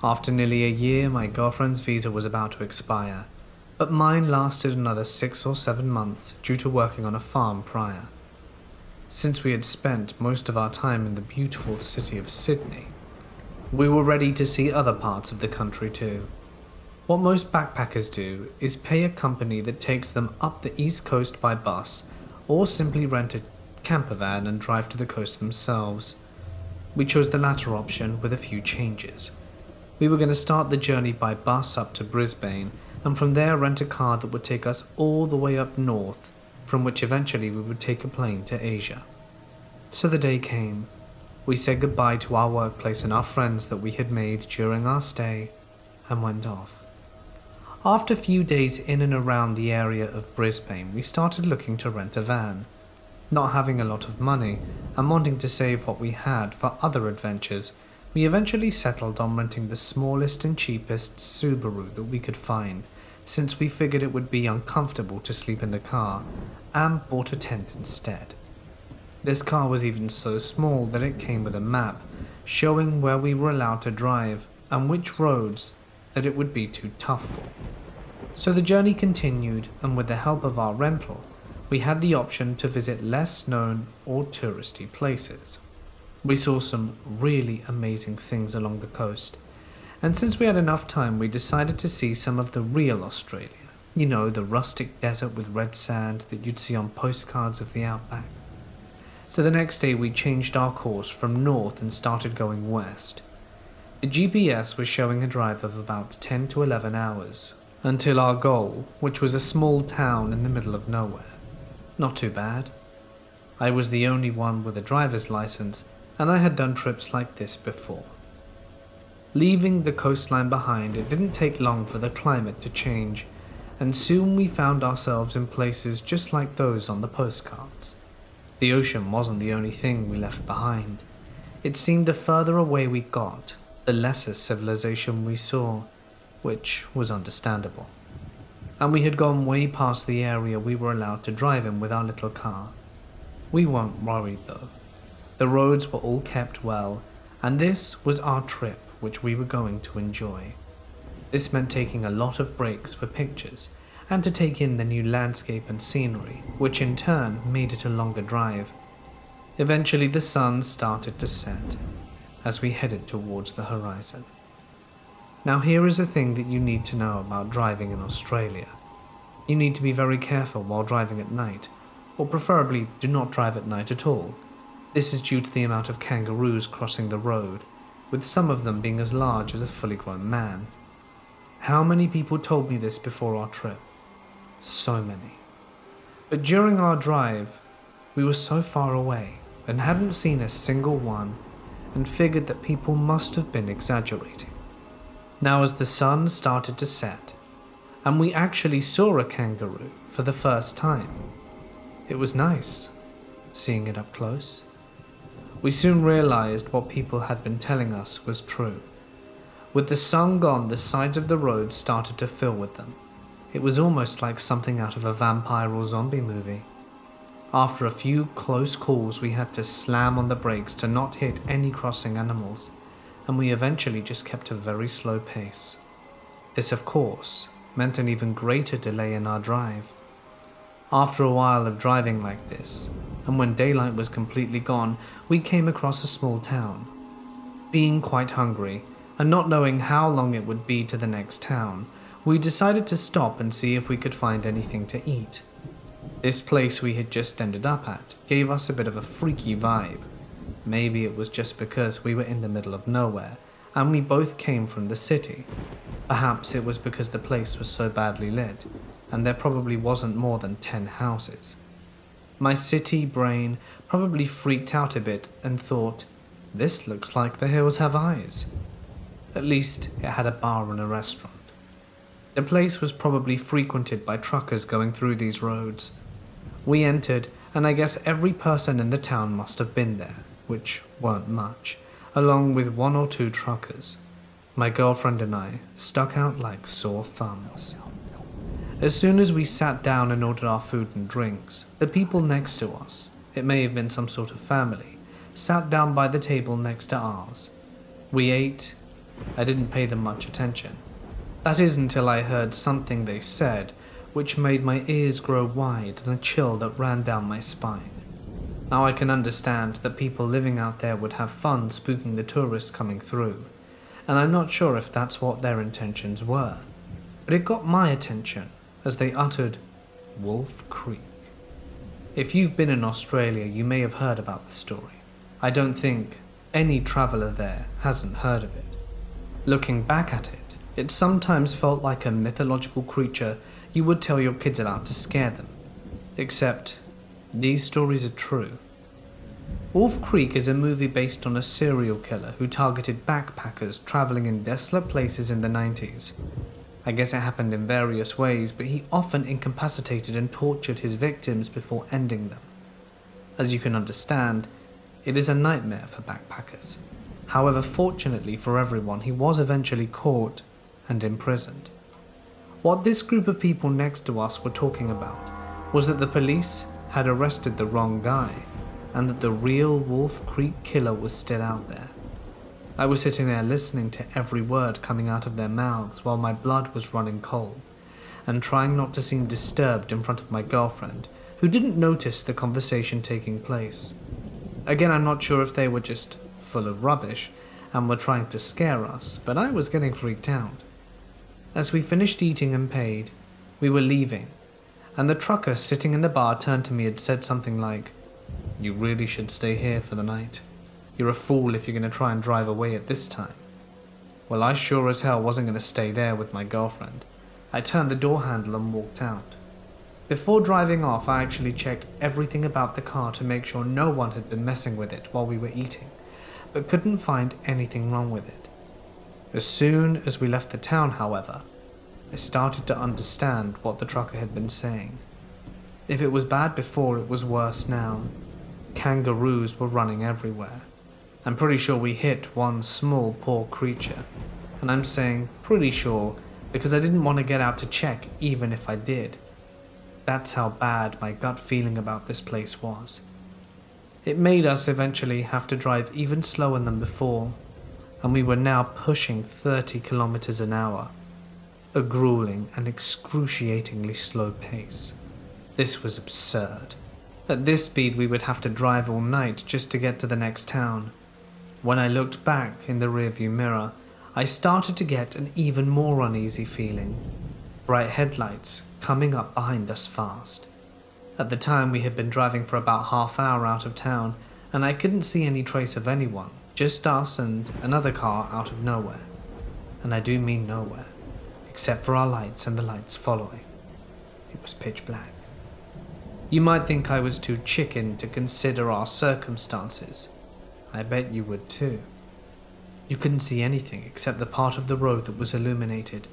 After nearly a year, my girlfriend's visa was about to expire, but mine lasted another 6 or 7 months due to working on a farm prior. Since we had spent most of our time in the beautiful city of Sydney, we were ready to see other parts of the country too. What most backpackers do is pay a company that takes them up the east coast by bus, or simply rent a camper van and drive to the coast themselves. We chose the latter option with a few changes. We were going to start the journey by bus up to Brisbane, and from there rent a car that would take us all the way up north, from which eventually we would take a plane to Asia. So the day came. We said goodbye to our workplace and our friends that we had made during our stay, and went off. After a few days in and around the area of Brisbane, we started looking to rent a van. Not having a lot of money, and wanting to save what we had for other adventures, we eventually settled on renting the smallest and cheapest Subaru that we could find, since we figured it would be uncomfortable to sleep in the car, and bought a tent instead. This car was even so small that it came with a map, showing where we were allowed to drive, and which roads that it would be too tough for. So the journey continued, and with the help of our rental, we had the option to visit less known or touristy places. We saw some really amazing things along the coast, and since we had enough time, we decided to see some of the real Australia. You know, the rustic desert with red sand that you'd see on postcards of the Outback. So the next day we changed our course from north and started going west. The GPS was showing a drive of about 10 to 11 hours, until our goal, which was a small town in the middle of nowhere. Not too bad. I was the only one with a driver's license, and I had done trips like this before. Leaving the coastline behind, it didn't take long for the climate to change, and soon we found ourselves in places just like those on the postcards. The ocean wasn't the only thing we left behind. It seemed the further away we got, the lesser civilization we saw, which was understandable. And we had gone way past the area we were allowed to drive in with our little car. We weren't worried though. The roads were all kept well, and this was our trip which we were going to enjoy. This meant taking a lot of breaks for pictures, and to take in the new landscape and scenery, which in turn made it a longer drive. Eventually the sun started to set, as we headed towards the horizon. Now here is a thing that you need to know about driving in Australia. You need to be very careful while driving at night, or preferably do not drive at night at all. This is due to the amount of kangaroos crossing the road, with some of them being as large as a fully grown man. How many people told me this before our trip? So many. But during our drive, We were so far away and hadn't seen a single one, and figured that people must have been exaggerating. Now as the sun started to set, and we actually saw a kangaroo for the first time, it was nice seeing it up close. We soon realized what people had been telling us was true. With the sun gone, the sides of the road started to fill with them. It was almost like something out of a vampire or zombie movie. After a few close calls, we had to slam on the brakes to not hit any crossing animals, and we eventually just kept a very slow pace. This, of course, meant an even greater delay in our drive. After a while of driving like this, and when daylight was completely gone, we came across a small town. Being quite hungry, and not knowing how long it would be to the next town, we decided to stop and see if we could find anything to eat. This place we had just ended up at gave us a bit of a freaky vibe. Maybe it was just because we were in the middle of nowhere, and we both came from the city. Perhaps it was because the place was so badly lit, and there probably wasn't more than 10 houses. My city brain probably freaked out a bit and thought, this looks like the hills have eyes. At least it had a bar and a restaurant. The place was probably frequented by truckers going through these roads. We entered, and I guess every person in the town must have been there, which weren't much, along with 1 or 2 truckers. My girlfriend and I stuck out like sore thumbs. As soon as we sat down and ordered our food and drinks, the people next to us, it may have been some sort of family, sat down by the table next to ours. We ate. I didn't pay them much attention. That is until I heard something they said, which made my ears grow wide and a chill that ran down my spine. Now I can understand that people living out there would have fun spooking the tourists coming through, and I'm not sure if that's what their intentions were, but it got my attention as they uttered Wolf Creek. If you've been in Australia, you may have heard about the story. I don't think any traveller there hasn't heard of it. Looking back at it, it sometimes felt like a mythological creature you would tell your kids about to scare them. Except, these stories are true. Wolf Creek is a movie based on a serial killer who targeted backpackers traveling in desolate places in the 90s. I guess it happened in various ways, but he often incapacitated and tortured his victims before ending them. As you can understand, it is a nightmare for backpackers. However, fortunately for everyone, he was eventually caught and imprisoned. What this group of people next to us were talking about was that the police had arrested the wrong guy, and that the real Wolf Creek killer was still out there. I was sitting there listening to every word coming out of their mouths while my blood was running cold, and trying not to seem disturbed in front of my girlfriend, who didn't notice the conversation taking place. Again, I'm not sure if they were just full of rubbish and were trying to scare us, but I was getting freaked out. As we finished eating and paid, we were leaving, and the trucker sitting in the bar turned to me and said something like, "You really should stay here for the night. You're a fool if you're going to try and drive away at this time." Well, I sure as hell wasn't going to stay there with my girlfriend. I turned the door handle and walked out. Before driving off, I actually checked everything about the car to make sure no one had been messing with it while we were eating, but couldn't find anything wrong with it. As soon as we left the town, however, I started to understand what the trucker had been saying. If it was bad before, it was worse now. Kangaroos were running everywhere. I'm pretty sure we hit one small poor creature, and I'm saying pretty sure because I didn't want to get out to check even if I did. That's how bad my gut feeling about this place was. It made us eventually have to drive even slower than before, and we were now pushing 30 kilometers an hour, a grueling and excruciatingly slow pace. This was absurd. At this speed we would have to drive all night just to get to the next town. When I looked back in the rearview mirror, I started to get an even more uneasy feeling. Bright headlights coming up behind us fast. At the time we had been driving for about half-hour out of town, and I couldn't see any trace of anyone, just us and another car out of nowhere. And I do mean nowhere, except for our lights and the lights following. It was pitch black. You might think I was too chicken to consider our circumstances. I bet you would too. You couldn't see anything except the part of the road that was illuminated.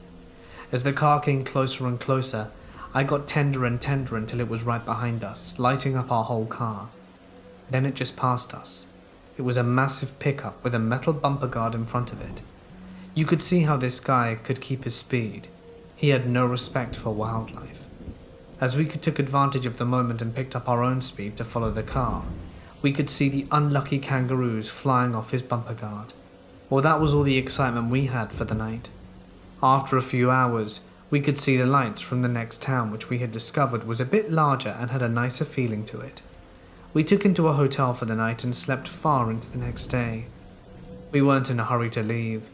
As the car came closer and closer, I got tenderer and tenderer until it was right behind us, lighting up our whole car. Then it just passed us. It was a massive pickup with a metal bumper guard in front of it. You could see how this guy could keep his speed. He had no respect for wildlife. As we took advantage of the moment and picked up our own speed to follow the car, we could see the unlucky kangaroos flying off his bumper guard. Well, that was all the excitement we had for the night. After a few hours, we could see the lights from the next town, which we had discovered was a bit larger and had a nicer feeling to it. We took into a hotel for the night and slept far into the next day. We weren't in a hurry to leave.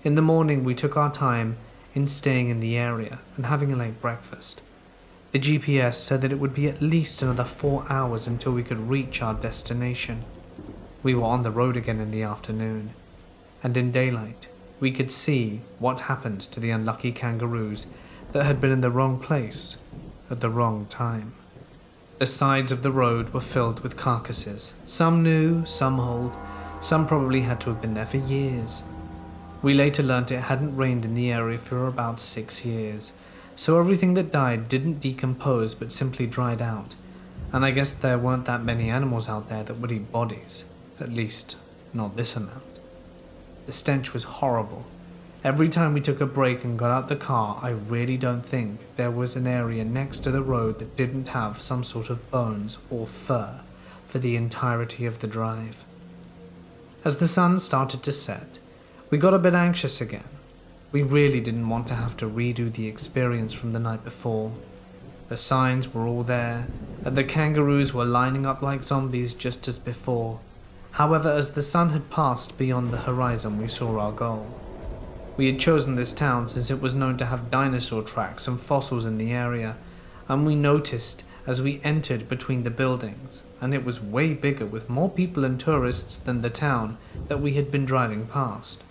In the morning, we took our time in staying in the area and having a late breakfast. The GPS said that it would be at least another 4 hours until we could reach our destination. We were on the road again in the afternoon, and in daylight, we could see what happened to the unlucky kangaroos that had been in the wrong place at the wrong time. The sides of the road were filled with carcasses, some new, some old, some probably had to have been there for years. We later learnt it hadn't rained in the area for about 6 years, so everything that died didn't decompose but simply dried out, and I guess there weren't that many animals out there that would eat bodies, at least not this amount. The stench was horrible. Every time we took a break and got out the car, I really don't think there was an area next to the road that didn't have some sort of bones or fur for the entirety of the drive. As the sun started to set, we got a bit anxious again. We really didn't want to have to redo the experience from the night before. The signs were all there, and the kangaroos were lining up like zombies just as before. However, as the sun had passed beyond the horizon, we saw our goal. We had chosen this town since it was known to have dinosaur tracks and fossils in the area, and we noticed as we entered between the buildings, and it was way bigger with more people and tourists than the town that we had been driving past.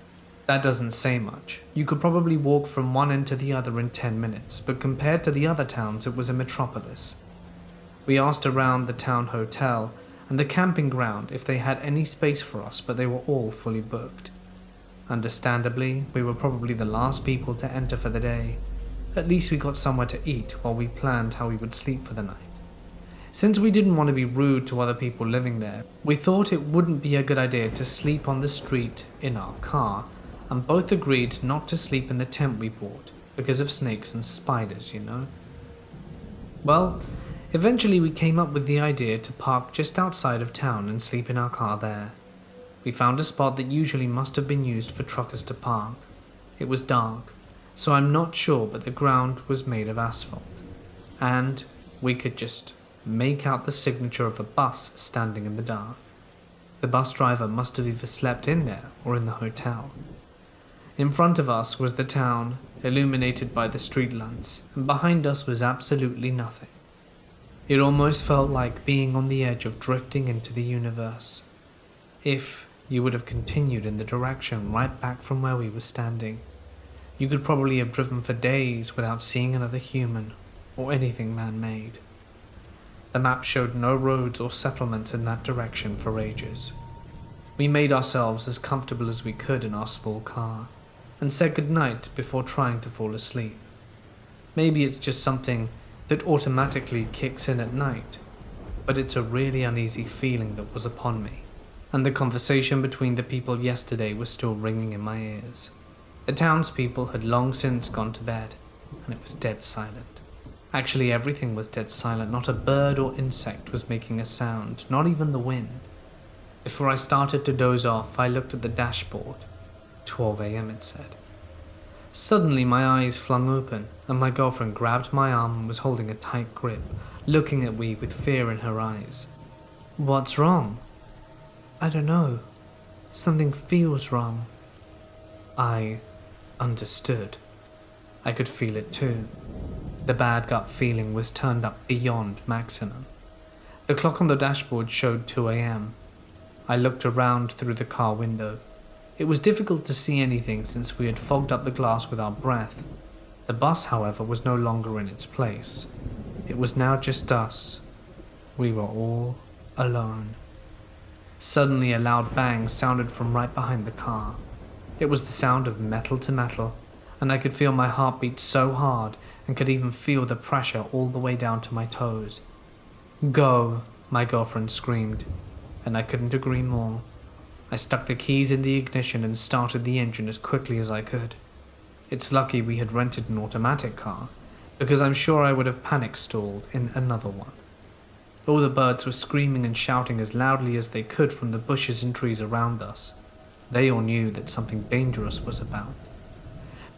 That doesn't say much. You could probably walk from one end to the other in 10 minutes, but compared to the other towns, it was a metropolis. We asked around the town hotel and the camping ground if they had any space for us, but they were all fully booked. Understandably, we were probably the last people to enter for the day. At least we got somewhere to eat while we planned how we would sleep for the night. Since we didn't want to be rude to other people living there, we thought it wouldn't be a good idea to sleep on the street in our car, and both agreed not to sleep in the tent we bought because of snakes and spiders, you know. Well, eventually we came up with the idea to park just outside of town and sleep in our car there. We found a spot that usually must have been used for truckers to park. It was dark, so I'm not sure, but the ground was made of asphalt, and we could just make out the signature of a bus standing in the dark. The bus driver must have either slept in there or in the hotel. In front of us was the town, illuminated by the streetlights, and behind us was absolutely nothing. It almost felt like being on the edge of drifting into the universe. If you would have continued in the direction right back from where we were standing, you could probably have driven for days without seeing another human or anything man-made. The map showed no roads or settlements in that direction for ages. We made ourselves as comfortable as we could in our small car and said goodnight before trying to fall asleep. Maybe it's just something that automatically kicks in at night, but it's a really uneasy feeling that was upon me, and the conversation between the people yesterday was still ringing in my ears. The townspeople had long since gone to bed, and it was dead silent. Actually, everything was dead silent. Not a bird or insect was making a sound, not even the wind. Before I started to doze off, I looked at the dashboard. 12 a.m. it said. Suddenly my eyes flung open, and my girlfriend grabbed my arm and was holding a tight grip, looking at me with fear in her eyes. "What's wrong?" "I don't know. Something feels wrong." I understood. I could feel it too. The bad gut feeling was turned up beyond maximum. The clock on the dashboard showed 2 a.m. I looked around through the car window. It was difficult to see anything since we had fogged up the glass with our breath. The bus, however, was no longer in its place. It was now just us, We were all alone. Suddenly, a loud bang sounded from right behind the car. It was the sound of metal to metal, and I could feel my heart beat so hard and could even feel the pressure all the way down to my toes. "Go," my girlfriend screamed, and I couldn't agree more. I stuck the keys in the ignition and started the engine as quickly as I could. It's lucky we had rented an automatic car, because I'm sure I would have panic stalled in another one. All the birds were screaming and shouting as loudly as they could from the bushes and trees around us. They all knew that something dangerous was about.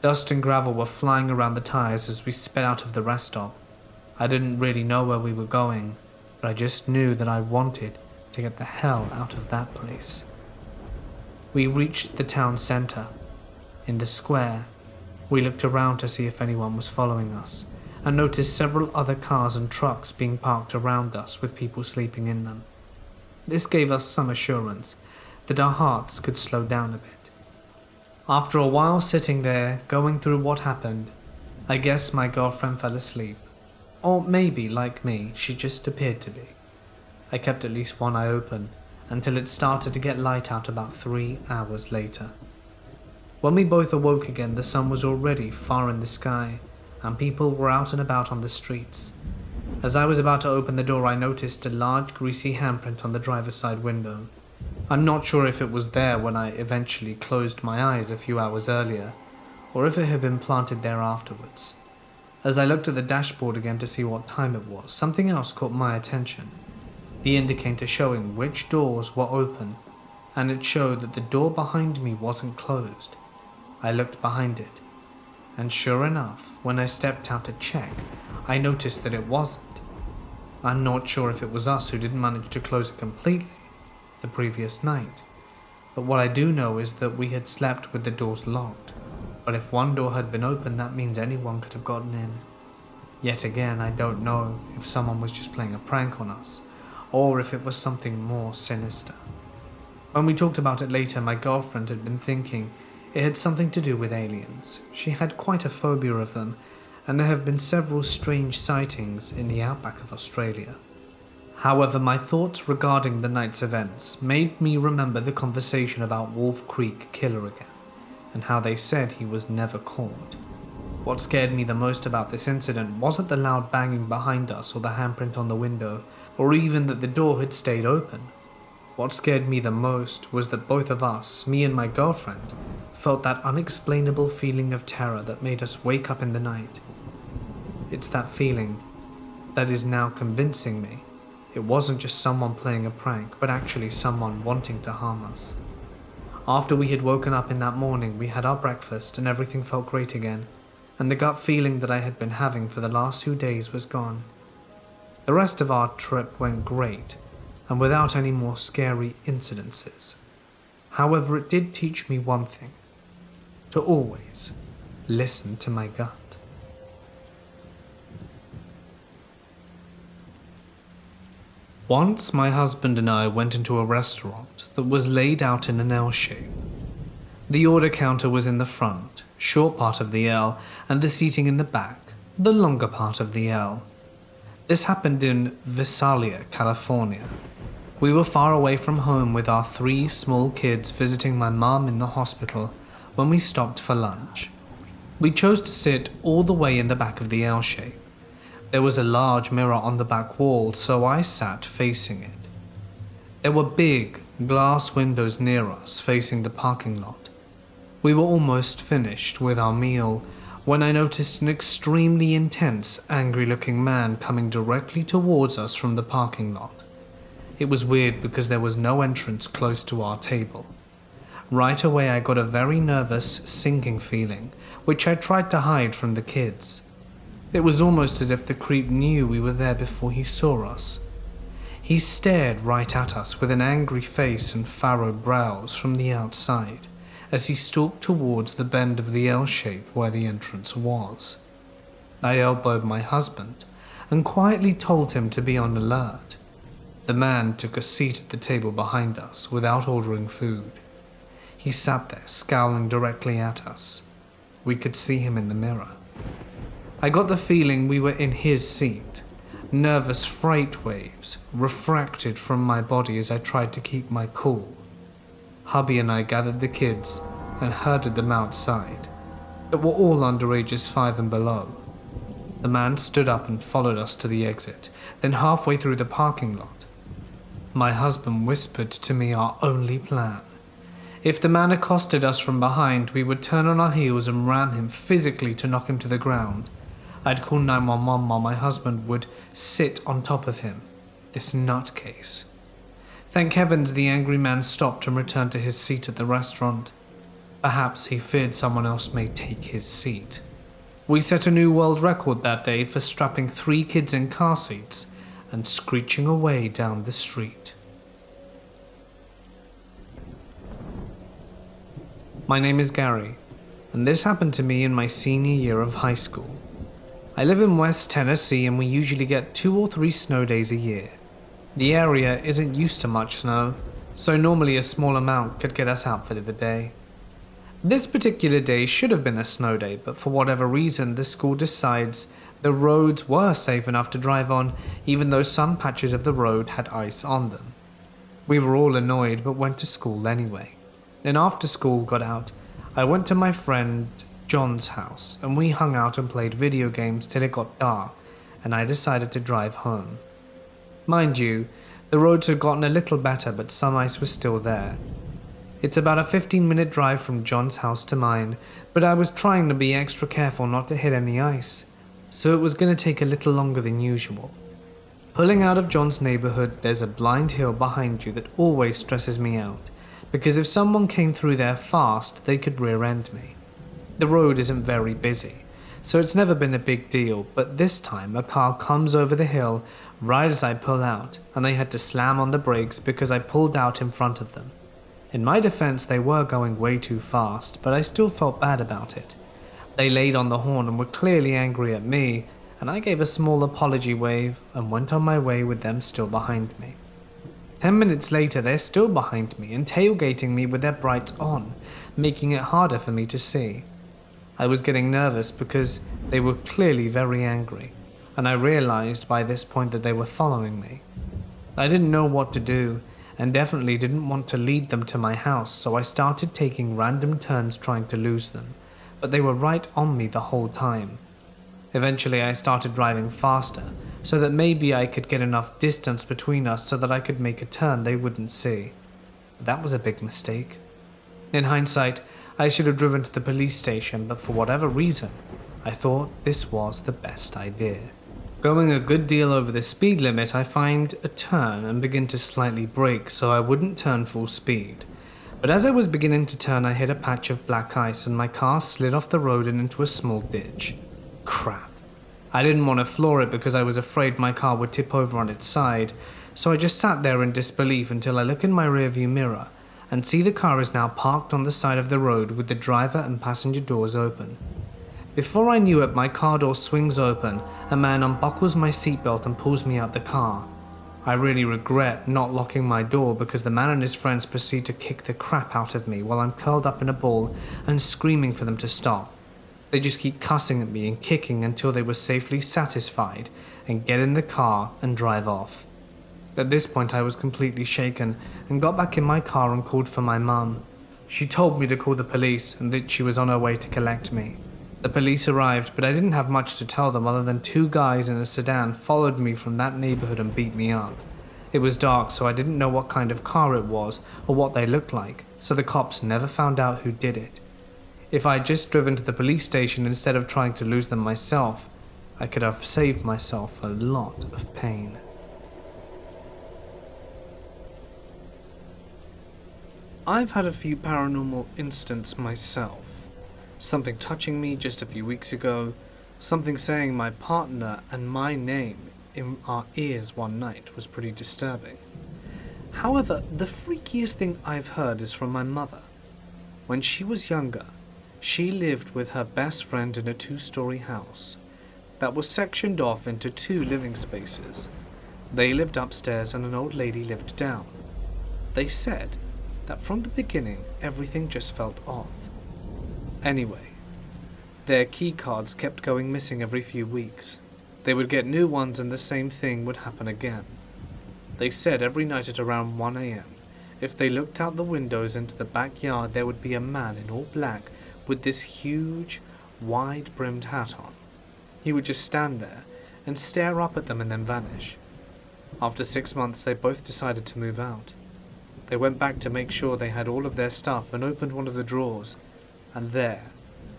Dust and gravel were flying around the tires as we sped out of the rest stop. I didn't really know where we were going, but I just knew that I wanted to get the hell out of that place. We reached the town center. In the square, we looked around to see if anyone was following us, and noticed several other cars and trucks being parked around us with people sleeping in them. This gave us some assurance that our hearts could slow down a bit. After a while sitting there, going through what happened, I guess my girlfriend fell asleep. Or maybe, like me, she just appeared to be. I kept at least one eye open until it started to get light out about 3 hours later. When we both awoke again, the sun was already far in the sky, and people were out and about on the streets. As I was about to open the door, I noticed a large greasy handprint on the driver's side window. I'm not sure if it was there when I eventually closed my eyes a few hours earlier, or if it had been planted there afterwards. As I looked at the dashboard again to see what time it was, something else caught my attention. The indicator showing which doors were open, and it showed that the door behind me wasn't closed. I looked behind it, and sure enough, when I stepped out to check, I noticed that it wasn't. I'm not sure if it was us who didn't manage to close it completely the previous night, but what I do know is that we had slept with the doors locked. But if one door had been open, that means anyone could have gotten in. Yet again, I don't know if someone was just playing a prank on us, or if it was something more sinister. When we talked about it later, my girlfriend had been thinking it had something to do with aliens. She had quite a phobia of them, and there have been several strange sightings in the outback of Australia. However, my thoughts regarding the night's events made me remember the conversation about Wolf Creek Killer again, and how they said he was never caught. What scared me the most about this incident wasn't the loud banging behind us or the handprint on the window, or even that the door had stayed open. What scared me the most was that both of us, me and my girlfriend, felt that unexplainable feeling of terror that made us wake up in the night. It's that feeling that is now convincing me it wasn't just someone playing a prank, but actually someone wanting to harm us. After we had woken up in that morning, we had our breakfast and everything felt great again, and the gut feeling that I had been having for the last 2 days was gone. The rest of our trip went great, and without any more scary incidences. However, it did teach me one thing: to always listen to my gut. Once, my husband and I went into a restaurant that was laid out in an L shape. The order counter was in the front, short part of the L, and the seating in the back, the longer part of the L. This happened in Visalia, California. We were far away from home with our 3 small kids visiting my mom in the hospital when we stopped for lunch. We chose to sit all the way in the back of the L shape. There was a large mirror on the back wall, so I sat facing it. There were big glass windows near us facing the parking lot. We were almost finished with our meal when I noticed an extremely intense, angry-looking man coming directly towards us from the parking lot. It was weird because there was no entrance close to our table. Right away I got a very nervous, sinking feeling, which I tried to hide from the kids. It was almost as if the creep knew we were there before he saw us. He stared right at us with an angry face and furrowed brows from the outside as he stalked towards the bend of the L shape where the entrance was. I elbowed my husband and quietly told him to be on alert. The man took a seat at the table behind us without ordering food. He sat there scowling directly at us. We could see him in the mirror. I got the feeling we were in his seat, Nervous freight waves refracted from my body as I tried to keep my cool. Hubby and I gathered the kids and herded them outside. They were all under ages 5 and below. The man stood up and followed us to the exit, then halfway through the parking lot. My husband whispered to me our only plan. If the man accosted us from behind, we would turn on our heels and ram him physically to knock him to the ground. I'd call 911 while my husband would sit on top of him, this nutcase. Thank heavens the angry man stopped and returned to his seat at the restaurant. Perhaps he feared someone else may take his seat. We set a new world record that day for strapping 3 kids in car seats and screeching away down the street. My name is Gary, and this happened to me in my senior year of high school. I live in West Tennessee and we usually get 2 or 3 snow days a year. The area isn't used to much snow, so normally a small amount could get us out for the day. This particular day should have been a snow day, but for whatever reason the school decides the roads were safe enough to drive on, even though some patches of the road had ice on them. We were all annoyed but went to school anyway. Then after school got out, I went to my friend John's house and we hung out and played video games till it got dark and I decided to drive home. Mind you, the roads had gotten a little better but some ice was still there. It's about a 15-minute drive from John's house to mine, but I was trying to be extra careful not to hit any ice, so it was going to take a little longer than usual. Pulling out of John's neighborhood, there's a blind hill behind you that always stresses me out, because if someone came through there fast, they could rear-end me. The road isn't very busy, so it's never been a big deal, but this time a car comes over the hill right as I pull out, and they had to slam on the brakes because I pulled out in front of them. In my defense, they were going way too fast, but I still felt bad about it. They laid on the horn and were clearly angry at me, and I gave a small apology wave and went on my way with them still behind me. 10 minutes later, they're still behind me and tailgating me with their brights on, making it harder for me to see. I was getting nervous because they were clearly very angry, and I realized by this point that they were following me. I didn't know what to do, and definitely didn't want to lead them to my house, so I started taking random turns trying to lose them, but they were right on me the whole time. Eventually I started driving faster, so that maybe I could get enough distance between us so that I could make a turn they wouldn't see. But that was a big mistake. In hindsight, I should have driven to the police station, but for whatever reason, I thought this was the best idea. Going a good deal over the speed limit, I find a turn and begin to slightly brake so I wouldn't turn full speed. But as I was beginning to turn, I hit a patch of black ice and my car slid off the road and into a small ditch. Crap. I didn't want to floor it because I was afraid my car would tip over on its side, so I just sat there in disbelief until I look in my rearview mirror and see the car is now parked on the side of the road with the driver and passenger doors open. Before I knew it, my car door swings open, a man unbuckles my seatbelt and pulls me out the car. I really regret not locking my door because the man and his friends proceed to kick the crap out of me while I'm curled up in a ball and screaming for them to stop. They just keep cussing at me and kicking until they were safely satisfied and get in the car and drive off. At this point I was completely shaken and got back in my car and called for my mum. She told me to call the police and that she was on her way to collect me. The police arrived, but I didn't have much to tell them other than 2 guys in a sedan followed me from that neighborhood and beat me up. It was dark, so I didn't know what kind of car it was or what they looked like, so the cops never found out who did it. If I had just driven to the police station instead of trying to lose them myself, I could have saved myself a lot of pain. I've had a few paranormal incidents myself. Something touching me just a few weeks ago, something saying my partner and my name in our ears one night was pretty disturbing. However, the freakiest thing I've heard is from my mother. When she was younger, she lived with her best friend in a 2-story house that was sectioned off into 2 living spaces. They lived upstairs and an old lady lived down. They said that from the beginning everything just felt off. Anyway, their key cards kept going missing every few weeks. They would get new ones and the same thing would happen again. They said every night at around 1 a.m., if they looked out the windows into the backyard, there would be a man in all black with this huge, wide-brimmed hat on. He would just stand there and stare up at them and then vanish. After 6 months, they both decided to move out. They went back to make sure they had all of their stuff and opened one of the drawers, and there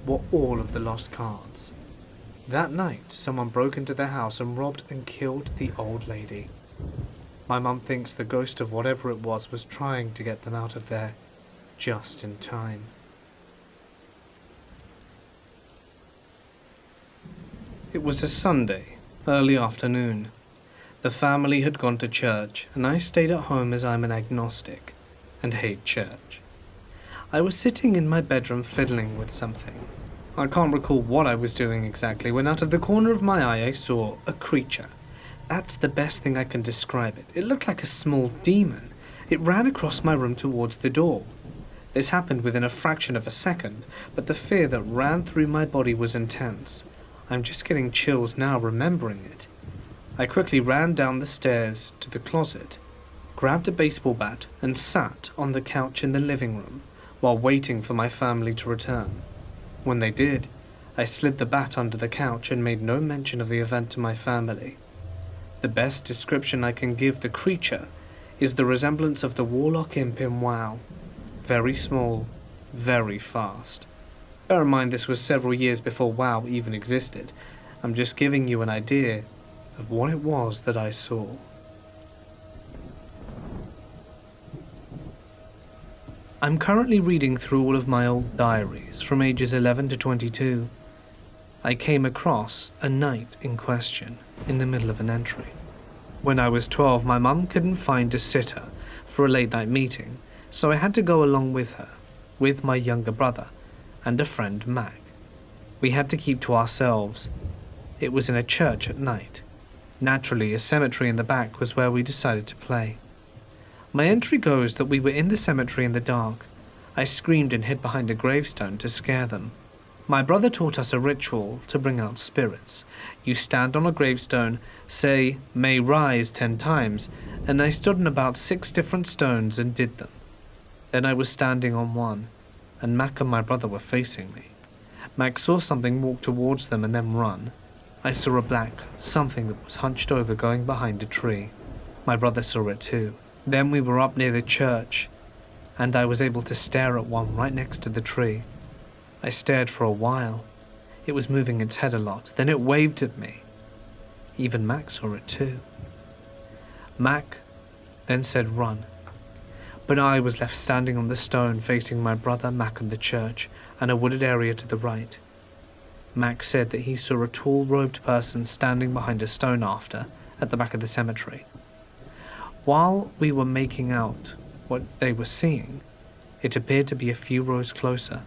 were all of the lost cards. That night, someone broke into their house and robbed and killed the old lady. My mum thinks the ghost of whatever it was trying to get them out of there just in time. It was a Sunday, early afternoon. The family had gone to church, and I stayed at home as I'm an agnostic and hate church. I was sitting in my bedroom fiddling with something. I can't recall what I was doing exactly when out of the corner of my eye I saw a creature. That's the best thing I can describe it. It looked like a small demon. It ran across my room towards the door. This happened within a fraction of a second, but the fear that ran through my body was intense. I'm just getting chills now remembering it. I quickly ran down the stairs to the closet, grabbed a baseball bat, and sat on the couch in the living room while waiting for my family to return. When they did, I slid the bat under the couch and made no mention of the event to my family. The best description I can give the creature is the resemblance of the warlock imp in WoW. Very small, very fast. Bear in mind this was several years before WoW even existed. I'm just giving you an idea of what it was that I saw. I'm currently reading through all of my old diaries from ages 11 to 22. I came across a night in question in the middle of an entry. When I was 12, my mum couldn't find a sitter for a late night meeting, so I had to go along with her, with my younger brother and a friend, Mac. We had to keep to ourselves. It was in a church at night. Naturally, a cemetery in the back was where we decided to play. My entry goes that we were in the cemetery in the dark. I screamed and hid behind a gravestone to scare them. My brother taught us a ritual to bring out spirits. You stand on a gravestone, say, "May rise" 10 times, and I stood on about 6 different stones and did them. Then I was standing on one, and Mac and my brother were facing me. Mac saw something walk towards them and then run. I saw a black something that was hunched over going behind a tree. My brother saw it too. Then we were up near the church, and I was able to stare at one right next to the tree. I stared for a while. It was moving its head a lot, then it waved at me. Even Mac saw it too. Mac then said run. But I was left standing on the stone facing my brother, Mac, and the church, and a wooded area to the right. Mac said that he saw a tall robed person standing behind a stone after, at the back of the cemetery. While we were making out what they were seeing, it appeared to be a few rows closer.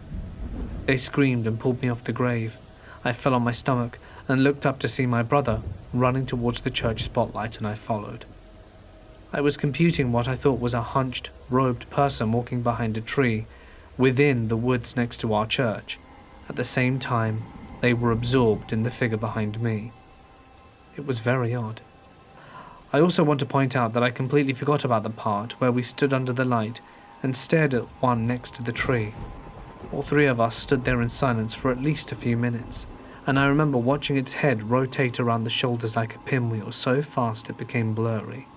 They screamed and pulled me off the grave. I fell on my stomach and looked up to see my brother running towards the church spotlight, and I followed. I was computing what I thought was a hunched, robed person walking behind a tree within the woods next to our church. At the same time, they were absorbed in the figure behind me. It was very odd. I also want to point out that I completely forgot about the part where we stood under the light and stared at one next to the tree. All 3 of us stood there in silence for at least a few minutes, and I remember watching its head rotate around the shoulders like a pinwheel so fast it became blurry.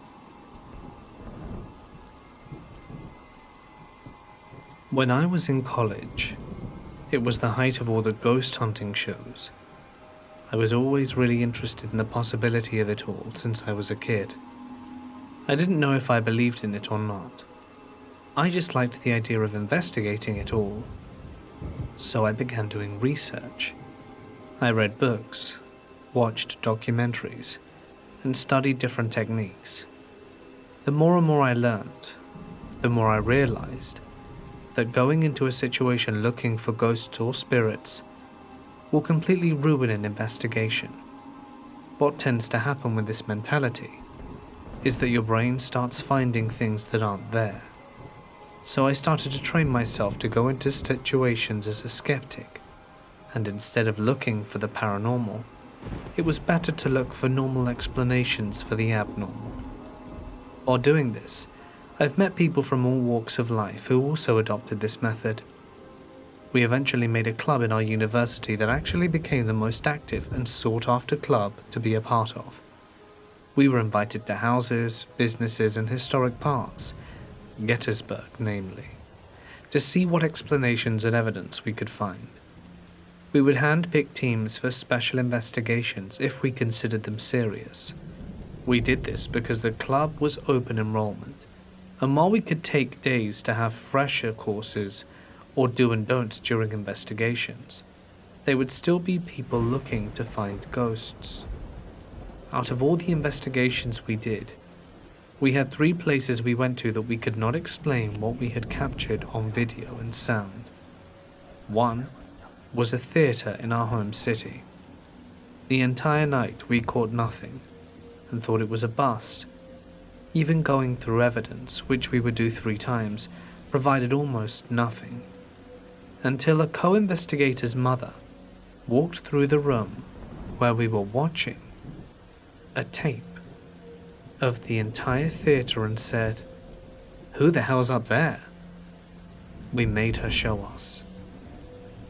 When I was in college, it was the height of all the ghost hunting shows. I was always really interested in the possibility of it all since I was a kid. I didn't know if I believed in it or not. I just liked the idea of investigating it all. So I began doing research. I read books, watched documentaries, and studied different techniques. The more and more I learned, the more I realized that going into a situation looking for ghosts or spirits will completely ruin an investigation. What tends to happen with this mentality is that your brain starts finding things that aren't there. So I started to train myself to go into situations as a skeptic, and instead of looking for the paranormal, it was better to look for normal explanations for the abnormal. While doing this, I've met people from all walks of life who also adopted this method. We eventually made a club in our university that actually became the most active and sought-after club to be a part of. We were invited to houses, businesses, and historic parks, Gettysburg namely, to see what explanations and evidence we could find. We would hand-pick teams for special investigations if we considered them serious. We did this because the club was open enrollment, and while we could take days to have fresher courses or do and don'ts during investigations, there would still be people looking to find ghosts. Out of all the investigations we did, we had 3 places we went to that we could not explain what we had captured on video and sound. One was a theatre in our home city. The entire night we caught nothing and thought it was a bust. Even going through evidence, which we would do 3 times, provided almost nothing. Until a co-investigator's mother walked through the room where we were watching a tape of the entire theatre and said, "Who the hell's up there?" We made her show us.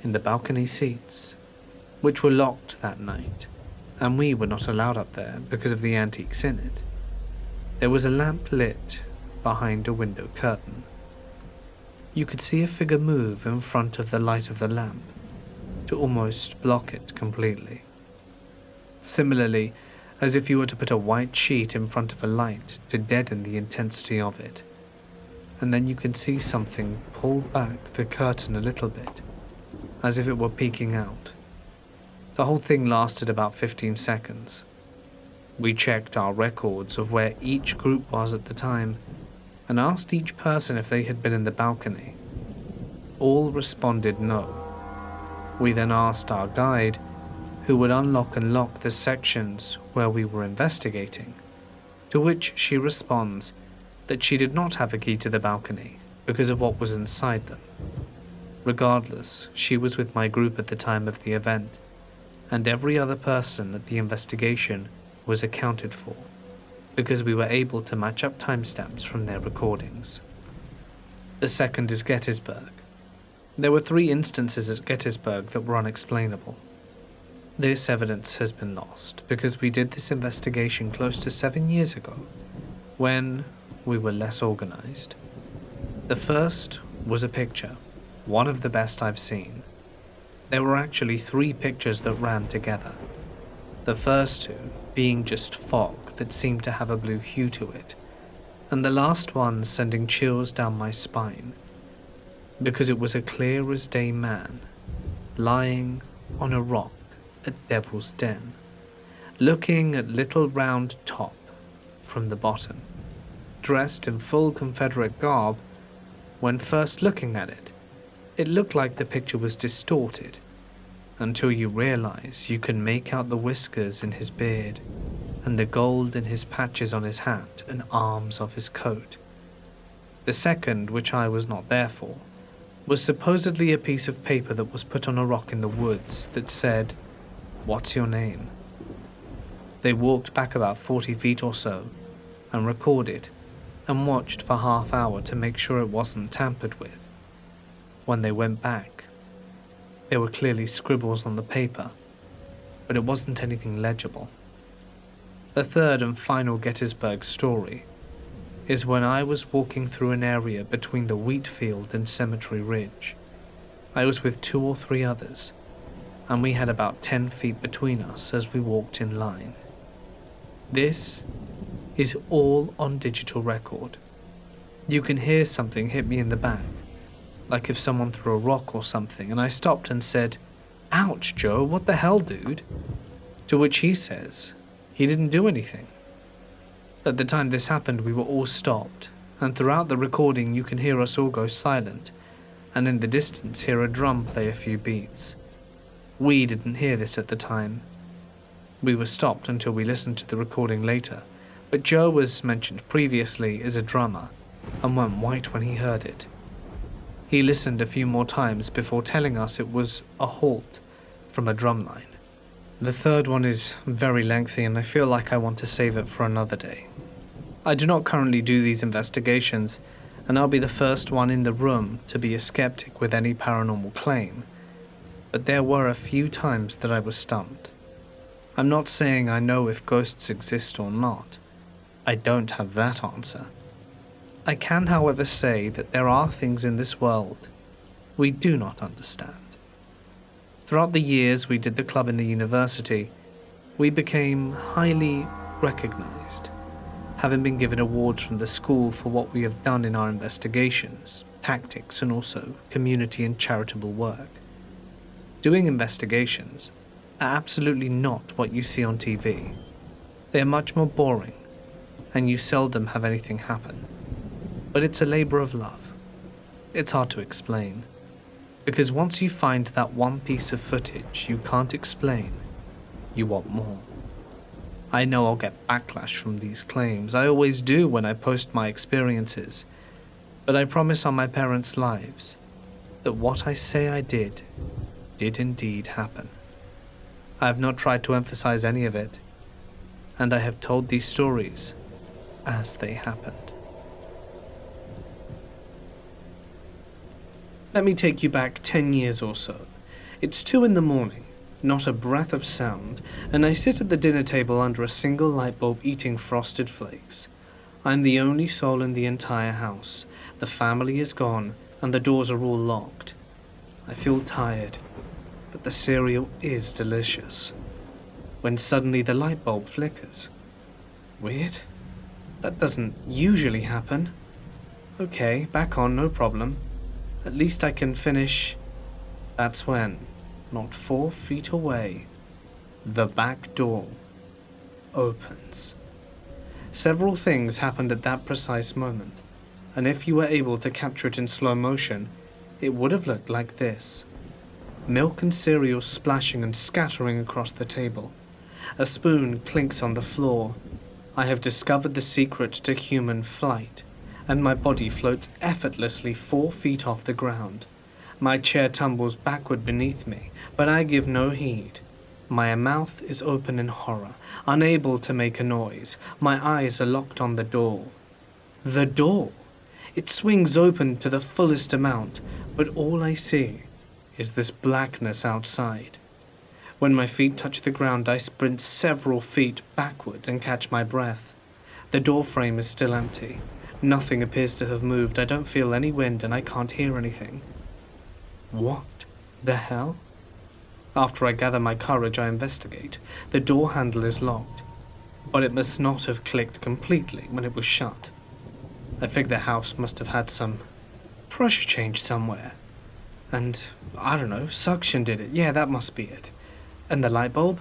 In the balcony seats, which were locked that night, and we were not allowed up there because of the antiques in it, there was a lamp lit behind a window curtain. You could see a figure move in front of the light of the lamp to almost block it completely. Similarly, as if you were to put a white sheet in front of a light to deaden the intensity of it. And then you could see something pull back the curtain a little bit, as if it were peeking out. The whole thing lasted about 15 seconds. We checked our records of where each group was at the time, and asked each person if they had been in the balcony. All responded no. We then asked our guide, who would unlock and lock the sections where we were investigating, to which she responds that she did not have a key to the balcony because of what was inside them. Regardless, she was with my group at the time of the event, and every other person at the investigation was accounted for, because we were able to match up timestamps from their recordings. The second is Gettysburg. There were 3 instances at Gettysburg that were unexplainable. This evidence has been lost because we did this investigation close to 7 years ago, when we were less organized. The first was a picture, one of the best I've seen. There were actually 3 pictures that ran together. The first 2 being just fog that seemed to have a blue hue to it, and the last one sending chills down my spine, because it was a clear as day man, lying on a rock at Devil's Den, looking at Little Round Top from the bottom, dressed in full Confederate garb. When first looking at it, it looked like the picture was distorted, until you realize you can make out the whiskers in his beard, and the gold in his patches on his hat and arms of his coat. The second, which I was not there for, was supposedly a piece of paper that was put on a rock in the woods that said, "What's your name?" They walked back about 40 feet or so, and recorded, and watched for half hour to make sure it wasn't tampered with. When they went back, there were clearly scribbles on the paper, but it wasn't anything legible. The third and final Gettysburg story is when I was walking through an area between the wheat field and Cemetery Ridge. I was with 2 or 3 others, and we had about 10 feet between us as we walked in line. This is all on digital record. You can hear something hit me in the back, like if someone threw a rock or something, and I stopped and said, "Ouch, Joe, what the hell, dude?" To which he says, he didn't do anything. At the time this happened, we were all stopped, and throughout the recording you can hear us all go silent, and in the distance hear a drum play a few beats. We didn't hear this at the time. We were stopped until we listened to the recording later, but Joe was mentioned previously as a drummer, and went white when he heard it. He listened a few more times before telling us it was a halt from a drum line. The third one is very lengthy and I feel like I want to save it for another day. I do not currently do these investigations, and I'll be the first one in the room to be a skeptic with any paranormal claim, but there were a few times that I was stumped. I'm not saying I know if ghosts exist or not. I don't have that answer. I can, however, say that there are things in this world we do not understand. Throughout the years we did the club in the university, we became highly recognized, having been given awards from the school for what we have done in our investigations, tactics, and also community and charitable work. Doing investigations are absolutely not what you see on TV. They are much more boring, and you seldom have anything happen. But it's a labor of love. It's hard to explain, because once you find that one piece of footage you can't explain, you want more. I know I'll get backlash from these claims. I always do when I post my experiences, but I promise on my parents' lives that what I say I did indeed happen. I have not tried to emphasize any of it, and I have told these stories as they happened. Let me take you back 10 years or so. It's 2 a.m, not a breath of sound, and I sit at the dinner table under a single light bulb eating frosted flakes. I'm the only soul in the entire house. The family is gone, and the doors are all locked. I feel tired, but the cereal is delicious. When suddenly the light bulb flickers. Weird. That doesn't usually happen. Okay, back on, no problem. At least I can finish. That's when, not 4 feet away, the back door opens. Several things happened at that precise moment, and if you were able to capture it in slow motion, it would have looked like this. Milk and cereal splashing and scattering across the table. A spoon clinks on the floor. I have discovered the secret to human flight, and my body floats effortlessly 4 feet off the ground. My chair tumbles backward beneath me, but I give no heed. My mouth is open in horror, unable to make a noise. My eyes are locked on the door. The door! It swings open to the fullest amount, but all I see is this blackness outside. When my feet touch the ground, I sprint several feet backwards and catch my breath. The door frame is still empty. Nothing appears to have moved. I don't feel any wind and I can't hear anything. What the hell? After I gather my courage, I investigate. The door handle is locked, but it must not have clicked completely when it was shut. I think the house must have had some pressure change somewhere. And, I don't know, suction did it. Yeah, that must be it. And the light bulb?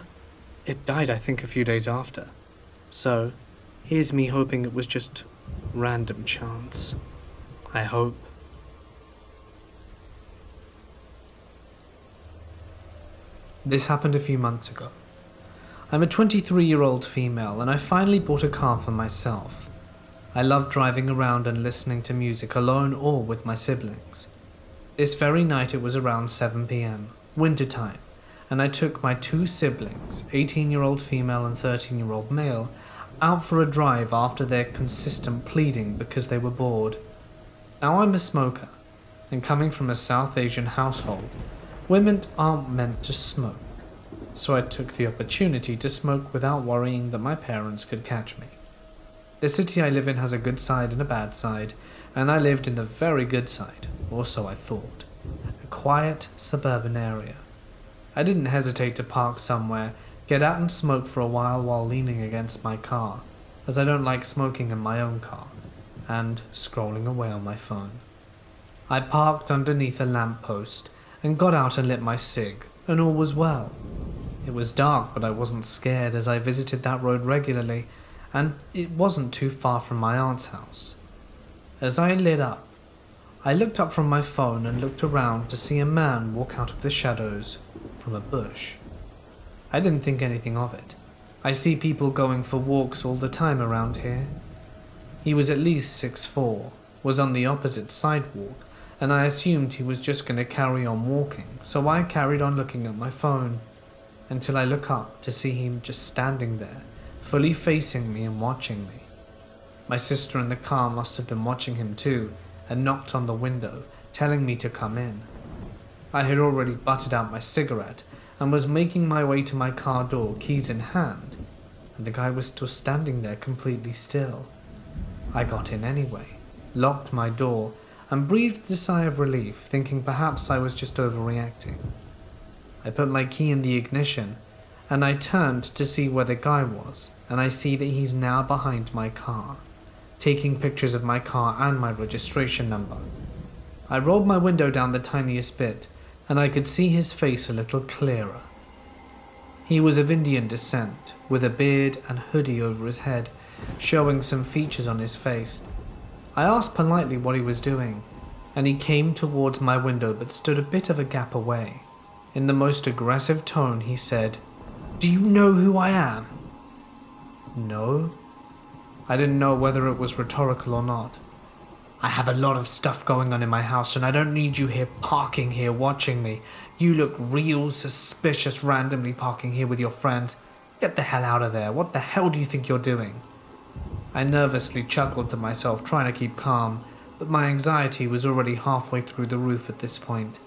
It died, I think, a few days after. So, here's me hoping it was just random chance. I hope. This happened a few months ago. I'm a 23-year-old female and I finally bought a car for myself. I love driving around and listening to music alone or with my siblings. This very night it was around 7 p.m, wintertime, and I took my 2 siblings, 18-year-old female and 13-year-old male, out for a drive after their consistent pleading because they were bored. Now I'm a smoker, and coming from a South Asian household, women aren't meant to smoke, so I took the opportunity to smoke without worrying that my parents could catch me. The city I live in has a good side and a bad side, and I lived in the very good side, or so I thought. A quiet, suburban area. I didn't hesitate to park somewhere, get out and smoke for a while leaning against my car, as I don't like smoking in my own car, and scrolling away on my phone. I parked underneath a lamppost and got out and lit my cig, and all was well. It was dark, but I wasn't scared as I visited that road regularly, and it wasn't too far from my aunt's house. As I lit up, I looked up from my phone and looked around to see a man walk out of the shadows from a bush. I didn't think anything of it. I see people going for walks all the time around here. He was at least 6'4", was on the opposite sidewalk, and I assumed he was just going to carry on walking, so I carried on looking at my phone. until I look up to see him just standing there, fully facing me and watching me. My sister in the car must have been watching him too, and knocked on the window, telling me to come in. I had already butted out my cigarette and was making my way to my car door, keys in hand, and the guy was still standing there completely still. I got in anyway, locked my door, and breathed a sigh of relief, thinking perhaps I was just overreacting. I put my key in the ignition, and I turned to see where the guy was, and I see that he's now behind my car, taking pictures of my car and my registration number. I rolled my window down the tiniest bit, and I could see his face a little clearer. He was of Indian descent, with a beard and hoodie over his head, showing some features on his face. I asked politely what he was doing, and he came towards my window but stood a bit of a gap away. In the most aggressive tone, he said, "Do you know who I am?" No. I didn't know whether it was rhetorical or not. "I have a lot of stuff going on in my house, and I don't need you here parking here watching me. You look real suspicious randomly parking here with your friends. Get the hell out of there. What the hell do you think you're doing?" I nervously chuckled to myself, trying to keep calm, but my anxiety was already halfway through the roof at this point.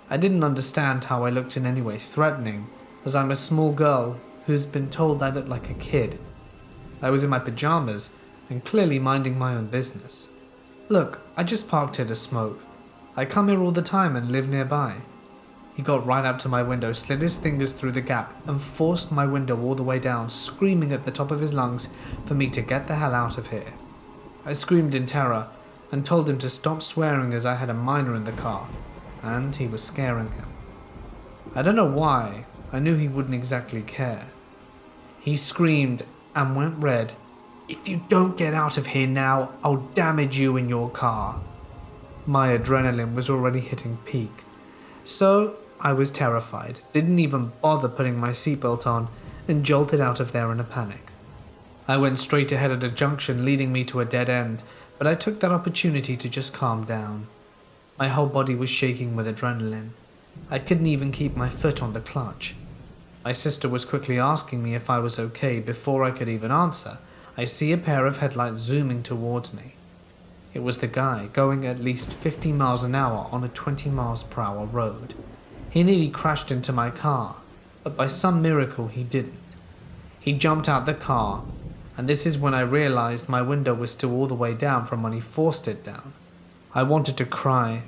I didn't understand how I looked in any way threatening, as I'm a small girl who's been told I look like a kid. I was in my pajamas and clearly minding my own business. "Look, I just parked here to smoke. I come here all the time and live nearby." He got right up to my window, slid his fingers through the gap, and forced my window all the way down, screaming at the top of his lungs for me to get the hell out of here. I screamed in terror and told him to stop swearing as I had a minor in the car, and he was scaring him. I don't know why, I knew he wouldn't exactly care. He screamed and went red. "If you don't get out of here now, I'll damage you in your car." My adrenaline was already hitting peak, so I was terrified, didn't even bother putting my seatbelt on, and jolted out of there in a panic. I went straight ahead at a junction leading me to a dead end, but I took that opportunity to just calm down. My whole body was shaking with adrenaline. I couldn't even keep my foot on the clutch. My sister was quickly asking me if I was okay. Before I could even answer, I see a pair of headlights zooming towards me. It was the guy, going at least 50 miles an hour on a 20 miles per hour road. He nearly crashed into my car, but by some miracle he didn't. He jumped out the car, and this is when I realized my window was still all the way down from when he forced it down. I wanted to cry,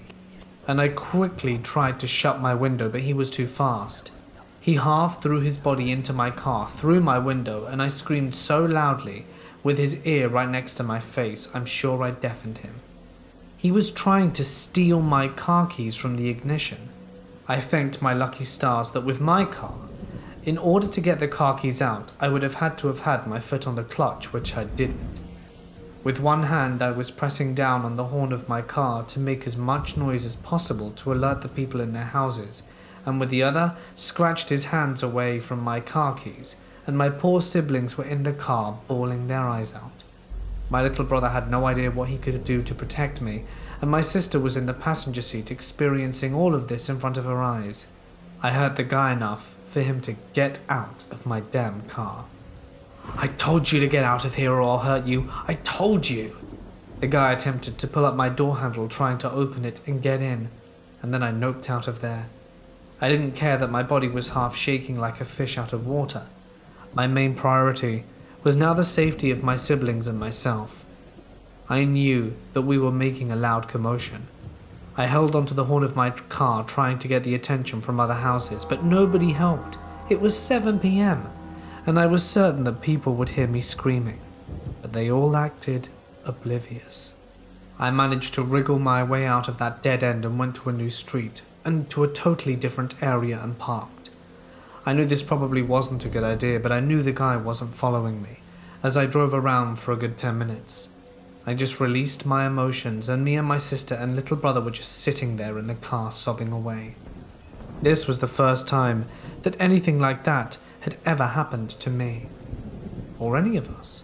and I quickly tried to shut my window, but he was too fast. He half threw his body into my car, through my window, and I screamed so loudly, with his ear right next to my face, I'm sure I deafened him. He was trying to steal my car keys from the ignition. I thanked my lucky stars that with my car, in order to get the car keys out, I would have had my foot on the clutch, which I didn't. With one hand, I was pressing down on the horn of my car to make as much noise as possible to alert the people in their houses, and with the other, scratched his hands away from my car keys, and my poor siblings were in the car bawling their eyes out. My little brother had no idea what he could do to protect me, and my sister was in the passenger seat experiencing all of this in front of her eyes. I hurt the guy enough for him to get out of my damn car. "I told you to get out of here or I'll hurt you. I told you." The guy attempted to pull up my door handle, trying to open it and get in, and then I noped out of there. I didn't care that my body was half shaking like a fish out of water. My main priority was now the safety of my siblings and myself. I knew that we were making a loud commotion. I held onto the horn of my car, trying to get the attention from other houses, but nobody helped. It was 7 p.m, and I was certain that people would hear me screaming, but they all acted oblivious. I managed to wriggle my way out of that dead end and went to a new street, and to a totally different area and parked. I knew this probably wasn't a good idea, but I knew the guy wasn't following me, as I drove around for a good 10 minutes. I just released my emotions, and me and my sister and little brother were just sitting there in the car sobbing away. This was the first time that anything like that had ever happened to me, or any of us.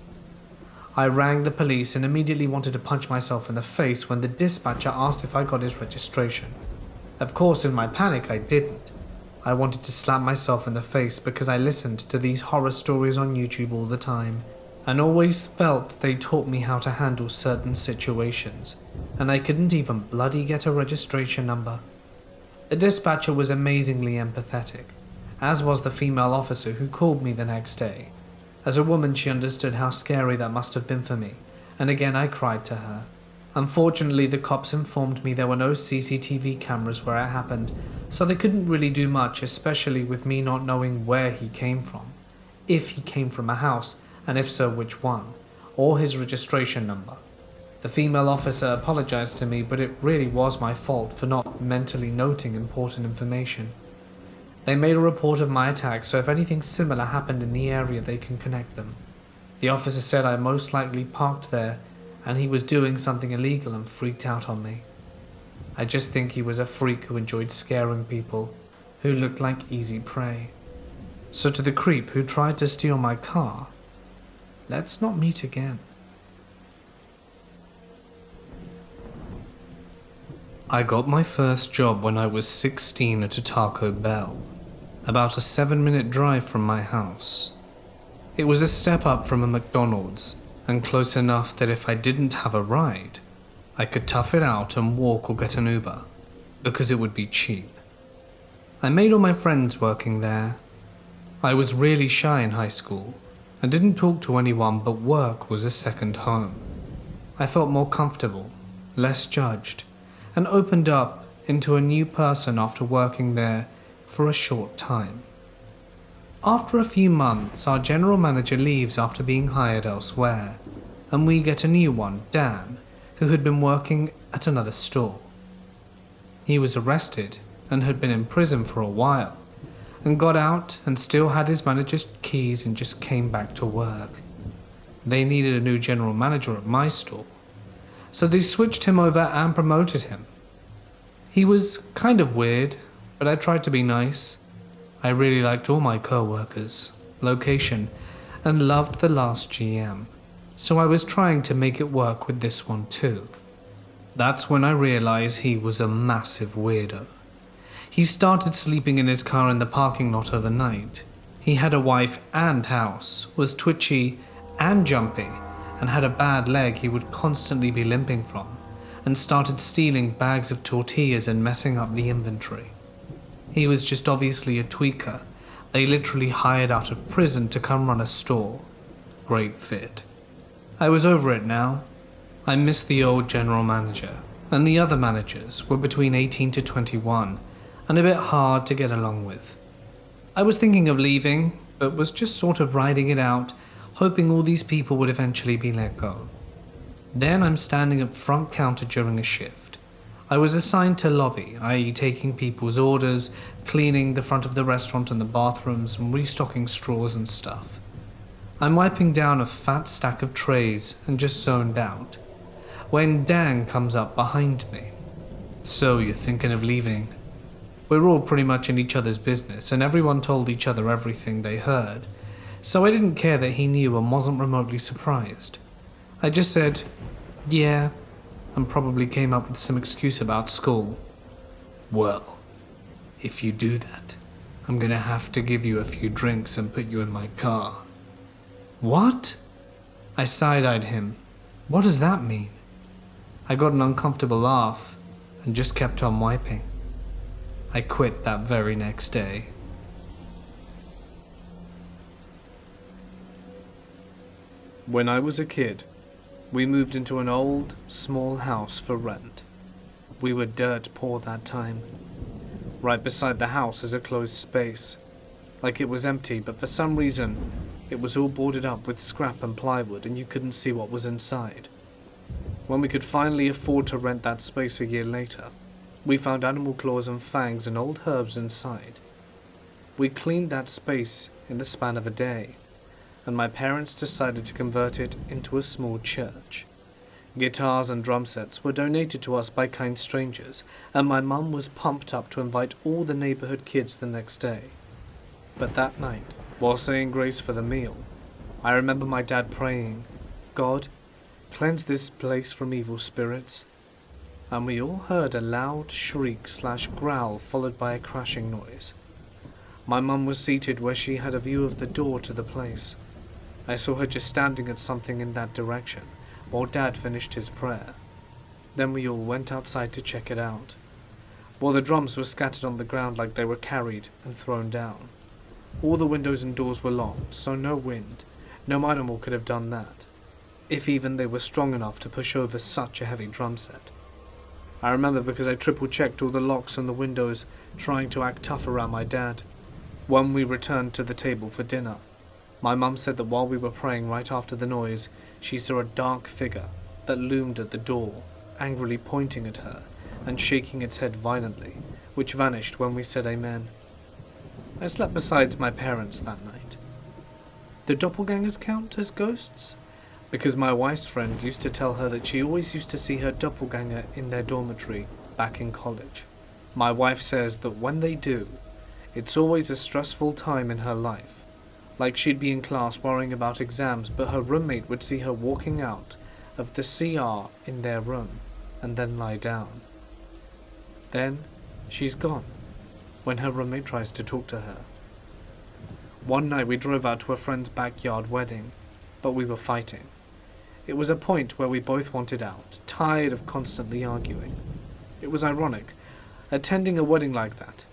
I rang the police and immediately wanted to punch myself in the face when the dispatcher asked if I got his registration. Of course, in my panic, I didn't. I wanted to slap myself in the face because I listened to these horror stories on YouTube all the time and always felt they taught me how to handle certain situations, and I couldn't even bloody get a registration number. The dispatcher was amazingly empathetic, as was the female officer who called me the next day. As a woman, she understood how scary that must have been for me, and again I cried to her. Unfortunately, the cops informed me there were no CCTV cameras where it happened, so they couldn't really do much, especially with me not knowing where he came from. If he came from a house, and if so, which one, or his registration number. The female officer apologized to me, but it really was my fault for not mentally noting important information. They made a report of my attack, so if anything similar happened in the area, they can connect them. The officer said I most likely parked there, and he was doing something illegal and freaked out on me. I just think he was a freak who enjoyed scaring people, who looked like easy prey. So to the creep who tried to steal my car, let's not meet again. I got my first job when I was 16 at a Taco Bell, about a 7-minute drive from my house. It was a step up from a McDonald's, and close enough that if I didn't have a ride, I could tough it out and walk or get an Uber, because it would be cheap. I made all my friends working there. I was really shy in high school, and didn't talk to anyone, but work was a second home. I felt more comfortable, less judged, and opened up into a new person after working there for a short time. After a few months, our general manager leaves after being hired elsewhere, and we get a new one, Dan, who had been working at another store. He was arrested and had been in prison for a while, and got out and still had his manager's keys and just came back to work. They needed a new general manager at my store, so they switched him over and promoted him. He was kind of weird, but I tried to be nice. I really liked all my co-workers, location, and loved the last GM, so I was trying to make it work with this one too. That's when I realized he was a massive weirdo. He started sleeping in his car in the parking lot overnight. He had a wife and house, was twitchy and jumpy, and had a bad leg he would constantly be limping from, and started stealing bags of tortillas and messing up the inventory. He was just obviously a tweaker. They literally hired out of prison to come run a store. Great fit. I was over it now. I missed the old general manager, and the other managers were between 18 to 21, and a bit hard to get along with. I was thinking of leaving, but was just sort of riding it out, hoping all these people would eventually be let go. Then I'm standing at front counter during a shift. I was assigned to lobby, i.e. taking people's orders, cleaning the front of the restaurant and the bathrooms, and restocking straws and stuff. I'm wiping down a fat stack of trays and just zoned out, when Dan comes up behind me. So you're thinking of leaving? We're all pretty much in each other's business, and everyone told each other everything they heard, so I didn't care that he knew and wasn't remotely surprised. I just said, yeah, and probably came up with some excuse about school. Well, if you do that, I'm gonna have to give you a few drinks and put you in my car. What? I side-eyed him. What does that mean? I got an uncomfortable laugh and just kept on wiping. I quit that very next day. When I was a kid, we moved into an old, small house for rent. We were dirt poor that time. Right beside the house is a closed space. Like it was empty, but for some reason, it was all boarded up with scrap and plywood and you couldn't see what was inside. When we could finally afford to rent that space a year later, we found animal claws and fangs and old herbs inside. We cleaned that space in the span of a day, and my parents decided to convert it into a small church. Guitars and drum sets were donated to us by kind strangers, and my mum was pumped up to invite all the neighborhood kids the next day. But that night, while saying grace for the meal, I remember my dad praying, "God, cleanse this place from evil spirits." And we all heard a loud shriek/growl followed by a crashing noise. My mum was seated where she had a view of the door to the place. I saw her just standing at something in that direction, while Dad finished his prayer. Then we all went outside to check it out. Well, the drums were scattered on the ground like they were carried and thrown down. All the windows and doors were locked, so no wind, no animal could have done that, if even they were strong enough to push over such a heavy drum set. I remember because I triple-checked all the locks on the windows, trying to act tough around my dad. When we returned to the table for dinner, my mum said that while we were praying right after the noise, she saw a dark figure that loomed at the door, angrily pointing at her and shaking its head violently, which vanished when we said amen. I slept beside my parents that night. Do doppelgangers count as ghosts? Because my wife's friend used to tell her that she always used to see her doppelganger in their dormitory back in college. My wife says that when they do, it's always a stressful time in her life. Like she'd be in class worrying about exams, but her roommate would see her walking out of the CR in their room and then lie down. Then she's gone when her roommate tries to talk to her. One night we drove out to a friend's backyard wedding, but we were fighting. It was a point where we both wanted out, tired of constantly arguing. It was ironic, attending a wedding like that.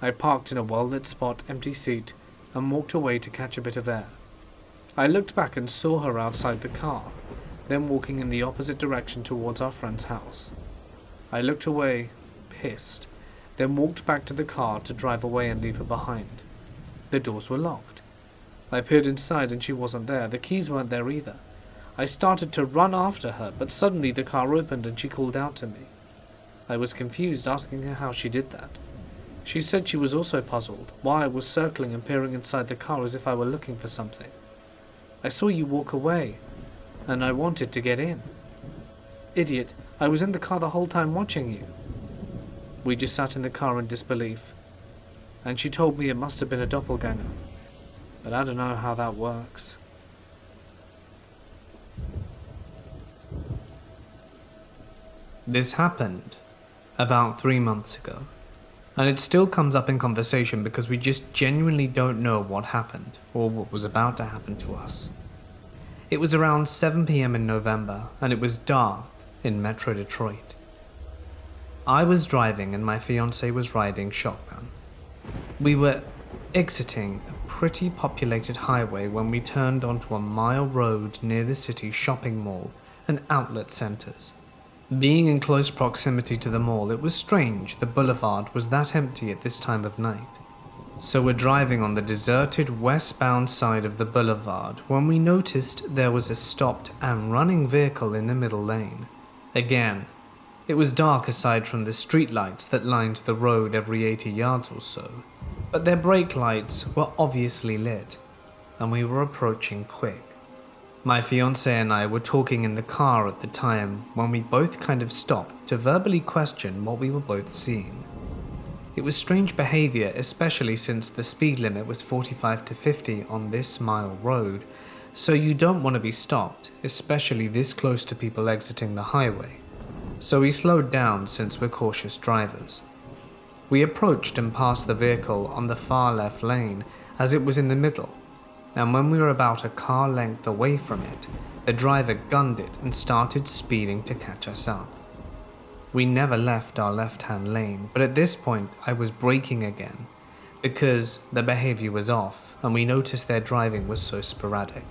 I parked in a well-lit spot, empty seat, and walked away to catch a bit of air. I looked back and saw her outside the car, then walking in the opposite direction towards our friend's house. I looked away, pissed, then walked back to the car to drive away and leave her behind. The doors were locked. I peered inside and she wasn't there. The keys weren't there either. I started to run after her, but suddenly the car opened and she called out to me. I was confused, asking her how she did that. She said she was also puzzled, why I was circling and peering inside the car as if I were looking for something. I saw you walk away, and I wanted to get in. Idiot, I was in the car the whole time watching you. We just sat in the car in disbelief, and she told me it must have been a doppelganger, but I don't know how that works. This happened about 3 months ago, and it still comes up in conversation because we just genuinely don't know what happened or what was about to happen to us. It was around 7 p.m. in November, and it was dark in Metro Detroit. I was driving and my fiancée was riding shotgun. We were exiting a pretty populated highway when we turned onto a mile road near the city's shopping mall and outlet centers. Being in close proximity to the mall, it was strange the boulevard was that empty at this time of night. So we're driving on the deserted westbound side of the boulevard when we noticed there was a stopped and running vehicle in the middle lane. Again, it was dark aside from the streetlights that lined the road every 80 yards or so, but their brake lights were obviously lit, and we were approaching quick. My fiancé and I were talking in the car at the time when we both kind of stopped to verbally question what we were both seeing. It was strange behavior, especially since the speed limit was 45 to 50 on this mile road, so you don't want to be stopped, especially this close to people exiting the highway. So we slowed down since we're cautious drivers. We approached and passed the vehicle on the far left lane as it was in the middle, and when we were about a car length away from it, the driver gunned it and started speeding to catch us up. We never left our left-hand lane, but at this point I was braking again because the behavior was off and we noticed their driving was so sporadic.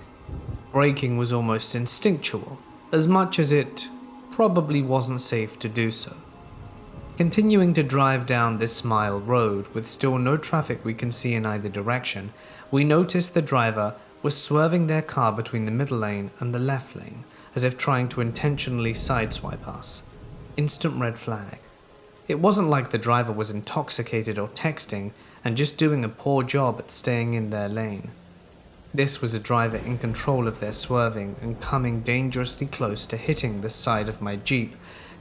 Braking was almost instinctual, as much as it probably wasn't safe to do so. Continuing to drive down this mile road with still no traffic we can see in either direction, we noticed the driver was swerving their car between the middle lane and the left lane, as if trying to intentionally sideswipe us. Instant red flag. It wasn't like the driver was intoxicated or texting and just doing a poor job at staying in their lane. This was a driver in control of their swerving and coming dangerously close to hitting the side of my Jeep,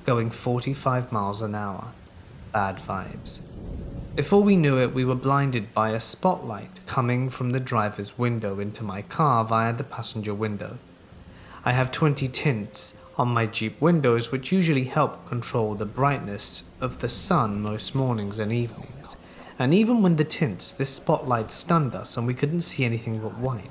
going 45 miles an hour. Bad vibes. Before we knew it, we were blinded by a spotlight coming from the driver's window into my car via the passenger window. I have 20 tints on my Jeep windows, which usually help control the brightness of the sun most mornings and evenings, and even when the tints, this spotlight stunned us and we couldn't see anything but white.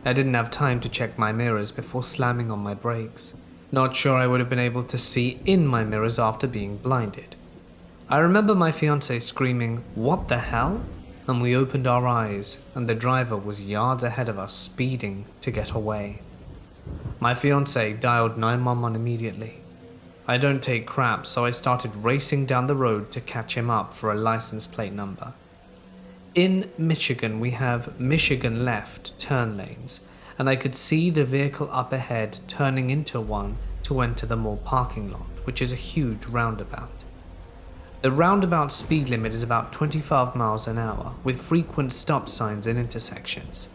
I didn't have time to check my mirrors before slamming on my brakes. Not sure I would have been able to see in my mirrors after being blinded. I remember my fiancé screaming, "What the hell?" And we opened our eyes, and the driver was yards ahead of us, speeding to get away. My fiancé dialed 911 immediately. I don't take crap, so I started racing down the road to catch him up for a license plate number. In Michigan, we have Michigan left turn lanes, and I could see the vehicle up ahead turning into one to enter the mall parking lot, which is a huge roundabout. The roundabout speed limit is about 25 miles an hour, with frequent stop signs and intersections.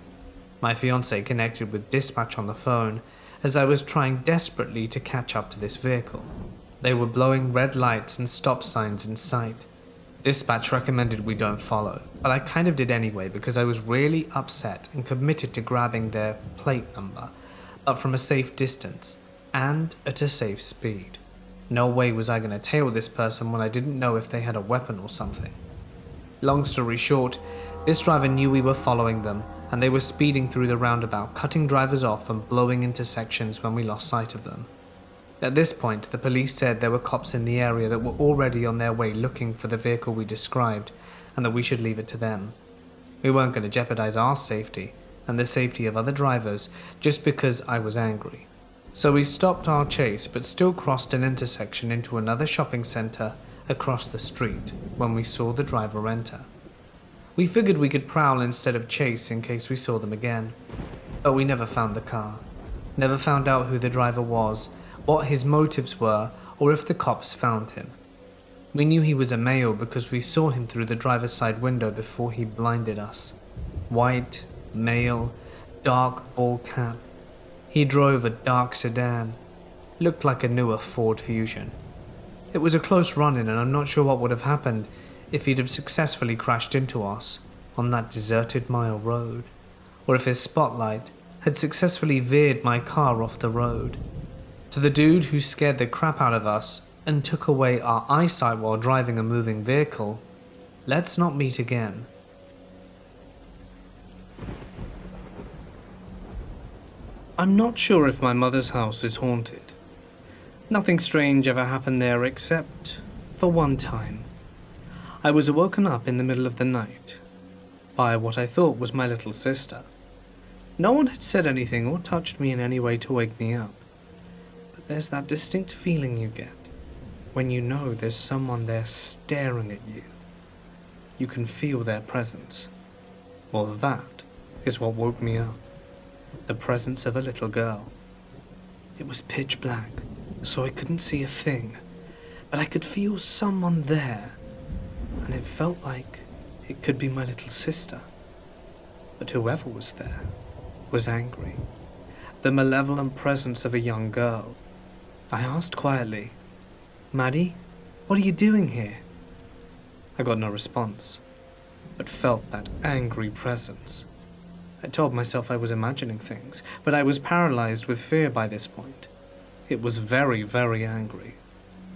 My fiancé connected with dispatch on the phone as I was trying desperately to catch up to this vehicle. They were blowing red lights and stop signs in sight. Dispatch recommended we don't follow, but I kind of did anyway because I was really upset and committed to grabbing their plate number, but from a safe distance and at a safe speed. No way was I going to tail this person when I didn't know if they had a weapon or something. Long story short, this driver knew we were following them, and they were speeding through the roundabout, cutting drivers off and blowing intersections when we lost sight of them. At this point, the police said there were cops in the area that were already on their way looking for the vehicle we described, and that we should leave it to them. We weren't going to jeopardize our safety and the safety of other drivers just because I was angry. So we stopped our chase but still crossed an intersection into another shopping center across the street when we saw the driver enter. We figured we could prowl instead of chase in case we saw them again, but we never found the car, never found out who the driver was, what his motives were, or if the cops found him. We knew he was a male because we saw him through the driver's side window before he blinded us. White, male, dark ball cap. He drove a dark sedan. Looked like a newer Ford Fusion. It was a close run-in and I'm not sure what would have happened if he'd have successfully crashed into us on that deserted mile road, or if his spotlight had successfully veered my car off the road. To the dude who scared the crap out of us and took away our eyesight while driving a moving vehicle, let's not meet again. I'm not sure if my mother's house is haunted. Nothing strange ever happened there except for one time. I was woken up in the middle of the night by what I thought was my little sister. No one had said anything or touched me in any way to wake me up, but there's that distinct feeling you get when you know there's someone there staring at you. You can feel their presence. Well, that is what woke me up. The presence of a little girl. It was pitch black, so I couldn't see a thing, but I could feel someone there, and it felt like it could be my little sister. But whoever was there was angry. The malevolent presence of a young girl. I asked quietly, "Maddie, what are you doing here?" I got no response, but felt that angry presence. I told myself I was imagining things, but I was paralyzed with fear by this point. It was very, very angry,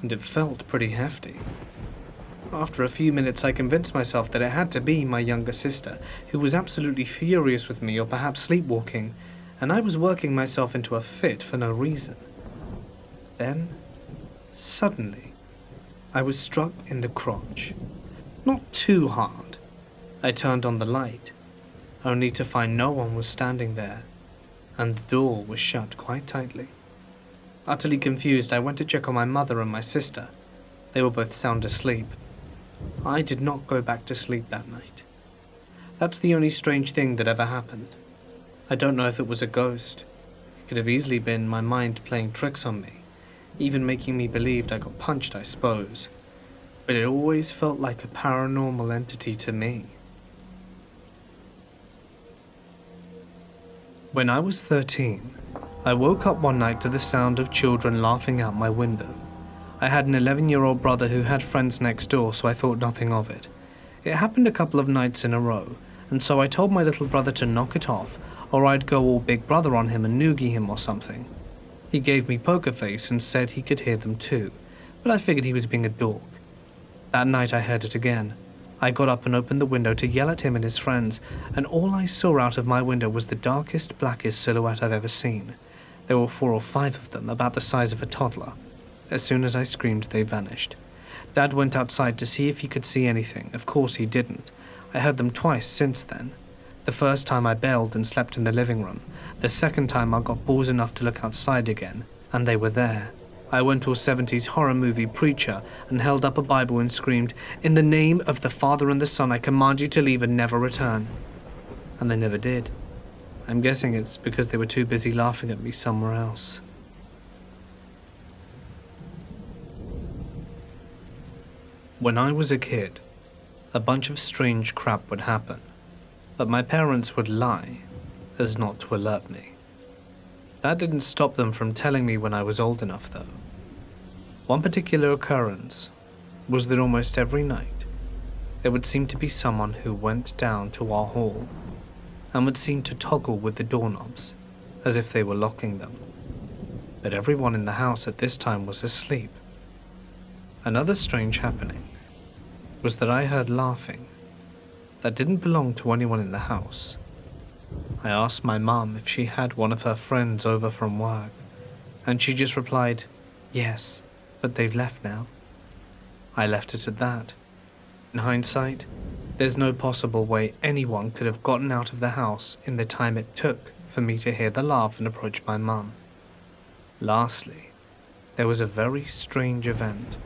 and it felt pretty hefty. After a few minutes, I convinced myself that it had to be my younger sister, who was absolutely furious with me or perhaps sleepwalking, and I was working myself into a fit for no reason. Then, suddenly, I was struck in the crotch. Not too hard. I turned on the light, only to find no one was standing there, and the door was shut quite tightly. Utterly confused, I went to check on my mother and my sister. They were both sound asleep. I did not go back to sleep that night. That's the only strange thing that ever happened. I don't know if it was a ghost. It could have easily been my mind playing tricks on me, even making me believe I got punched, I suppose. But it always felt like a paranormal entity to me. When I was 13, I woke up one night to the sound of children laughing out my window. I had an 11-year-old brother who had friends next door, so I thought nothing of it. It happened a couple of nights in a row, and so I told my little brother to knock it off, or I'd go all big brother on him and noogie him or something. He gave me poker face and said he could hear them too, but I figured he was being a dork. That night I heard it again, I got up and opened the window to yell at him and his friends, and all I saw out of my window was the darkest, blackest silhouette I've ever seen. There were 4 or 5 of them, about the size of a toddler. As soon as I screamed, they vanished. Dad went outside to see if he could see anything. Of course he didn't. I heard them twice since then. The first time I bailed and slept in the living room. The second time I got balls enough to look outside again, and they were there. I went to a 70s horror movie preacher and held up a Bible and screamed, "In the name of the Father and the Son, I command you to leave and never return." And they never did. I'm guessing it's because they were too busy laughing at me somewhere else. When I was a kid, a bunch of strange crap would happen, but my parents would lie as not to alert me. That didn't stop them from telling me when I was old enough, though. One particular occurrence was that almost every night there would seem to be someone who went down to our hall and would seem to toggle with the doorknobs as if they were locking them. But everyone in the house at this time was asleep. Another strange happening was that I heard laughing that didn't belong to anyone in the house. I asked my mum if she had one of her friends over from work, and she just replied, "Yes, but they've left now." I left it at that. In hindsight, there's no possible way anyone could have gotten out of the house in the time it took for me to hear the laugh and approach my mum. Lastly, there was a very strange event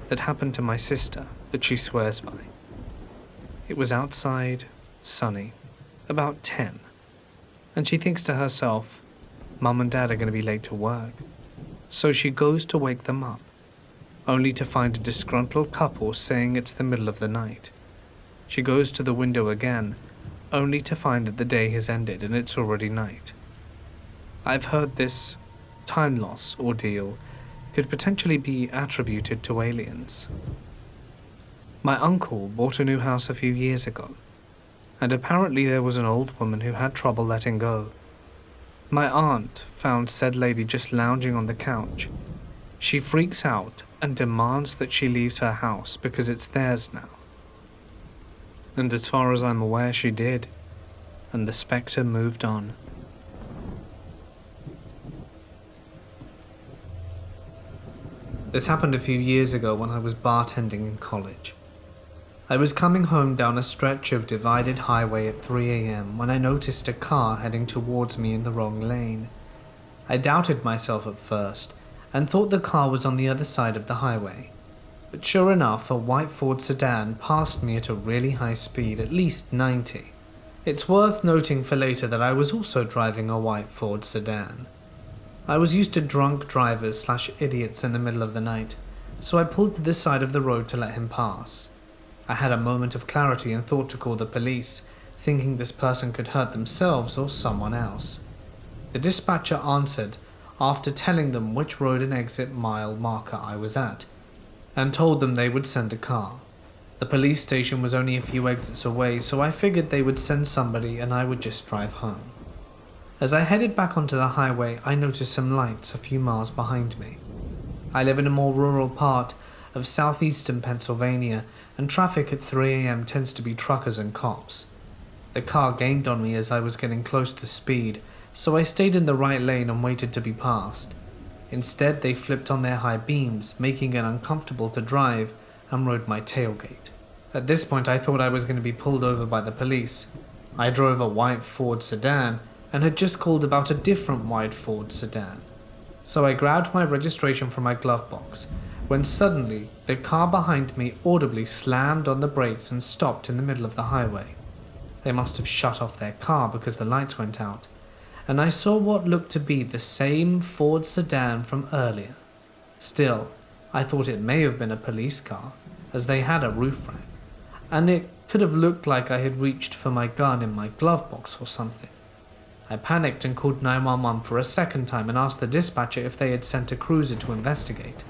that happened to my sister that she swears by. It was outside, sunny, about 10, and she thinks to herself, Mum and Dad are going to be late to work. So she goes to wake them up, only to find a disgruntled couple saying it's the middle of the night. She goes to the window again, only to find that the day has ended and it's already night. I've heard this time loss ordeal could potentially be attributed to aliens. My uncle bought a new house a few years ago, and apparently there was an old woman who had trouble letting go. My aunt found said lady just lounging on the couch. She freaks out and demands that she leaves her house because it's theirs now. And as far as I'm aware, she did, and the specter moved on. This happened a few years ago when I was bartending in college. I was coming home down a stretch of divided highway at 3 a.m. when I noticed a car heading towards me in the wrong lane. I doubted myself at first and thought the car was on the other side of the highway. But sure enough, a white Ford sedan passed me at a really high speed, at least 90. It's worth noting for later that I was also driving a white Ford sedan. I was used to drunk drivers / idiots in the middle of the night, so I pulled to the side of the road to let him pass. I had a moment of clarity and thought to call the police, thinking this person could hurt themselves or someone else. The dispatcher answered after telling them which road and exit mile marker I was at, and told them they would send a car. The police station was only a few exits away, so I figured they would send somebody and I would just drive home. As I headed back onto the highway, I noticed some lights a few miles behind me. I live in a more rural part of southeastern Pennsylvania, and traffic at 3 a.m. tends to be truckers and cops. The car gained on me as I was getting close to speed, so I stayed in the right lane and waited to be passed. Instead, they flipped on their high beams, making it uncomfortable to drive, and rode my tailgate. At this point, I thought I was going to be pulled over by the police. I drove a white Ford sedan and had just called about a different white Ford sedan. So I grabbed my registration from my glove box, when suddenly the car behind me audibly slammed on the brakes and stopped in the middle of the highway. They must have shut off their car because the lights went out, and I saw what looked to be the same Ford sedan from earlier. Still, I thought it may have been a police car, as they had a roof rack, and it could have looked like I had reached for my gun in my glove box or something. I panicked and called 911 for a second time and asked the dispatcher if they had sent a cruiser to investigate.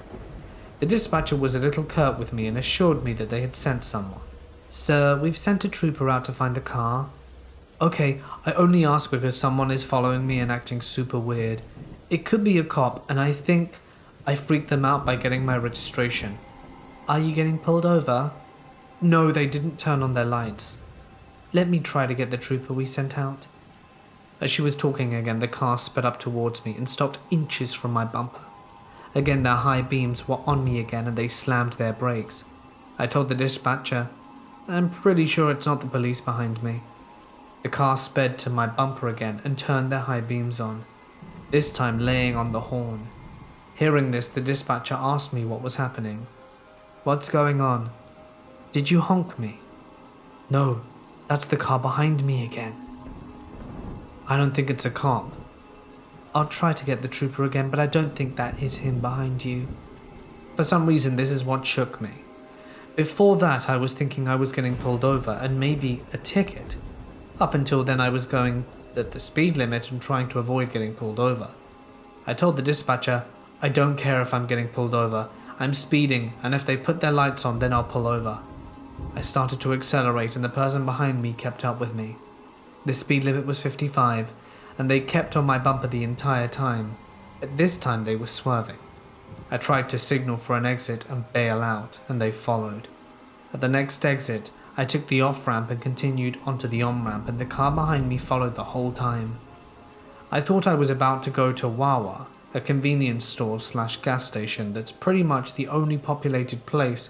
The dispatcher was a little curt with me and assured me that they had sent someone. "Sir, we've sent a trooper out to find the car." "Okay, I only ask because someone is following me and acting super weird. It could be a cop, and I think I freaked them out by getting my registration. Are you getting pulled over?" No, they didn't turn on their lights. Let me try to get the trooper we sent out." As she was talking again, the car sped up towards me and stopped inches from my bumper. Again, their high beams were on me again and they slammed their brakes. I told the dispatcher, "I'm pretty sure it's not the police behind me." The car sped to my bumper again and turned their high beams on, this time laying on the horn. Hearing this, the dispatcher asked me what was happening. "What's going on? Did you honk me?" "No, that's the car behind me again." "I don't think it's a cop." "I'll try to get the trooper again, but I don't think that is him behind you." For some reason, this is what shook me. Before that, I was thinking I was getting pulled over and maybe a ticket. Up until then, I was going at the speed limit and trying to avoid getting pulled over. I told the dispatcher, "I don't care if I'm getting pulled over. I'm speeding, and if they put their lights on, then I'll pull over." I started to accelerate and the person behind me kept up with me. The speed limit was 55, and they kept on my bumper the entire time, but this time they were swerving. I tried to signal for an exit and bail out, and they followed. At the next exit, I took the off-ramp and continued onto the on-ramp, and the car behind me followed the whole time. I thought I was about to go to Wawa, a convenience store/gas station that's pretty much the only populated place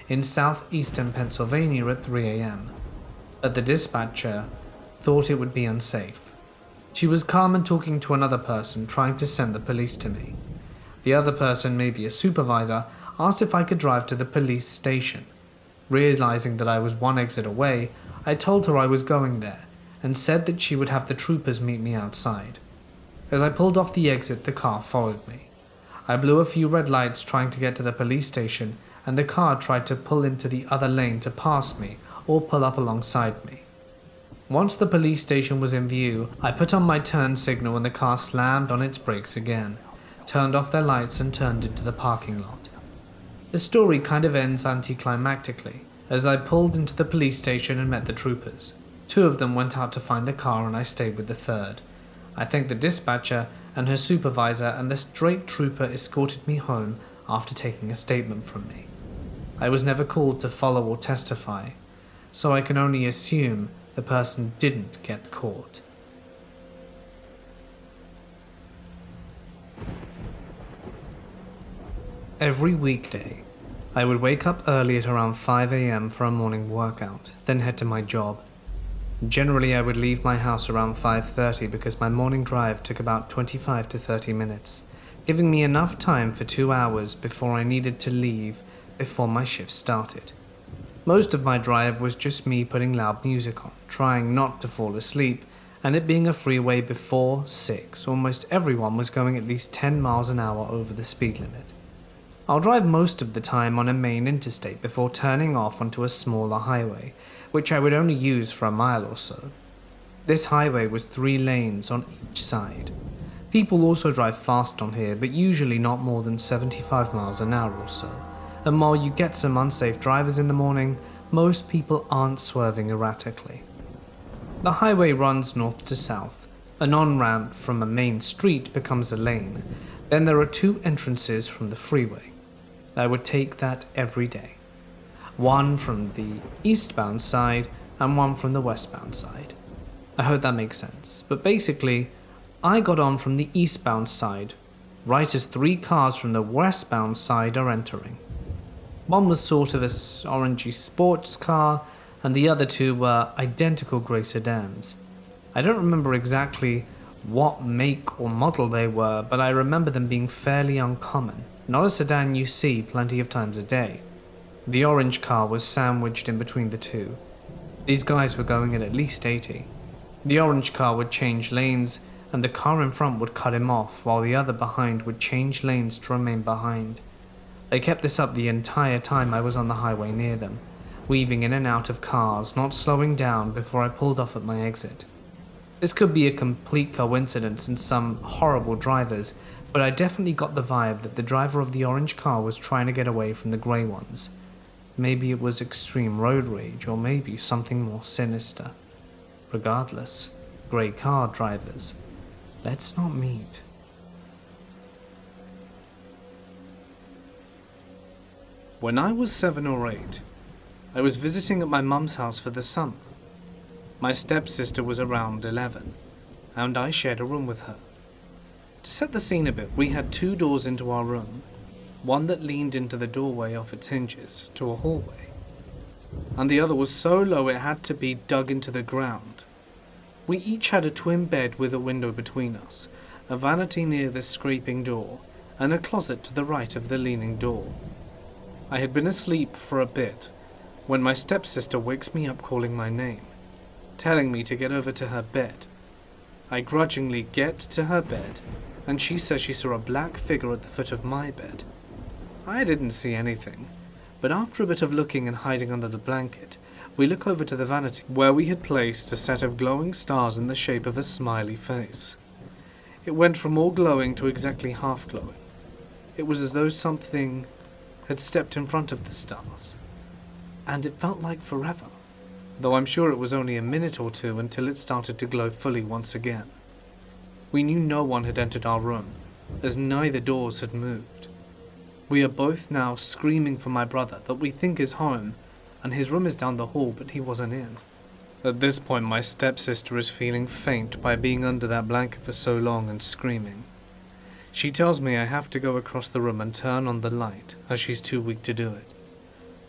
in southeastern Pennsylvania at 3 a.m. But the dispatcher thought it would be unsafe. She was calm and talking to another person, trying to send the police to me. The other person, maybe a supervisor, asked if I could drive to the police station. Realizing that I was one exit away, I told her I was going there, and said that she would have the troopers meet me outside. As I pulled off the exit, the car followed me. I blew a few red lights trying to get to the police station, and the car tried to pull into the other lane to pass me or pull up alongside me. Once the police station was in view, I put on my turn signal and the car slammed on its brakes again, turned off their lights and turned into the parking lot. The story kind of ends anticlimactically, as I pulled into the police station and met the troopers. 2 of them went out to find the car and I stayed with the 3rd. I thanked the dispatcher and her supervisor, and the straight trooper escorted me home after taking a statement from me. I was never called to follow or testify, so I can only assume the person didn't get caught. Every weekday, I would wake up early at around 5 a.m. for a morning workout, then head to my job. Generally, I would leave my house around 5:30 because my morning drive took about 25 to 30 minutes, giving me enough time for 2 hours before I needed to leave before my shift started. Most of my drive was just me putting loud music on, trying not to fall asleep, and it being a freeway before 6, almost everyone was going at least 10 miles an hour over the speed limit. I'll drive most of the time on a main interstate before turning off onto a smaller highway, which I would only use for a mile or so. This highway was 3 lanes on each side. People also drive fast on here, but usually not more than 75 miles an hour or so. And while you get some unsafe drivers in the morning, most people aren't swerving erratically. The highway runs north to south. An on-ramp from a main street becomes a lane. Then there are 2 entrances from the freeway. I would take that every day. One from the eastbound side and one from the westbound side. I hope that makes sense, but basically, I got on from the eastbound side, right as 3 cars from the westbound side are entering. One was sort of a orangey sports car, and the other 2 were identical grey sedans. I don't remember exactly what make or model they were, but I remember them being fairly uncommon, not a sedan you see plenty of times a day. The orange car was sandwiched in between the 2. These guys were going at least 80. The orange car would change lanes, and the car in front would cut him off, while the other behind would change lanes to remain behind. They kept this up the entire time I was on the highway near them, weaving in and out of cars, not slowing down before I pulled off at my exit. This could be a complete coincidence and some horrible drivers, but I definitely got the vibe that the driver of the orange car was trying to get away from the grey ones. Maybe it was extreme road rage, or maybe something more sinister. Regardless, grey car drivers, let's not meet. When I was 7 or 8, I was visiting at my mum's house for the summer. My stepsister was around 11, and I shared a room with her. To set the scene a bit, we had 2 doors into our room, one that leaned into the doorway off its hinges to a hallway, and the other was so low it had to be dug into the ground. We each had a twin bed with a window between us, a vanity near the scraping door, and a closet to the right of the leaning door. I had been asleep for a bit when my stepsister wakes me up calling my name, telling me to get over to her bed. I grudgingly get to her bed, and she says she saw a black figure at the foot of my bed. I didn't see anything, but after a bit of looking and hiding under the blanket, we look over to the vanity where we had placed a set of glowing stars in the shape of a smiley face. It went from all glowing to exactly half glowing. It was as though something had stepped in front of the stars, and it felt like forever, though I'm sure it was only a minute or 2 until it started to glow fully once again. We knew no one had entered our room, as neither doors had moved. We are both now screaming for my brother that we think is home, and his room is down the hall, but he wasn't in. At this point, my stepsister is feeling faint by being under that blanket for so long and screaming. She tells me I have to go across the room and turn on the light, as she's too weak to do it.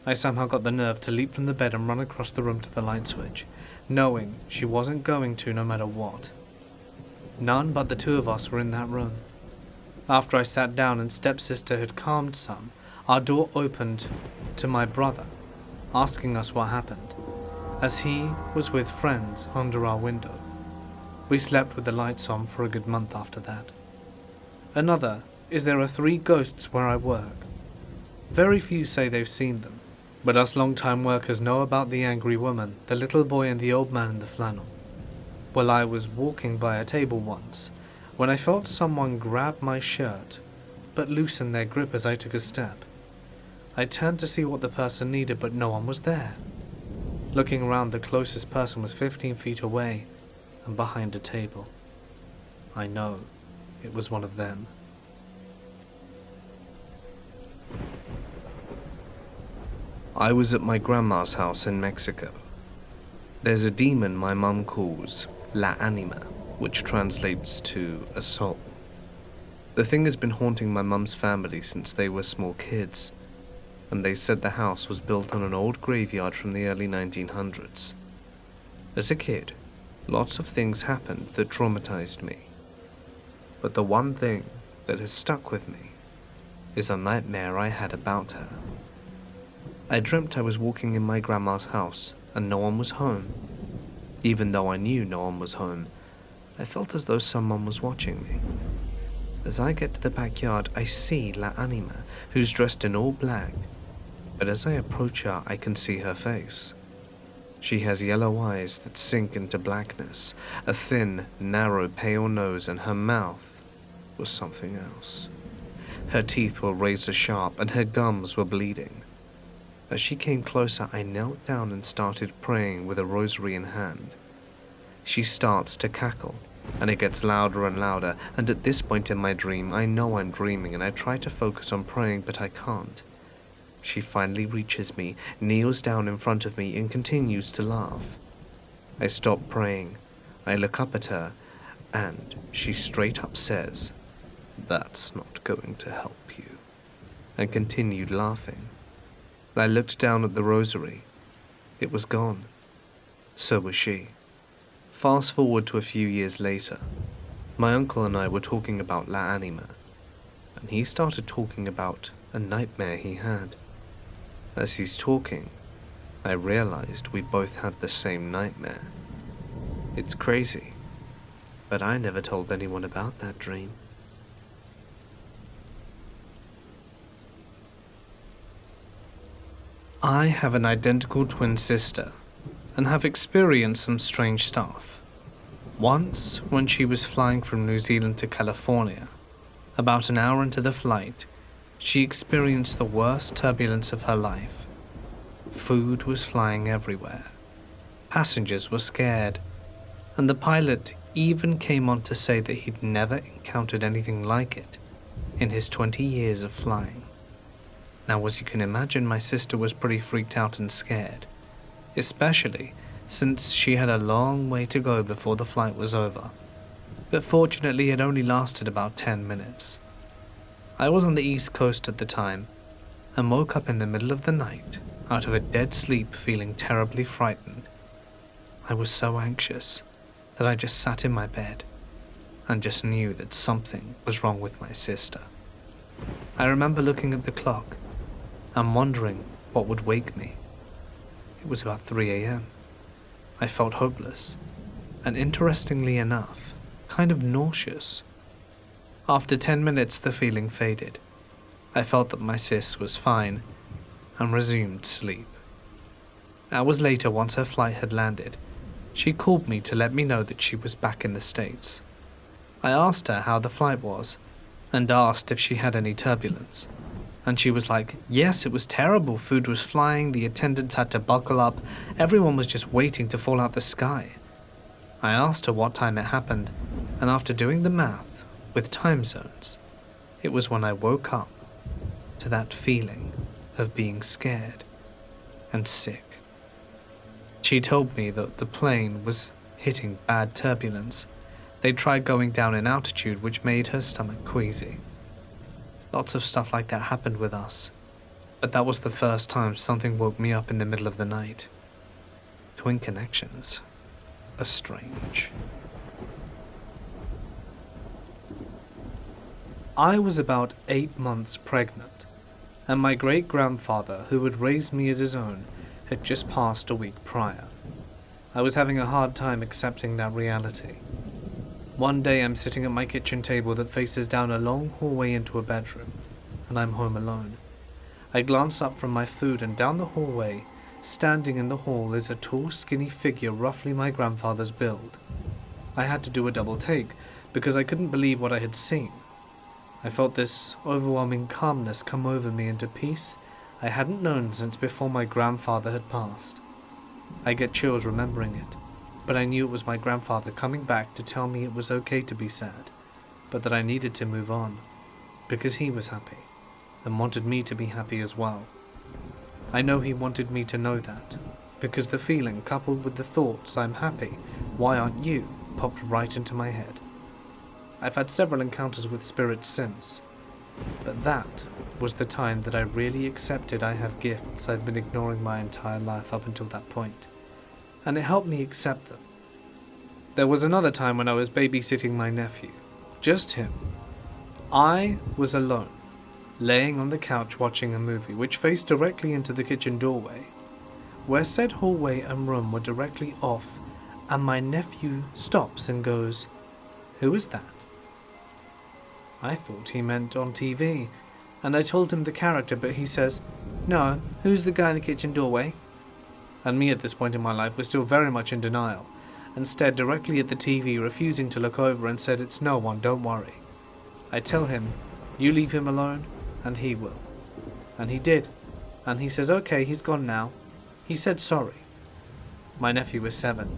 I somehow got the nerve to leap from the bed and run across the room to the light switch, knowing she wasn't going to no matter what. None but the 2 of us were in that room. After I sat down and stepsister had calmed some, our door opened to my brother, asking us what happened, as he was with friends under our window. We slept with the lights on for a good month after that. Another is there are 3 ghosts where I work. Very few say they've seen them, but us long-time workers know about the angry woman, the little boy and the old man in the flannel. Well, I was walking by a table once, when I felt someone grab my shirt, but loosen their grip as I took a step. I turned to see what the person needed, but no one was there. Looking around, the closest person was 15 feet away and behind a table. I know it was one of them. I was at my grandma's house in Mexico. There's a demon my mum calls La Anima, which translates to a soul. The thing has been haunting my mum's family since they were small kids, and they said the house was built on an old graveyard from the early 1900s. As a kid, lots of things happened that traumatized me. But the one thing that has stuck with me is a nightmare I had about her. I dreamt I was walking in my grandma's house and no one was home. Even though I knew no one was home, I felt as though someone was watching me. As I get to the backyard, I see La Anima, who's dressed in all black, but as I approach her, I can see her face. She has yellow eyes that sink into blackness, a thin, narrow, pale nose, and her mouth was something else. Her teeth were razor sharp, and her gums were bleeding. As she came closer, I knelt down and started praying with a rosary in hand. She starts to cackle, and it gets louder and louder, and at this point in my dream, I know I'm dreaming, and I try to focus on praying, but I can't. She finally reaches me, kneels down in front of me, and continues to laugh. I stop praying. I look up at her, and she straight up says, "That's not going to help you," and continued laughing. I looked down at the rosary. It was gone. So was she. Fast forward to a few years later. My uncle and I were talking about La Anima, and he started talking about a nightmare he had. As he's talking, I realized we both had the same nightmare. It's crazy, but I never told anyone about that dream. I have an identical twin sister and have experienced some strange stuff. Once, when she was flying from New Zealand to California, about an hour into the flight, she experienced the worst turbulence of her life. Food was flying everywhere. Passengers were scared, and the pilot even came on to say that he'd never encountered anything like it in his 20 years of flying. Now, as you can imagine, my sister was pretty freaked out and scared, especially since she had a long way to go before the flight was over. But fortunately, it only lasted about 10 minutes. I was on the East Coast at the time and woke up in the middle of the night out of a dead sleep feeling terribly frightened. I was so anxious that I just sat in my bed and just knew that something was wrong with my sister. I remember looking at the clock and wondering what would wake me. It was about 3 a.m. I felt hopeless and, interestingly enough, kind of nauseous. After 10 minutes, the feeling faded. I felt that my sis was fine and resumed sleep. Hours later, once her flight had landed, she called me to let me know that she was back in the States. I asked her how the flight was and asked if she had any turbulence. And she was like, yes, it was terrible. Food was flying, the attendants had to buckle up, everyone was just waiting to fall out the sky. I asked her what time it happened, and after doing the math with time zones, it was when I woke up to that feeling of being scared and sick. She told me that the plane was hitting bad turbulence. They tried going down in altitude, which made her stomach queasy. Lots of stuff like that happened with us, but that was the first time something woke me up in the middle of the night. Twin connections are strange. I was about 8 months pregnant, and my great-grandfather, who had raised me as his own, had just passed a week prior. I was having a hard time accepting that reality. One day I'm sitting at my kitchen table that faces down a long hallway into a bedroom, and I'm home alone. I glance up from my food, and down the hallway, standing in the hall, is a tall, skinny figure roughly my grandfather's build. I had to do a double take, because I couldn't believe what I had seen. I felt this overwhelming calmness come over me, and a peace I hadn't known since before my grandfather had passed. I get chills remembering it, but I knew it was my grandfather coming back to tell me it was okay to be sad, but that I needed to move on, because he was happy, and wanted me to be happy as well. I know he wanted me to know that, because the feeling, coupled with the thoughts, I'm happy, why aren't you, popped right into my head. I've had several encounters with spirits since, but that was the time that I really accepted I have gifts I've been ignoring my entire life up until that point, and it helped me accept them. There was another time when I was babysitting my nephew, just him. I was alone, laying on the couch watching a movie which faced directly into the kitchen doorway, where said hallway and room were directly off, and my nephew stops and goes, "Who is that?" I thought he meant on TV, and I told him the character, but he says, "No, who's the guy in the kitchen doorway?" And me at this point in my life was still very much in denial, and stared directly at the TV, refusing to look over, and said, "It's no one, don't worry." I tell him, "You leave him alone, and he will." And he did, and he says, "Okay, he's gone now." He said sorry. My nephew is 7.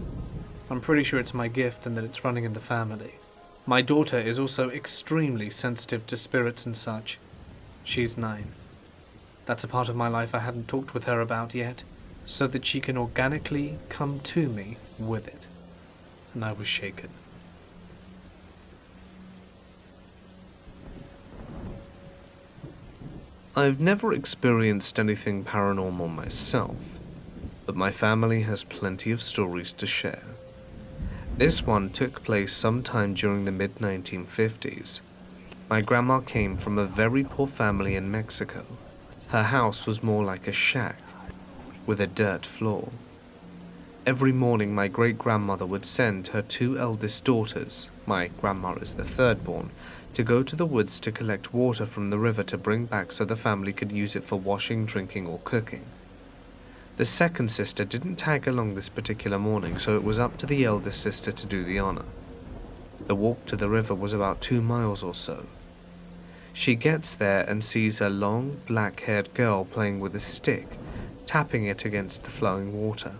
I'm pretty sure it's my gift and that it's running in the family. My daughter is also extremely sensitive to spirits and such. She's 9. That's a part of my life I hadn't talked with her about yet, so that she can organically come to me with it. And I was shaken. I've never experienced anything paranormal myself, but my family has plenty of stories to share. This one took place sometime during the mid-1950s. My grandma came from a very poor family in Mexico. Her house was more like a shack, with a dirt floor. Every morning my great-grandmother would send her 2 eldest daughters, my grandma is the 3rd born, to go to the woods to collect water from the river to bring back so the family could use it for washing, drinking, or cooking. The 2nd sister didn't tag along this particular morning, so it was up to the eldest sister to do the honor. The walk to the river was about 2 miles or so. She gets there and sees a long, black-haired girl playing with a stick, tapping it against the flowing water.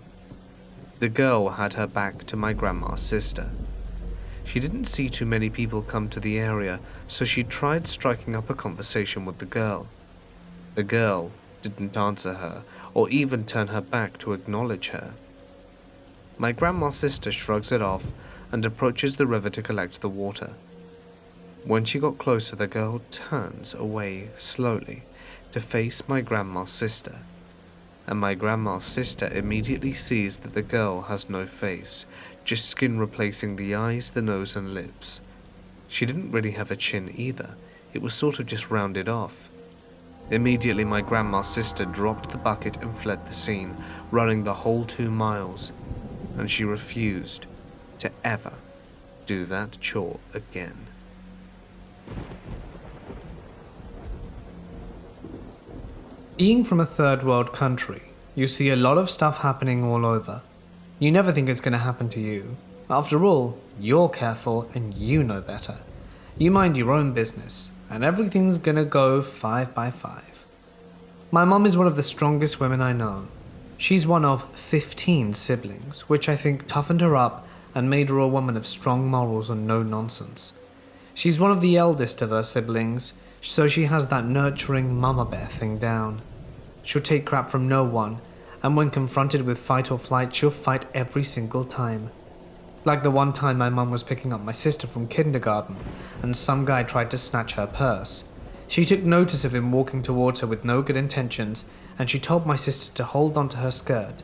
The girl had her back to my grandma's sister. She didn't see too many people come to the area, so she tried striking up a conversation with the girl. The girl didn't answer her or even turn her back to acknowledge her. My grandma's sister shrugs it off and approaches the river to collect the water. When she got closer, the girl turns away slowly to face my grandma's sister, and my grandma's sister immediately sees that the girl has no face, just skin replacing the eyes, the nose and lips. She didn't really have a chin either, it was sort of just rounded off. Immediately my grandma's sister dropped the bucket and fled the scene, running the whole 2 miles, and she refused to ever do that chore again. Being from a third world country, you see a lot of stuff happening all over. You never think it's going to happen to you. After all, you're careful and you know better. You mind your own business, and everything's going to go 5 by 5. My mom is one of the strongest women I know. She's one of 15 siblings, which I think toughened her up and made her a woman of strong morals and no nonsense. She's one of the eldest of her siblings, so she has that nurturing mama bear thing down. She'll take crap from no one, and when confronted with fight or flight, she'll fight every single time. Like the one time my mum was picking up my sister from kindergarten, and some guy tried to snatch her purse. She took notice of him walking towards her with no good intentions, and she told my sister to hold onto her skirt.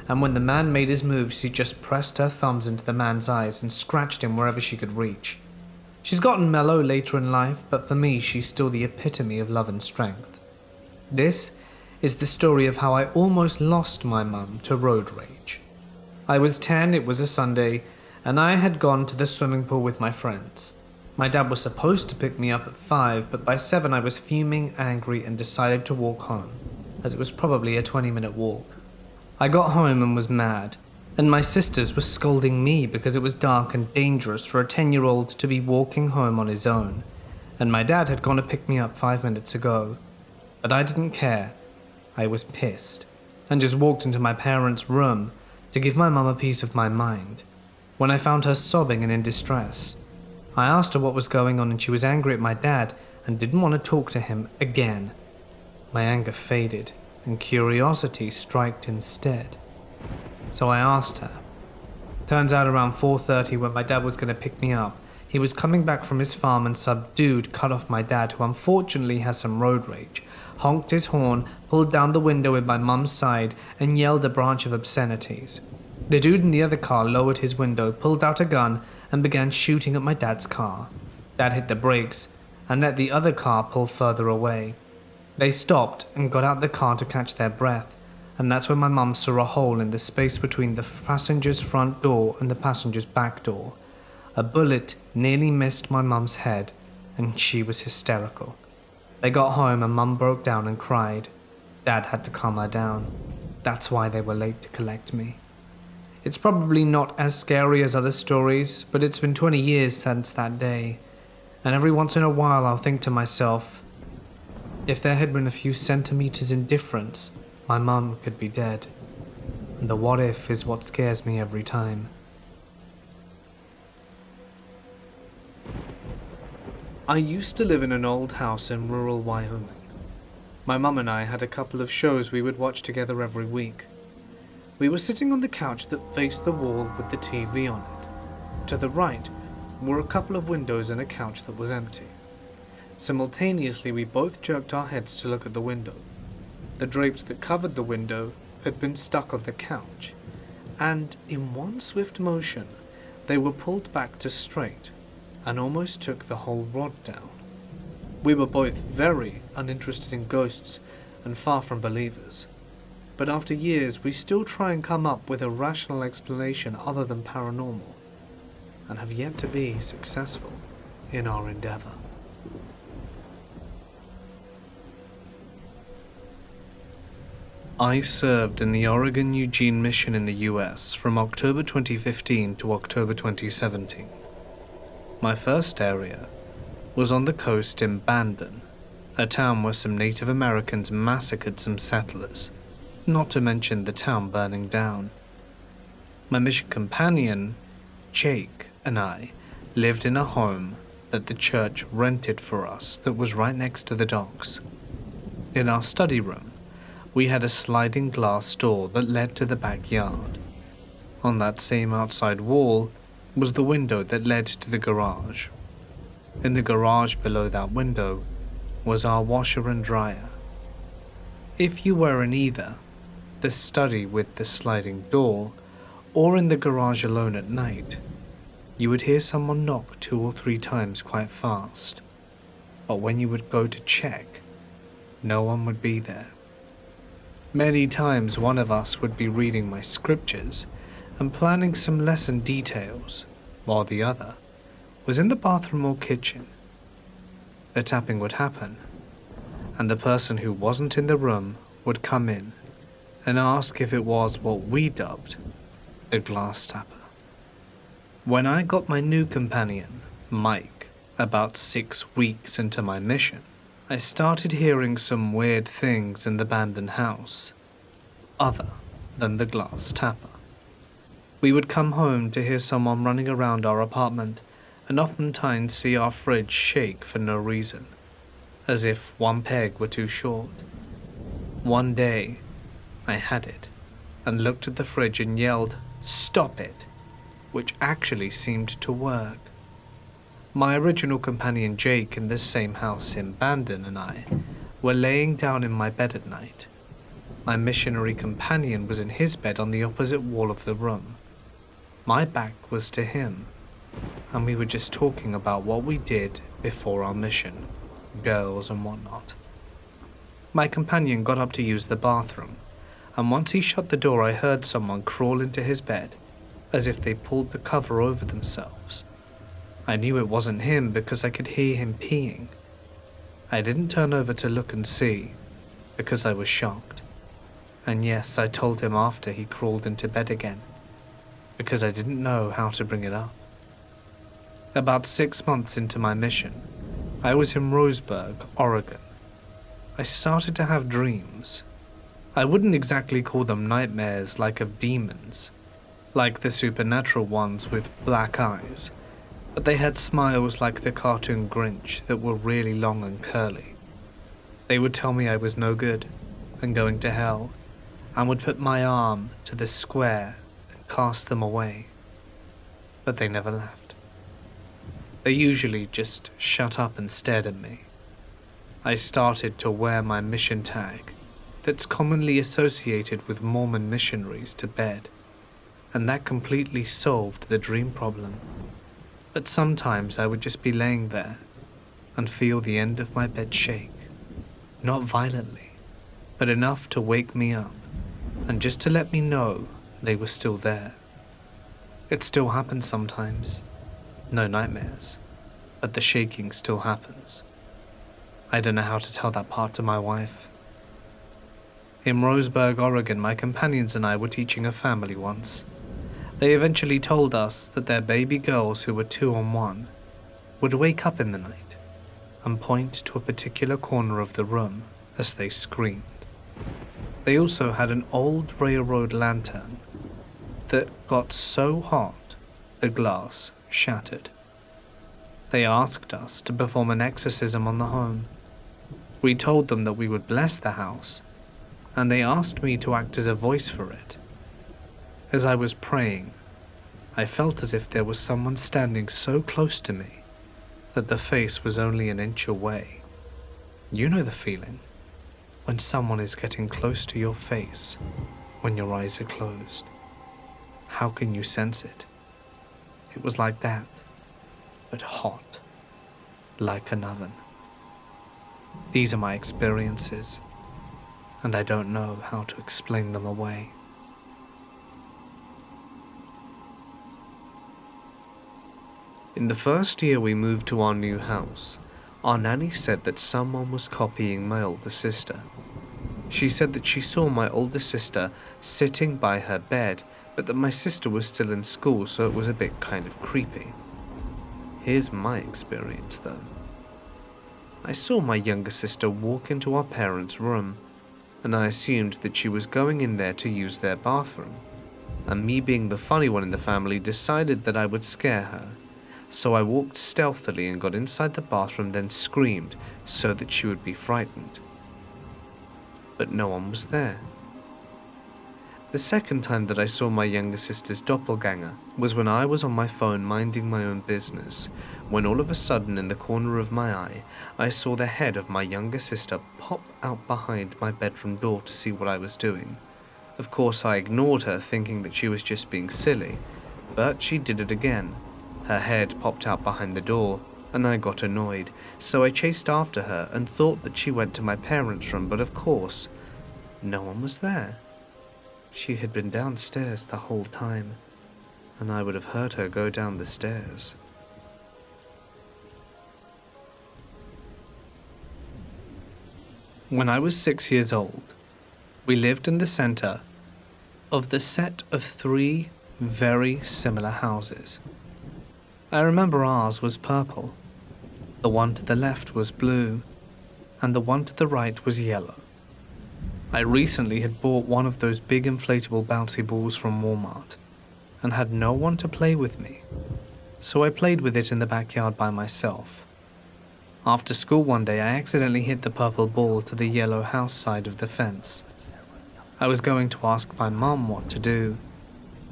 And when the man made his move, she just pressed her thumbs into the man's eyes and scratched him wherever she could reach. She's gotten mellow later in life, but for me, she's still the epitome of love and strength. This is the story of how I almost lost my mum to road rage. I was 10, it was a Sunday, and I had gone to the swimming pool with my friends. My dad was supposed to pick me up at 5, but by 7 I was fuming, angry, and decided to walk home, as it was probably a 20-minute walk. I got home and was mad, and my sisters were scolding me because it was dark and dangerous for a 10-year-old to be walking home on his own, and my dad had gone to pick me up 5 minutes ago. But I didn't care. I was pissed, and just walked into my parents' room to give my mum a piece of my mind, when I found her sobbing and in distress. I asked her what was going on, and she was angry at my dad and didn't want to talk to him again. My anger faded, and curiosity striked instead. So I asked her. Turns out around 4:30, when my dad was going to pick me up, he was coming back from his farm and subdued cut off my dad, who unfortunately has some road rage, honked his horn, pulled down the window in my mum's side, and yelled a branch of obscenities. The dude in the other car lowered his window, pulled out a gun, and began shooting at my dad's car. Dad hit the brakes and let the other car pull further away. They stopped and got out the car to catch their breath, and that's when my mum saw a hole in the space between the passenger's front door and the passenger's back door. A bullet nearly missed my mum's head, and she was hysterical. They got home and Mum broke down and cried. Dad had to calm her down. That's why they were late to collect me. It's probably not as scary as other stories, but it's been 20 years since that day, and every once in a while I'll think to myself, if there had been a few centimeters in difference, my mum could be dead. And the what if is what scares me every time. I used to live in an old house in rural Wyoming. My mum and I had a couple of shows we would watch together every week. We were sitting on the couch that faced the wall with the TV on it. To the right were a couple of windows and a couch that was empty. Simultaneously, we both jerked our heads to look at the window. The drapes that covered the window had been stuck on the couch, and in one swift motion, they were pulled back to straight and almost took the whole rod down. We were both very uninterested in ghosts and far from believers. But after years, we still try and come up with a rational explanation other than paranormal, and have yet to be successful in our endeavor. I served in the Oregon-Eugene mission in the US from October 2015 to October 2017. My first area was on the coast in Bandon, a town where some Native Americans massacred some settlers, not to mention the town burning down. My mission companion, Jake, and I lived in a home that the church rented for us that was right next to the docks. In our study room, we had a sliding glass door that led to the backyard. On that same outside wall was the window that led to the garage. In the garage below that window was our washer and dryer. If you were in either the study with the sliding door or in the garage alone at night, you would hear someone knock 2 or 3 times quite fast. But when you would go to check, no one would be there. Many times one of us would be reading my scriptures and planning some lesson details, while the other was in the bathroom or kitchen. The tapping would happen, and the person who wasn't in the room would come in and ask if it was what we dubbed the glass tapper. When I got my new companion, Mike, about 6 weeks into my mission, I started hearing some weird things in the abandoned house, other than the glass tapper. We would come home to hear someone running around our apartment and oftentimes see our fridge shake for no reason, as if one peg were too short. One day, I had it and looked at the fridge and yelled, "Stop it!" which actually seemed to work. My original companion Jake in this same house in Bandon and I were laying down in my bed at night. My missionary companion was in his bed on the opposite wall of the room. My back was to him, and we were just talking about what we did before our mission, girls and whatnot. My companion got up to use the bathroom, and once he shut the door I heard someone crawl into his bed, as if they pulled the cover over themselves. I knew it wasn't him because I could hear him peeing. I didn't turn over to look and see, because I was shocked. And yes, I told him after he crawled into bed again, because I didn't know how to bring it up. About 6 months into my mission, I was in Roseburg, Oregon. I started to have dreams. I wouldn't exactly call them nightmares like of demons, like the supernatural ones with black eyes, but they had smiles like the cartoon Grinch that were really long and curly. They would tell me I was no good and going to hell, and would put my arm to the square and cast them away. But they never left. They usually just shut up and stared at me. I started to wear my mission tag that's commonly associated with Mormon missionaries to bed, and that completely solved the dream problem. But sometimes I would just be laying there and feel the end of my bed shake. Not violently, but enough to wake me up and just to let me know they were still there. It still happens sometimes. No nightmares, but the shaking still happens. I don't know how to tell that part to my wife. In Roseburg, Oregon, my companions and I were teaching a family once. They eventually told us that their baby girls who were 2 on 1 would wake up in the night and point to a particular corner of the room as they screamed. They also had an old railroad lantern that got so hot the glass shattered. They asked us to perform an exorcism on the home. We told them that we would bless the house, and they asked me to act as a voice for it. As I was praying, I felt as if there was someone standing so close to me that the face was only an inch away. You know the feeling, when someone is getting close to your face when your eyes are closed. How can you sense it? It was like that, but hot, like an oven. These are my experiences, and I don't know how to explain them away. In the first year we moved to our new house, our nanny said that someone was copying my older sister. She said that she saw my older sister sitting by her bed, but that my sister was still in school, so it was a bit kind of creepy. Here's my experience though. I saw my younger sister walk into our parents' room, and I assumed that she was going in there to use their bathroom, and me being the funny one in the family decided that I would scare her. So I walked stealthily and got inside the bathroom, then screamed so that she would be frightened. but no one was there. The second time that I saw my younger sister's doppelganger was when I was on my phone minding my own business, when all of a sudden in the corner of my eye, I saw the head of my younger sister pop out behind my bedroom door to see what I was doing. Of course, I ignored her, thinking that she was just being silly, but she did it again. Her head popped out behind the door, and I got annoyed, so I chased after her and thought that she went to my parents' room, but of course, no one was there. She had been downstairs the whole time, and I would have heard her go down the stairs. When I was 6 years old, we lived in the center of the set of 3 very similar houses. I remember ours was purple, the one to the left was blue, and the one to the right was yellow. I recently had bought one of those big inflatable bouncy balls from Walmart and had no one to play with me, so I played with it in the backyard by myself. After school one day, I accidentally hit the purple ball to the yellow house side of the fence. I was going to ask my mom what to do,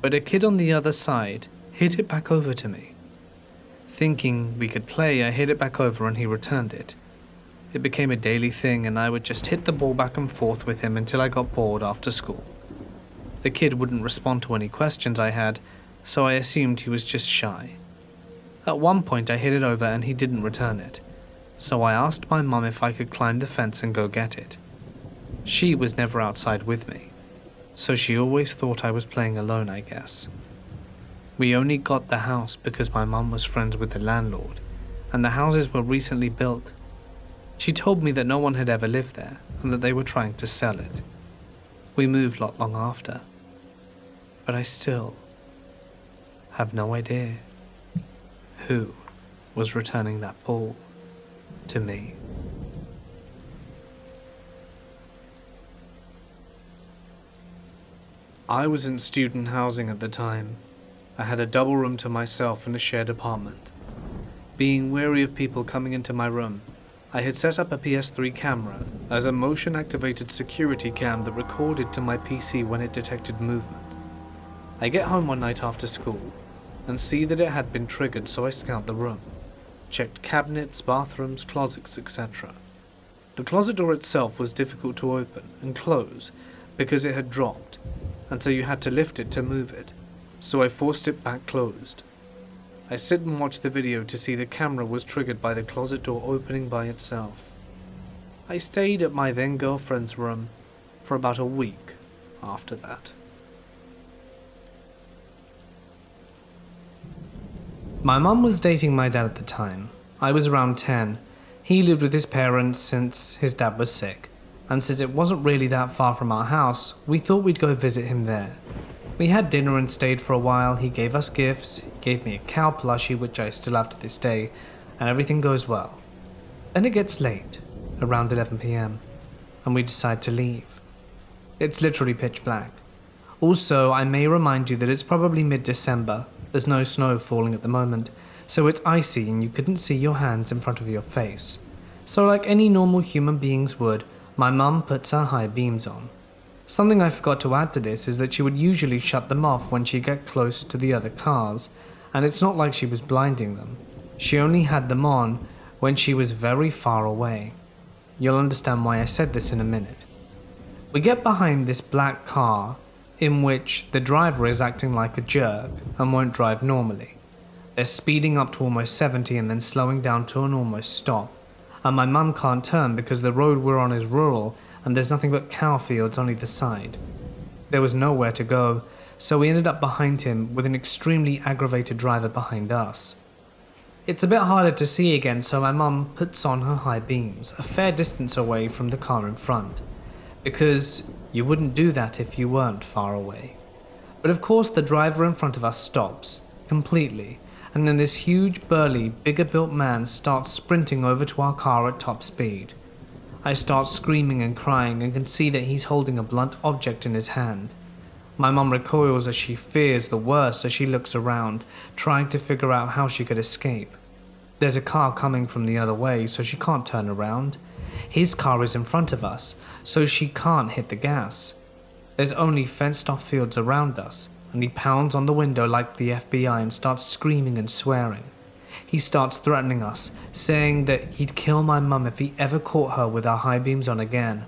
but a kid on the other side hit it back over to me. Thinking we could play, I hit it back over and he returned it. It became a daily thing, and I would just hit the ball back and forth with him until I got bored after school. The kid wouldn't respond to any questions I had, so I assumed he was just shy. At one point I hit it over and he didn't return it, so I asked my mum if I could climb the fence and go get it. She was never outside with me, so she always thought I was playing alone, I guess. We only got the house because my mum was friends with the landlord, and the houses were recently built. She told me that no one had ever lived there and that they were trying to sell it. We moved not long after, but I still have no idea who was returning that ball to me. I was in student housing at the time. I had a double room to myself and a shared apartment. Being wary of people coming into my room, I had set up a PS3 camera as a motion-activated security cam that recorded to my PC when it detected movement. I get home one night after school and see that it had been triggered, so I scout the room, checked cabinets, bathrooms, closets, etc. The closet door itself was difficult to open and close because it had dropped, and so you had to lift it to move it, so I forced it back closed. I sit and watch the video to see the camera was triggered by the closet door opening by itself. I stayed at my then girlfriend's room for about a week after that. My mum was dating my dad at the time. I was around 10. He lived with his parents since his dad was sick, and since it wasn't really that far from our house, we thought we'd go visit him there. We had dinner and stayed for a while. He gave us gifts, he gave me a cow plushie, which I still have to this day, and everything goes well. Then it gets late, around 11 PM, and we decide to leave. It's literally pitch black. Also, I may remind you that it's probably mid-December. There's no snow falling at the moment, so it's icy and you couldn't see your hands in front of your face. So like any normal human beings would, my mum puts her high beams on. Something I forgot to add to this is that she would usually shut them off when she got close to the other cars, and it's not like she was blinding them. She only had them on when she was very far away. You'll understand why I said this in a minute. We get behind this black car in which the driver is acting like a jerk and won't drive normally. They're speeding up to almost 70 and then slowing down to an almost stop, and my mum can't turn because the road we're on is rural and there's nothing but cow fields on either side. There was nowhere to go, so we ended up behind him with an extremely aggravated driver behind us. It's a bit harder to see again, so my mum puts on her high beams, a fair distance away from the car in front, because you wouldn't do that if you weren't far away. But of course the driver in front of us stops, completely, and then this huge, burly, bigger built man starts sprinting over to our car at top speed. I start screaming and crying and can see that he's holding a blunt object in his hand. My mum recoils as she fears the worst as she looks around, trying to figure out how she could escape. There's a car coming from the other way, so she can't turn around. His car is in front of us, so she can't hit the gas. There's only fenced-off fields around us, and he pounds on the window like the FBI and starts screaming and swearing. He starts threatening us, saying that he'd kill my mum if he ever caught her with our high beams on again.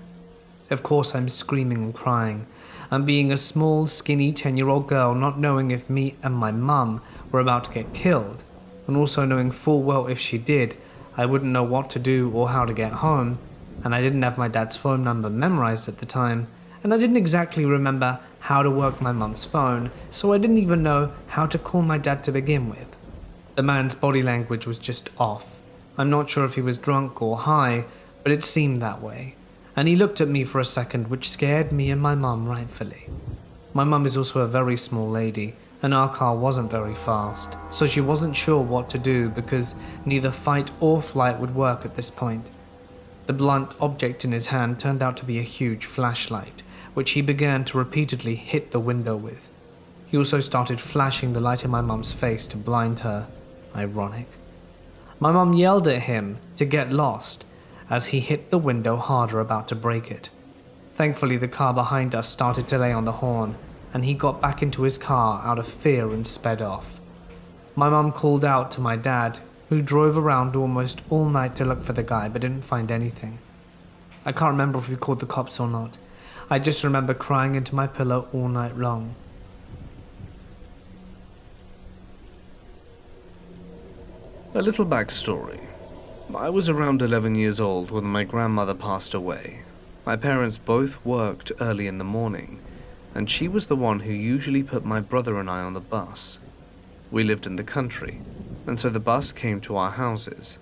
Of course, I'm screaming and crying. I'm being a small, skinny 10-year-old girl, not knowing if me and my mum were about to get killed, and also knowing full well if she did, I wouldn't know what to do or how to get home, and I didn't have my dad's phone number memorized at the time, and I didn't exactly remember how to work my mum's phone, so I didn't even know how to call my dad to begin with. The man's body language was just off. I'm not sure if he was drunk or high, but it seemed that way. And he looked at me for a second, which scared me and my mum rightfully. My mum is also a very small lady, and our car wasn't very fast, so she wasn't sure what to do because neither fight or flight would work at this point. The blunt object in his hand turned out to be a huge flashlight, which he began to repeatedly hit the window with. He also started flashing the light in my mum's face to blind her. Ironic. My mum yelled at him to get lost as he hit the window harder, about to break it. Thankfully, the car behind us started to lay on the horn, and he got back into his car out of fear and sped off. My mum called out to my dad, who drove around almost all night to look for the guy but didn't find anything. I can't remember if we called the cops or not. I just remember crying into my pillow all night long. A little backstory. I was around 11 years old when my grandmother passed away. My parents both worked early in the morning, and she was the one who usually put my brother and I on the bus. We lived in the country, and so the bus came to our houses.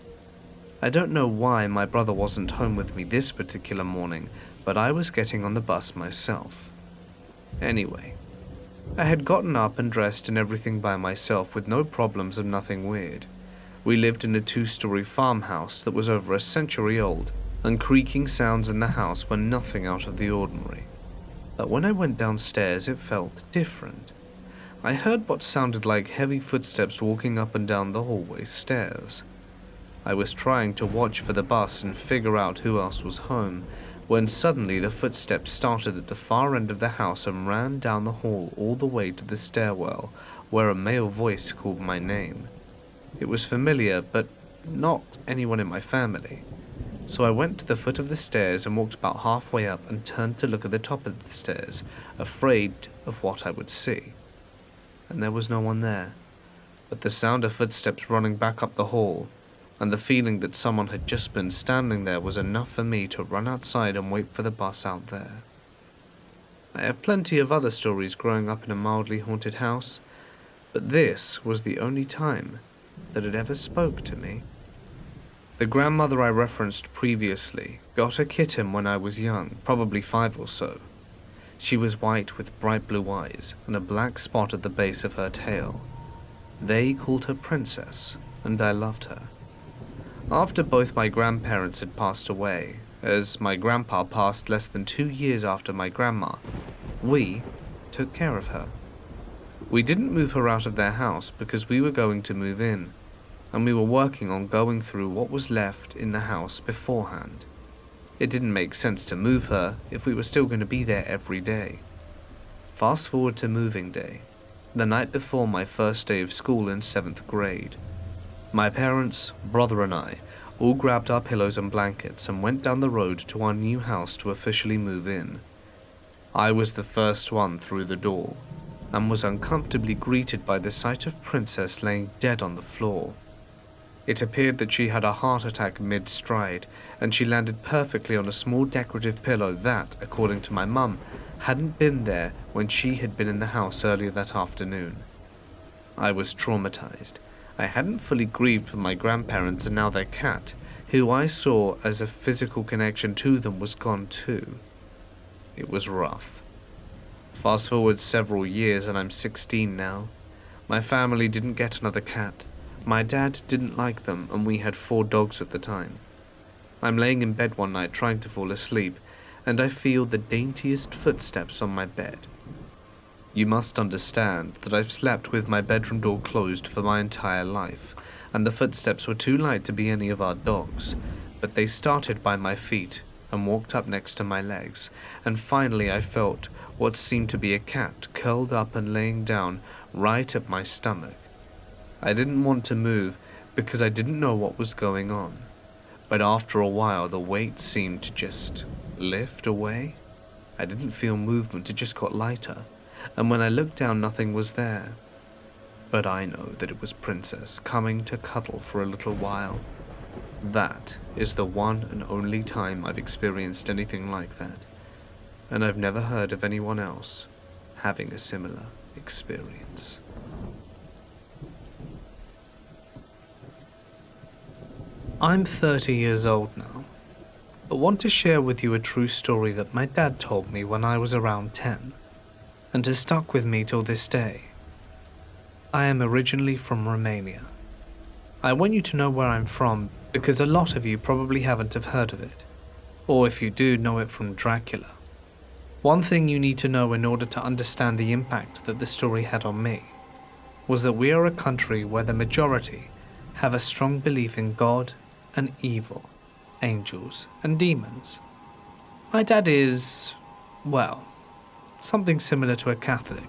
I don't know why my brother wasn't home with me this particular morning, but I was getting on the bus myself. Anyway, I had gotten up and dressed and everything by myself with no problems and nothing weird. We lived in a 2-story farmhouse that was over a century old, and creaking sounds in the house were nothing out of the ordinary. But when I went downstairs, it felt different. I heard what sounded like heavy footsteps walking up and down the hallway stairs. I was trying to watch for the bus and figure out who else was home, when suddenly the footsteps started at the far end of the house and ran down the hall all the way to the stairwell, where a male voice called my name. It was familiar, but not anyone in my family. So I went to the foot of the stairs and walked about halfway up and turned to look at the top of the stairs, afraid of what I would see. And there was no one there, but the sound of footsteps running back up the hall, and the feeling that someone had just been standing there was enough for me to run outside and wait for the bus out there. I have plenty of other stories growing up in a mildly haunted house, but this was the only time that it ever spoke to me. The grandmother I referenced previously got a kitten when I was young, probably 5 or so. She was white with bright blue eyes and a black spot at the base of her tail. They called her Princess, and I loved her. After both my grandparents had passed away, as my grandpa passed less than 2 years after my grandma, we took care of her. We didn't move her out of their house because we were going to move in, and we were working on going through what was left in the house beforehand. It didn't make sense to move her if we were still going to be there every day. Fast forward to moving day, the night before my first day of school in 7th grade. My parents, brother and I all grabbed our pillows and blankets and went down the road to our new house to officially move in. I was the first one through the door, and was uncomfortably greeted by the sight of Princess laying dead on the floor. It appeared that she had a heart attack mid-stride, and she landed perfectly on a small decorative pillow that, according to my mum, hadn't been there when she had been in the house earlier that afternoon. I was traumatized. I hadn't fully grieved for my grandparents, and now their cat, who I saw as a physical connection to them, was gone too. It was rough. Fast forward several years and I'm 16 now. My family didn't get another cat. My dad didn't like them, and we had 4 dogs at the time. I'm laying in bed one night trying to fall asleep, and I feel the daintiest footsteps on my bed. You must understand that I've slept with my bedroom door closed for my entire life, and the footsteps were too light to be any of our dogs, but they started by my feet and walked up next to my legs, and finally I felt what seemed to be a cat curled up and laying down right at my stomach. I didn't want to move because I didn't know what was going on, but after a while the weight seemed to just lift away. I didn't feel movement, it just got lighter, and when I looked down nothing was there. But I know that it was Princess coming to cuddle for a little while. That is the one and only time I've experienced anything like that, and I've never heard of anyone else having a similar experience. I'm 30 years old now, but want to share with you a true story that my dad told me when I was around 10, and has stuck with me till this day. I am originally from Romania. I want you to know where I'm from because a lot of you probably haven't have heard of it, or if you do, know it from Dracula. One thing you need to know in order to understand the impact that the story had on me was that we are a country where the majority have a strong belief in God and evil, angels and demons. My dad is, well, something similar to a Catholic.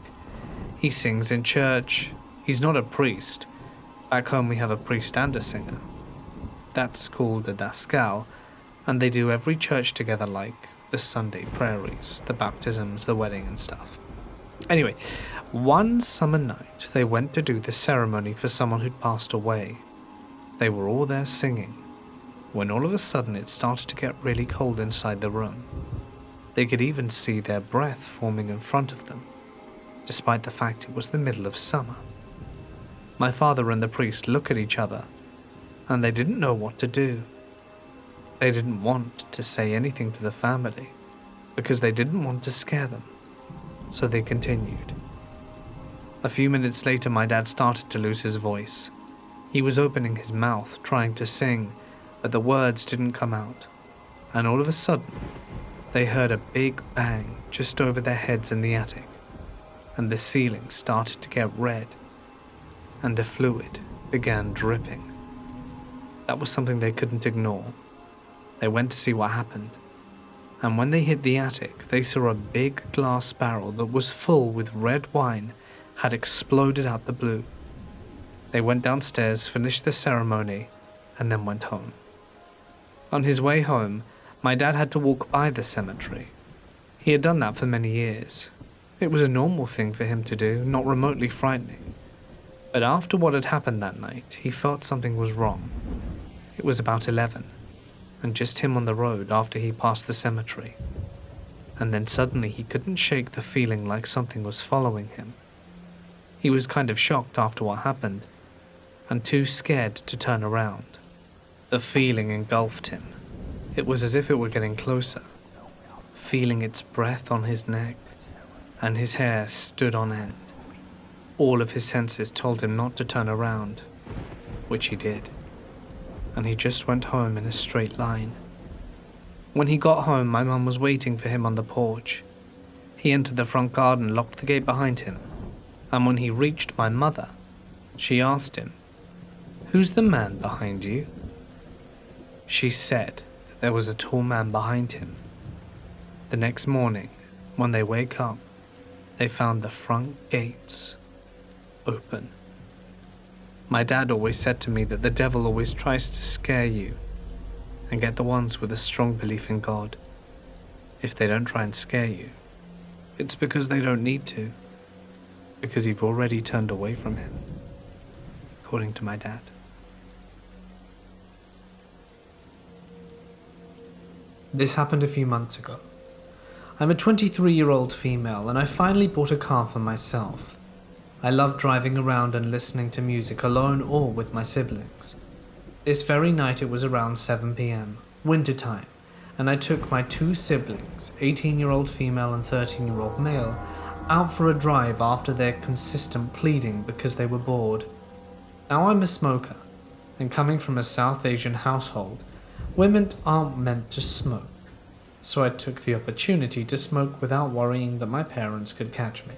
He sings in church. He's not a priest. Back home we have a priest and a singer. That's called a daskal, and they do every church together, like the Sunday prayeries, the baptisms, the wedding and stuff. Anyway, one summer night they went to do the ceremony for someone who'd passed away. They were all there singing, when all of a sudden it started to get really cold inside the room. They could even see their breath forming in front of them, despite the fact it was the middle of summer. My father and the priest look at each other, and they didn't know what to do. They didn't want to say anything to the family, because they didn't want to scare them, so they continued. A few minutes later, my dad started to lose his voice. He was opening his mouth, trying to sing, but the words didn't come out, and all of a sudden, they heard a big bang just over their heads in the attic, and the ceiling started to get red, and a fluid began dripping. That was something they couldn't ignore. They went to see what happened, and when they hit the attic, they saw a big glass barrel that was full with red wine had exploded out the blue. They went downstairs, finished the ceremony, and then went home. On his way home, my dad had to walk by the cemetery. He had done that for many years. It was a normal thing for him to do, not remotely frightening. But after what had happened that night, he felt something was wrong. It was about 11, and just him on the road after he passed the cemetery. And then suddenly he couldn't shake the feeling like something was following him. He was kind of shocked after what happened, and too scared to turn around. The feeling engulfed him. It was as if it were getting closer, feeling its breath on his neck, and his hair stood on end. All of his senses told him not to turn around, which he did, and he just went home in a straight line. When he got home, my mum was waiting for him on the porch. He entered the front garden, locked the gate behind him, and when he reached my mother, she asked him, "Who's the man behind you?" She said that there was a tall man behind him. The next morning, when they wake up, they found the front gates open. My dad always said to me that the devil always tries to scare you and get the ones with a strong belief in God. If they don't try and scare you, it's because they don't need to, because you've already turned away from him, according to my dad. This happened a few months ago. I'm a 23-year-old female, and I finally bought a car for myself. I love driving around and listening to music alone or with my siblings. This very night it was around 7 p.m, winter time, and I took my two siblings, 18-year-old female and 13-year-old male, out for a drive after their consistent pleading because they were bored. Now I'm a smoker, and coming from a South Asian household, women aren't meant to smoke, so I took the opportunity to smoke without worrying that my parents could catch me.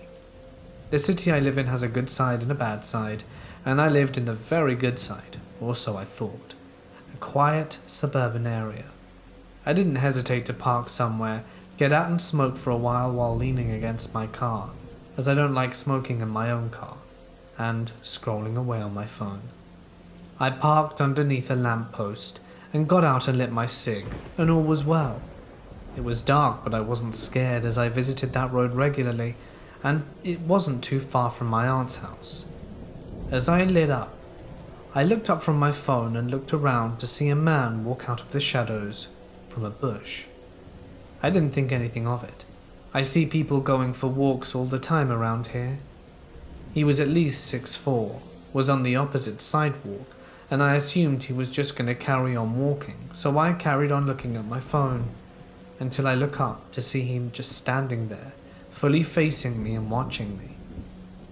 The city I live in has a good side and a bad side, and I lived in the very good side, or so I thought. quiet suburban area. I didn't hesitate to park somewhere, get out and smoke for a while leaning against my car, as I don't like smoking in my own car, and scrolling away on my phone. I parked underneath a lamppost and got out and lit my cig, and all was well. It was dark, but I wasn't scared as I visited that road regularly, and it wasn't too far from my aunt's house. As I lit up, I looked up from my phone and looked around to see a man walk out of the shadows from a bush. I didn't think anything of it. I see people going for walks all the time around here. He was at least 6'4", was on the opposite sidewalk, and I assumed he was just going to carry on walking, so I carried on looking at my phone, until I look up to see him just standing there, fully facing me and watching me.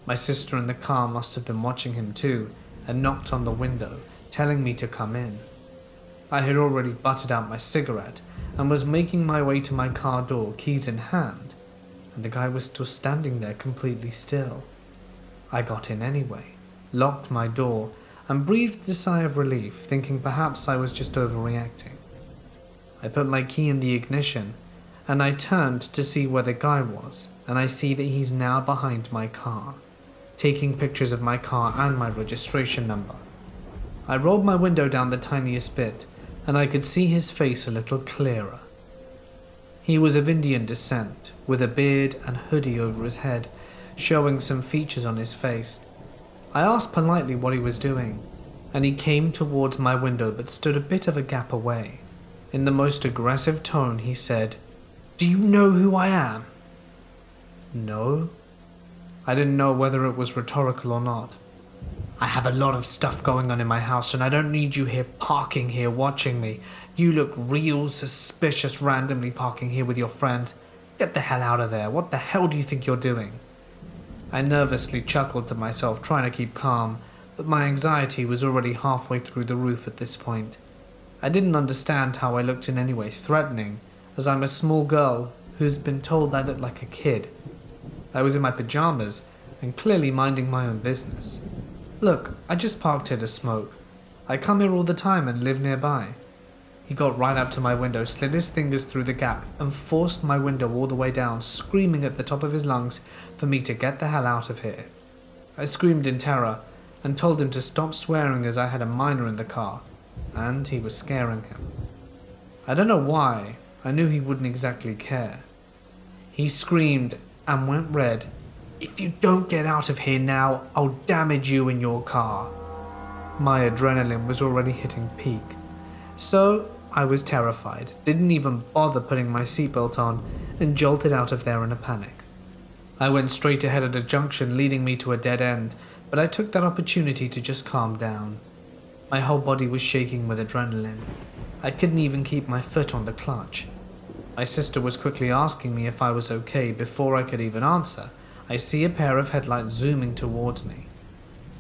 My sister in the car must have been watching him too, and knocked on the window, telling me to come in. I had already butted out my cigarette, and was making my way to my car door, keys in hand, and the guy was still standing there completely still. I got in anyway, locked my door, and breathed a sigh of relief, thinking perhaps I was just overreacting. I put my key in the ignition, and I turned to see where the guy was, and I see that he's now behind my car, taking pictures of my car and my registration number. I rolled my window down the tiniest bit, and I could see his face a little clearer. He was of Indian descent, with a beard and hoodie over his head, showing some features on his face. I asked politely what he was doing, and he came towards my window but stood a bit of a gap away. In the most aggressive tone he said, "Do you know who I am?" No. I didn't know whether it was rhetorical or not. "I have a lot of stuff going on in my house and I don't need you here parking here watching me. You look real suspicious randomly parking here with your friends. Get the hell out of there. What the hell do you think you're doing?" I nervously chuckled to myself, trying to keep calm, but my anxiety was already halfway through the roof at this point. I didn't understand how I looked in any way threatening, as I'm a small girl who's been told I look like a kid. I was in my pajamas and clearly minding my own business. "Look, I just parked here to smoke. I come here all the time and live nearby." He got right up to my window, slid his fingers through the gap, and forced my window all the way down, screaming at the top of his lungs for me to get the hell out of here. I screamed in terror and told him to stop swearing as I had a minor in the car, and he was scaring him. I don't know why, I knew he wouldn't exactly care. He screamed and went red. "If you don't get out of here now, I'll damage you in your car." My adrenaline was already hitting peak, so I was terrified, didn't even bother putting my seatbelt on, and jolted out of there in a panic. I went straight ahead at a junction leading me to a dead end, but I took that opportunity to just calm down. My whole body was shaking with adrenaline. I couldn't even keep my foot on the clutch. My sister was quickly asking me if I was okay. Before I could even answer, I see a pair of headlights zooming towards me.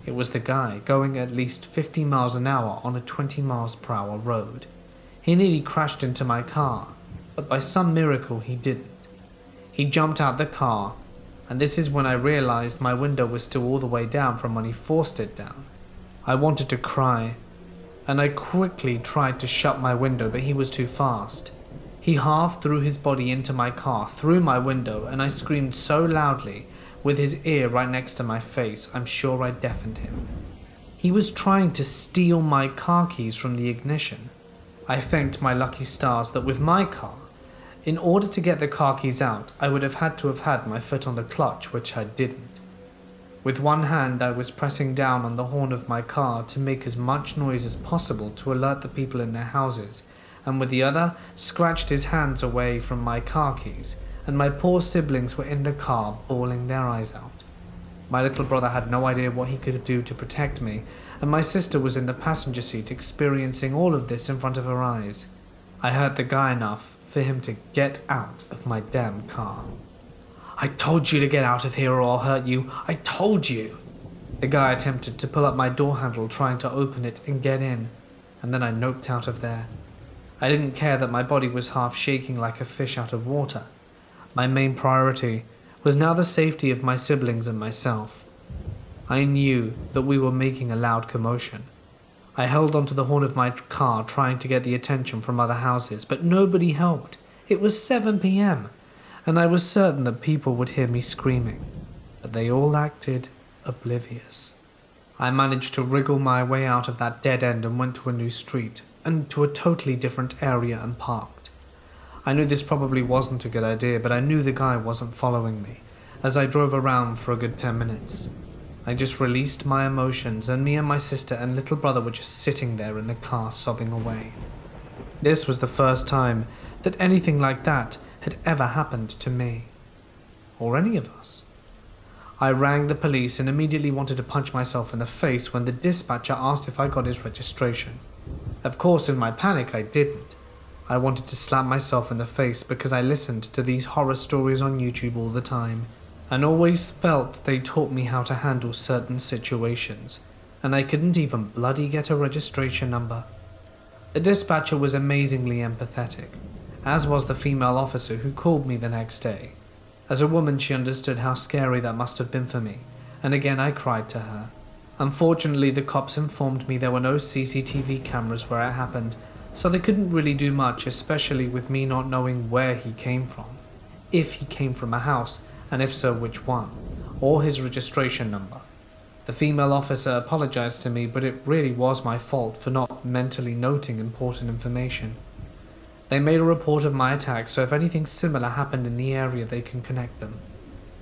It was the guy going at least 50 miles an hour on a 20 miles per hour road. He nearly crashed into my car, but by some miracle he didn't. He jumped out the car, and this is when I realized my window was still all the way down from when he forced it down. I wanted to cry, and I quickly tried to shut my window, but he was too fast. He half threw his body into my car, through my window, and I screamed so loudly, with his ear right next to my face, I'm sure I deafened him. He was trying to steal my car keys from the ignition. I thanked my lucky stars that with my car, in order to get the car keys out, I would have had my foot on the clutch, which I didn't. With one hand, I was pressing down on the horn of my car to make as much noise as possible to alert the people in their houses, and with the other, scratched his hands away from my car keys, and my poor siblings were in the car bawling their eyes out. My little brother had no idea what he could do to protect me, and my sister was in the passenger seat experiencing all of this in front of her eyes. I hurt the guy enough for him to get out of my damn car. "I told you to get out of here or I'll hurt you. I told you." The guy attempted to pull up my door handle, trying to open it and get in, and then I noped out of there. I didn't care that my body was half shaking like a fish out of water. My main priority was now the safety of my siblings and myself. I knew that we were making a loud commotion. I held onto the horn of my car trying to get the attention from other houses, but nobody helped. It was 7 p.m, and I was certain that people would hear me screaming, but they all acted oblivious. I managed to wriggle my way out of that dead end and went to a new street, and to a totally different area and parked. I knew this probably wasn't a good idea, but I knew the guy wasn't following me, as I drove around for a good 10 minutes. I just released my emotions, and me and my sister and little brother were just sitting there in the car sobbing away. This was the first time that anything like that had ever happened to me, or any of us. I rang the police and immediately wanted to punch myself in the face when the dispatcher asked if I got his registration. Of course, in my panic, I didn't. I wanted to slap myself in the face because I listened to these horror stories on YouTube all the time, and always felt they taught me how to handle certain situations, and I couldn't even bloody get a registration number. The dispatcher was amazingly empathetic, as was the female officer who called me the next day. As a woman, she understood how scary that must have been for me, and again I cried to her. Unfortunately, the cops informed me there were no CCTV cameras where it happened, so they couldn't really do much, especially with me not knowing where he came from. If he came from a house, and if so, which one, or his registration number. The female officer apologized to me, but it really was my fault for not mentally noting important information. They made a report of my attack, so if anything similar happened in the area, they can connect them.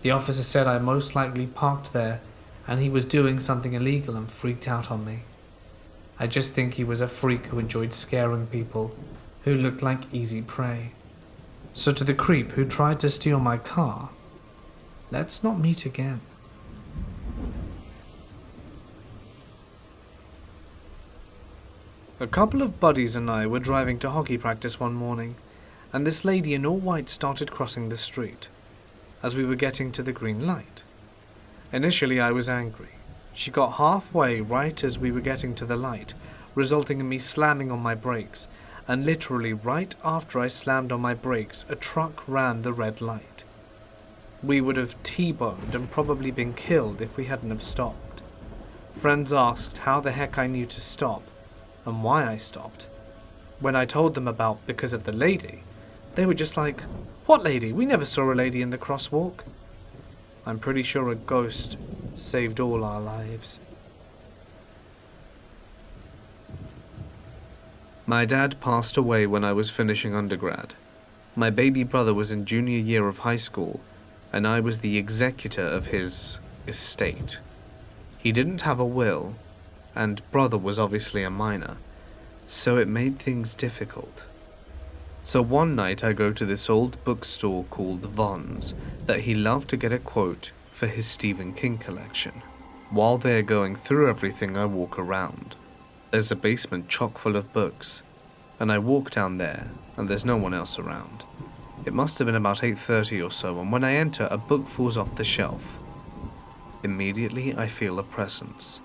The officer said I most likely parked there, and he was doing something illegal and freaked out on me. I just think he was a freak who enjoyed scaring people, who looked like easy prey. So to the creep who tried to steal my car, let's not meet again. A couple of buddies and I were driving to hockey practice one morning, and this lady in all white started crossing the street, as we were getting to the green light. Initially I was angry. She got halfway right as we were getting to the light, resulting in me slamming on my brakes, and literally right after I slammed on my brakes, a truck ran the red light. We would have T-boned and probably been killed if we hadn't have stopped. Friends asked how the heck I knew to stop, and why I stopped. When I told them about because of the lady, they were just like, "What lady? We never saw a lady in the crosswalk." I'm pretty sure a ghost saved all our lives. My dad passed away when I was finishing undergrad. My baby brother was in junior year of high school, and I was the executor of his estate. He didn't have a will, and brother was obviously a minor, so it made things difficult. So one night I go to this old bookstore called Vaughn's that he loved to get a quote for his Stephen King collection. While they're going through everything, I walk around. There's a basement chock full of books, and I walk down there, and there's no one else around. It must have been about 8:30 or so, and when I enter, a book falls off the shelf. Immediately I feel a presence,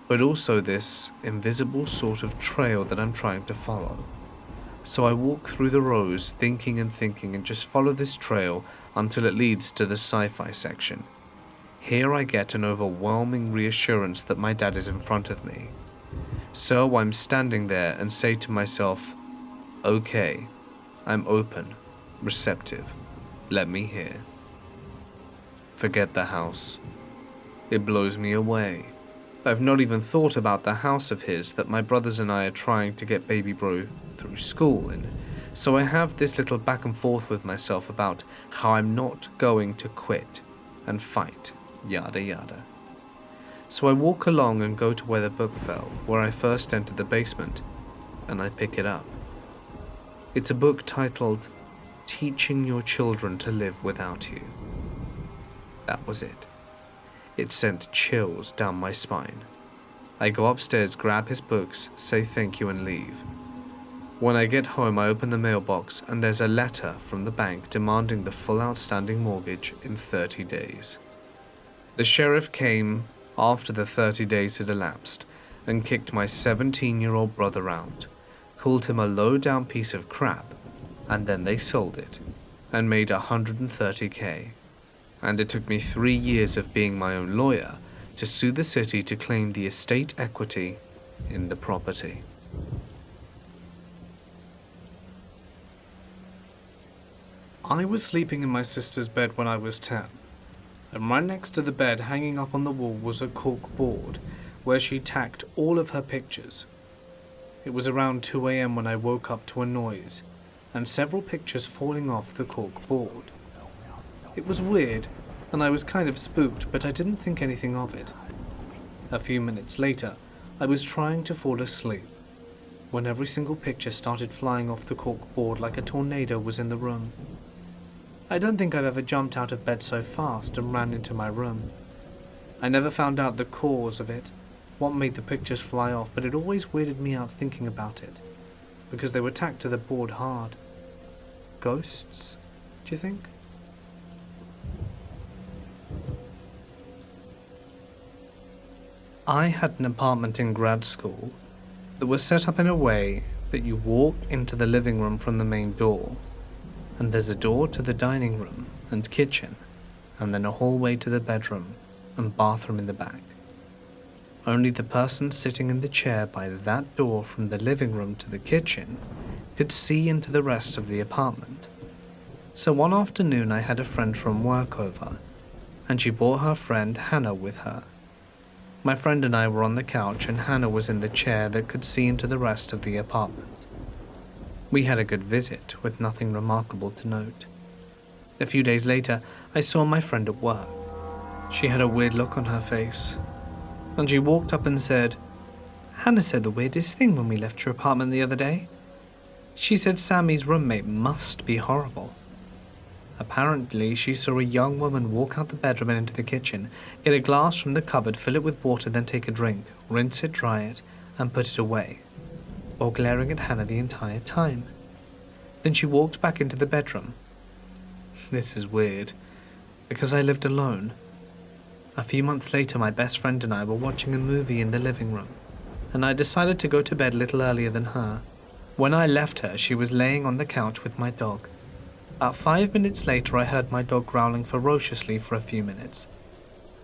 but also this invisible sort of trail that I'm trying to follow. So I walk through the rows, thinking and just follow this trail until it leads to the sci-fi section. Here I get an overwhelming reassurance that my dad is in front of me. So I'm standing there and say to myself, okay, I'm open, receptive, let me hear. Forget the house. It blows me away. I've not even thought about the house of his that my brothers and I are trying to get baby bro through school in. So I have this little back and forth with myself about how I'm not going to quit and fight, yada yada. So I walk along and go to where the book fell, where I first entered the basement, and I pick it up. It's a book titled Teaching Your Children to Live Without You. That was it. It sent chills down my spine. I go upstairs, grab his books, say thank you and leave. When I get home, I open the mailbox and there's a letter from the bank demanding the full outstanding mortgage in 30 days. The sheriff came after the 30 days had elapsed and kicked my 17-year-old brother out, called him a low-down piece of crap, and then they sold it and made $130K. And it took me 3 years of being my own lawyer to sue the city to claim the estate equity in the property. I was sleeping in my sister's bed when I was 10, and right next to the bed, hanging up on the wall, was a cork board where she tacked all of her pictures. It was around 2 a.m. when I woke up to a noise and several pictures falling off the cork board. It was weird, and I was kind of spooked, but I didn't think anything of it. A few minutes later, I was trying to fall asleep when every single picture started flying off the cork board like a tornado was in the room. I don't think I've ever jumped out of bed so fast and ran into my room. I never found out the cause of it, what made the pictures fly off, but it always weirded me out thinking about it, because they were tacked to the board hard. Ghosts, do you think? I had an apartment in grad school that was set up in a way that you walk into the living room from the main door, and there's a door to the dining room and kitchen, and then a hallway to the bedroom and bathroom in the back. Only the person sitting in the chair by that door from the living room to the kitchen could see into the rest of the apartment. So one afternoon I had a friend from work over, and she brought her friend Hannah with her. My friend and I were on the couch, and Hannah was in the chair that could see into the rest of the apartment. We had a good visit, with nothing remarkable to note. A few days later, I saw my friend at work. She had a weird look on her face, and she walked up and said, "Hannah said the weirdest thing when we left your apartment the other day. She said Sammy's roommate must be horrible." Apparently, she saw a young woman walk out the bedroom and into the kitchen, get a glass from the cupboard, fill it with water, then take a drink, rinse it, dry it, and put it away, while glaring at Hannah the entire time. Then she walked back into the bedroom. This is weird, because I lived alone. A few months later, my best friend and I were watching a movie in the living room, and I decided to go to bed a little earlier than her. When I left her, she was laying on the couch with my dog. About 5 minutes later, I heard my dog growling ferociously for a few minutes.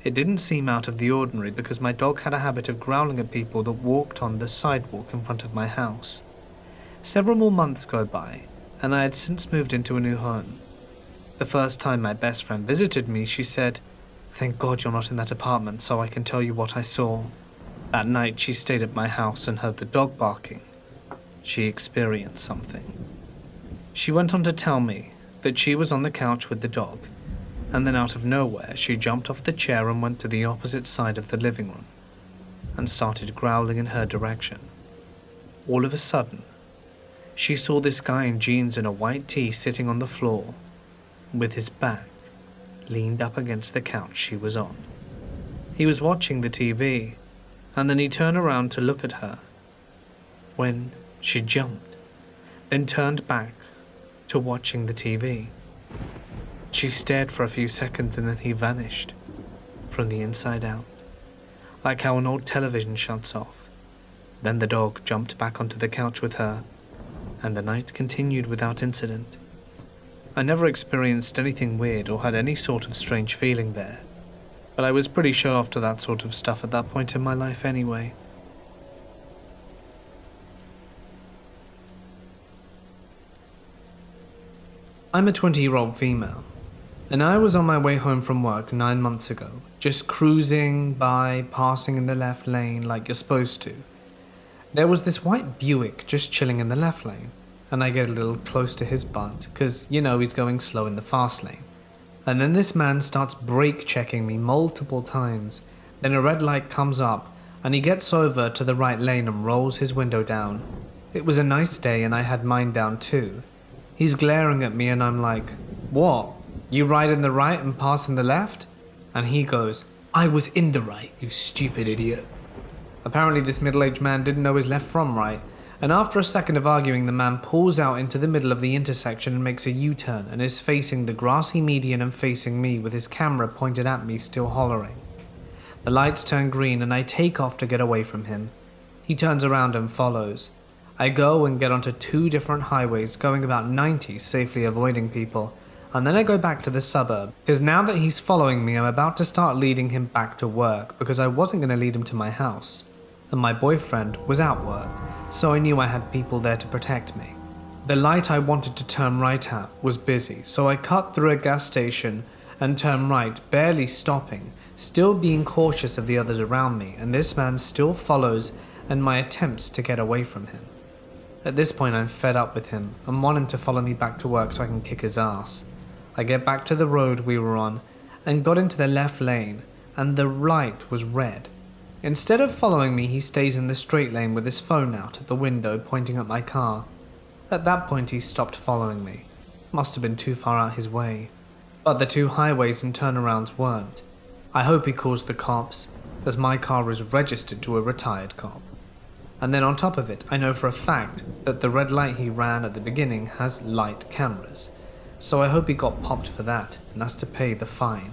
It didn't seem out of the ordinary because my dog had a habit of growling at people that walked on the sidewalk in front of my house. Several more months go by, and I had since moved into a new home. The first time my best friend visited me, she said, "Thank God you're not in that apartment so I can tell you what I saw." That night, she stayed at my house and heard the dog barking. She experienced something. She went on to tell me that she was on the couch with the dog, and then out of nowhere she jumped off the chair and went to the opposite side of the living room and started growling in her direction. All of a sudden, she saw this guy in jeans and a white tee sitting on the floor with his back leaned up against the couch she was on. He was watching the TV, and then he turned around to look at her when she jumped, then turned back to watching the TV. She stared for a few seconds and then he vanished from the inside out, like how an old television shuts off. Then the dog jumped back onto the couch with her, and the night continued without incident. I never experienced anything weird or had any sort of strange feeling there, but I was pretty shut off to that sort of stuff at that point in my life anyway. I'm a 20-year-old female, and I was on my way home from work 9 months ago, just cruising by, passing in the left lane like you're supposed to. There was this white Buick just chilling in the left lane, and I get a little close to his butt, because, you know, he's going slow in the fast lane. And then this man starts brake checking me multiple times. Then a red light comes up, and he gets over to the right lane and rolls his window down. It was a nice day, and I had mine down too. He's glaring at me and I'm like, "What? You ride in the right and pass in the left?" And he goes, "I was in the right, you stupid idiot." Apparently this middle-aged man didn't know his left from right, and after a second of arguing, the man pulls out into the middle of the intersection and makes a U-turn and is facing the grassy median and facing me with his camera pointed at me, still hollering. The lights turn green and I take off to get away from him. He turns around and follows. I go and get onto 2 different highways, going about 90, safely avoiding people, and then I go back to the suburb, because now that he's following me, I'm about to start leading him back to work, because I wasn't going to lead him to my house. and my boyfriend was at work, so I knew I had people there to protect me. The light I wanted to turn right at was busy, so I cut through a gas station and turned right, barely stopping, still being cautious of the others around me, and this man still follows and my attempts to get away from him. At this point I'm fed up with him and want him to follow me back to work so I can kick his ass. I get back to the road we were on and got into the left lane, and the light was red. Instead of following me, he stays in the straight lane with his phone out at the window pointing at my car. At that point he stopped following me. Must have been too far out his way. But the two highways and turnarounds weren't. I hope he calls the cops, as my car is registered to a retired cop. And then on top of it, I know for a fact that the red light he ran at the beginning has light cameras. So I hope he got popped for that and has to pay the fine.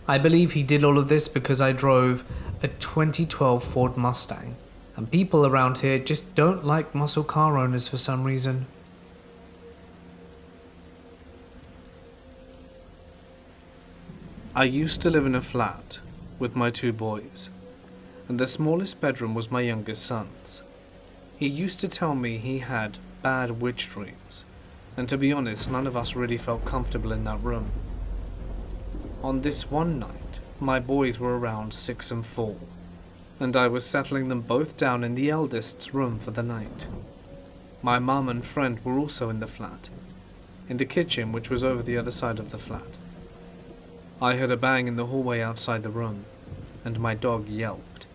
I believe he did all of this because I drove a 2012 Ford Mustang, and people around here just don't like muscle car owners for some reason. I used to live in a flat with my two boys, and the smallest bedroom was my youngest son's. He used to tell me he had bad witch dreams, and to be honest, none of us really felt comfortable in that room. On this one night, my boys were around 6 and 4, and I was settling them both down in the eldest's room for the night. My mum and friend were also in the flat, in the kitchen which was over the other side of the flat. I heard a bang in the hallway outside the room, and my dog yelped.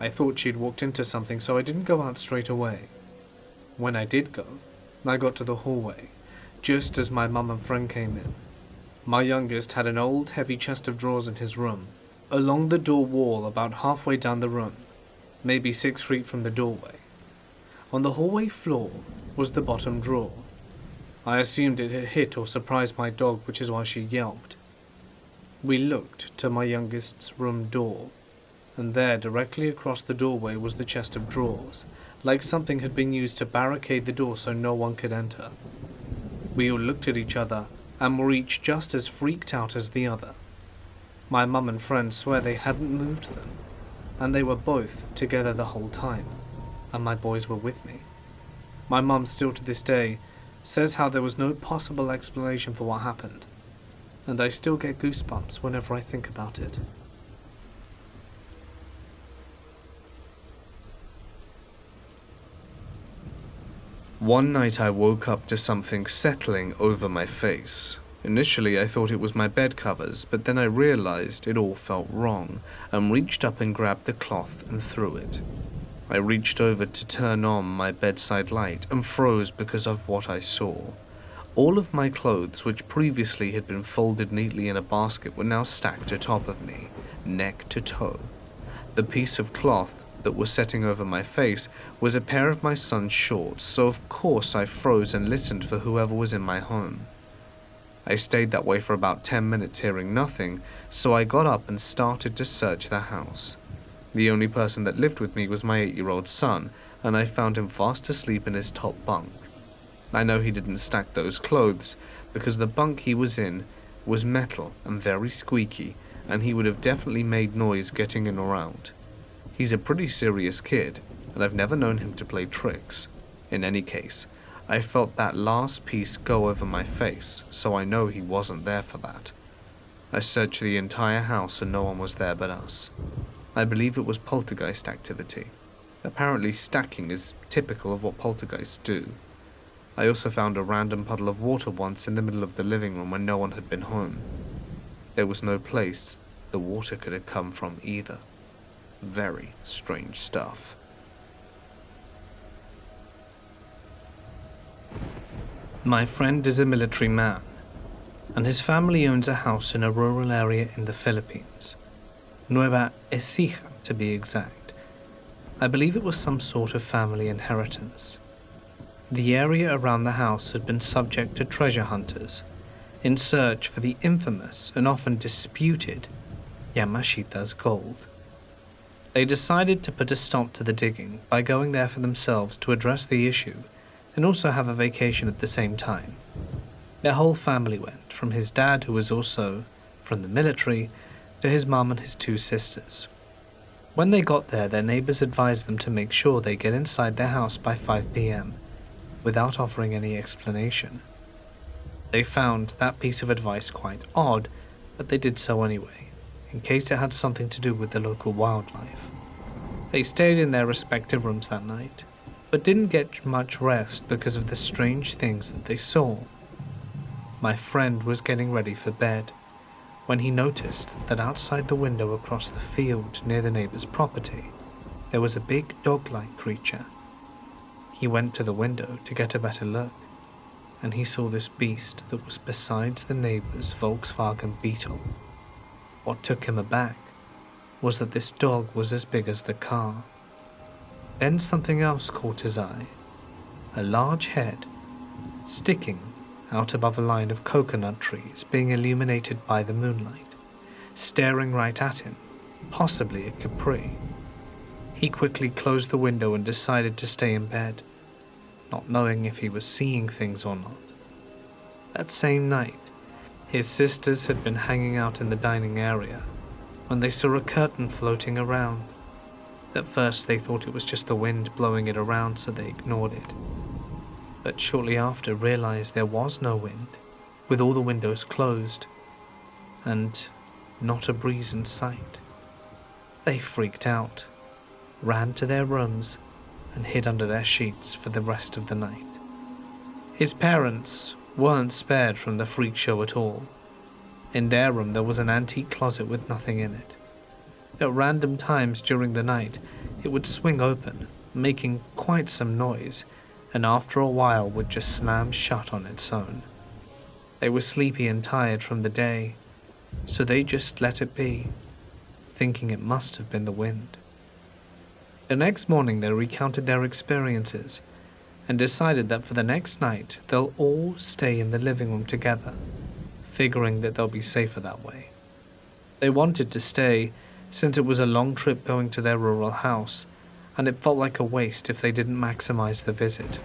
I thought she'd walked into something, so I didn't go out straight away. When I did go, I got to the hallway, just as my mum and friend came in. My youngest had an old, heavy chest of drawers in his room, along the door wall about halfway down the room, maybe 6 feet from the doorway. On the hallway floor was the bottom drawer. I assumed it had hit or surprised my dog, which is why she yelped. We looked to my youngest's room door, and there, directly across the doorway, was the chest of drawers, like something had been used to barricade the door so no one could enter. We all looked at each other, and were each just as freaked out as the other. My mum and friend swear they hadn't moved them, and they were both together the whole time, and my boys were with me. My mum still to this day says how there was no possible explanation for what happened, and I still get goosebumps whenever I think about it. One night I woke up to something settling over my face. Initially I thought it was my bed covers, but then I realized it all felt wrong and reached up and grabbed the cloth and threw it. I reached over to turn on my bedside light and froze because of what I saw. All of my clothes, which previously had been folded neatly in a basket, were now stacked atop of me, neck to toe. The piece of cloth that was setting over my face was a pair of my son's shorts, so of course I froze and listened for whoever was in my home. I stayed that way for about 10 minutes hearing nothing, so I got up and started to search the house. The only person that lived with me was my 8-year-old son, and I found him fast asleep in his top bunk. I know he didn't stack those clothes, because the bunk he was in was metal and very squeaky, and he would have definitely made noise getting in or out. He's a pretty serious kid, and I've never known him to play tricks. In any case, I felt that last piece go over my face, so I know he wasn't there for that. I searched the entire house and no one was there but us. I believe it was poltergeist activity. Apparently stacking is typical of what poltergeists do. I also found a random puddle of water once in the middle of the living room when no one had been home. There was no place the water could have come from either. Very strange stuff. My friend is a military man, and his family owns a house in a rural area in the Philippines. Nueva Ecija, to be exact. I believe it was some sort of family inheritance. The area around the house had been subject to treasure hunters, in search for the infamous and often disputed Yamashita's gold. They decided to put a stop to the digging by going there for themselves to address the issue and also have a vacation at the same time. Their whole family went, from his dad, who was also from the military, to his mum and his 2 sisters. When they got there, their neighbors advised them to make sure they get inside their house by 5 p.m. without offering any explanation. They found that piece of advice quite odd, but they did so anyway, in case it had something to do with the local wildlife. They stayed in their respective rooms that night, but didn't get much rest because of the strange things that they saw. My friend was getting ready for bed when he noticed that outside the window across the field near the neighbor's property, there was a big dog-like creature. He went to the window to get a better look, and he saw this beast that was besides the neighbor's Volkswagen Beetle. What took him aback was that this dog was as big as the car. Then something else caught his eye, a large head sticking out above a line of coconut trees being illuminated by the moonlight, staring right at him, possibly a Capri. He quickly closed the window and decided to stay in bed, not knowing if he was seeing things or not. That same night, his sisters had been hanging out in the dining area when they saw a curtain floating around. At first they thought it was just the wind blowing it around, so they ignored it. But shortly after realized there was no wind, with all the windows closed, and not a breeze in sight. They freaked out, ran to their rooms, and hid under their sheets for the rest of the night. His parents weren't spared from the freak show at all. In their room there was an antique closet with nothing in it. At random times during the night, it would swing open, making quite some noise, and after a while would just slam shut on its own. They were sleepy and tired from the day, so they just let it be, thinking it must have been the wind. The next morning they recounted their experiences and decided that for the next night they'll all stay in the living room together, figuring that they'll be safer that way. They wanted to stay since it was a long trip going to their rural house, and it felt like a waste if they didn't maximize the visit.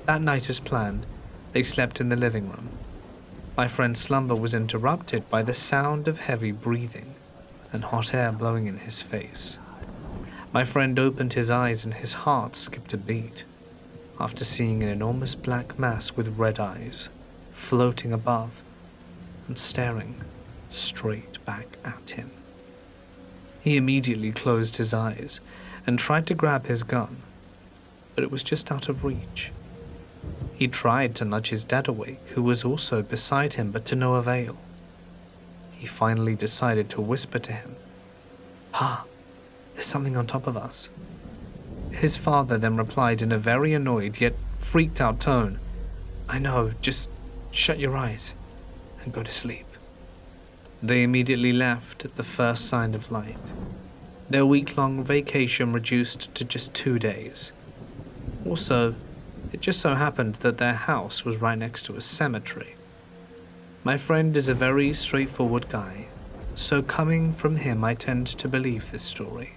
That night as planned, they slept in the living room. My friend's slumber was interrupted by the sound of heavy breathing and hot air blowing in his face. My friend opened his eyes and his heart skipped a beat after seeing an enormous black mass with red eyes floating above and staring straight back at him. He immediately closed his eyes and tried to grab his gun, but it was just out of reach. He tried to nudge his dad awake, who was also beside him, but to no avail. He finally decided to whisper to him, "Pa, there's something on top of us." His father then replied in a very annoyed yet freaked out tone, "I know, just shut your eyes and go to sleep." They immediately left at the first sign of light. Their week-long vacation reduced to just 2 days. Also, it just so happened that their house was right next to a cemetery. My friend is a very straightforward guy, so coming from him I tend to believe this story.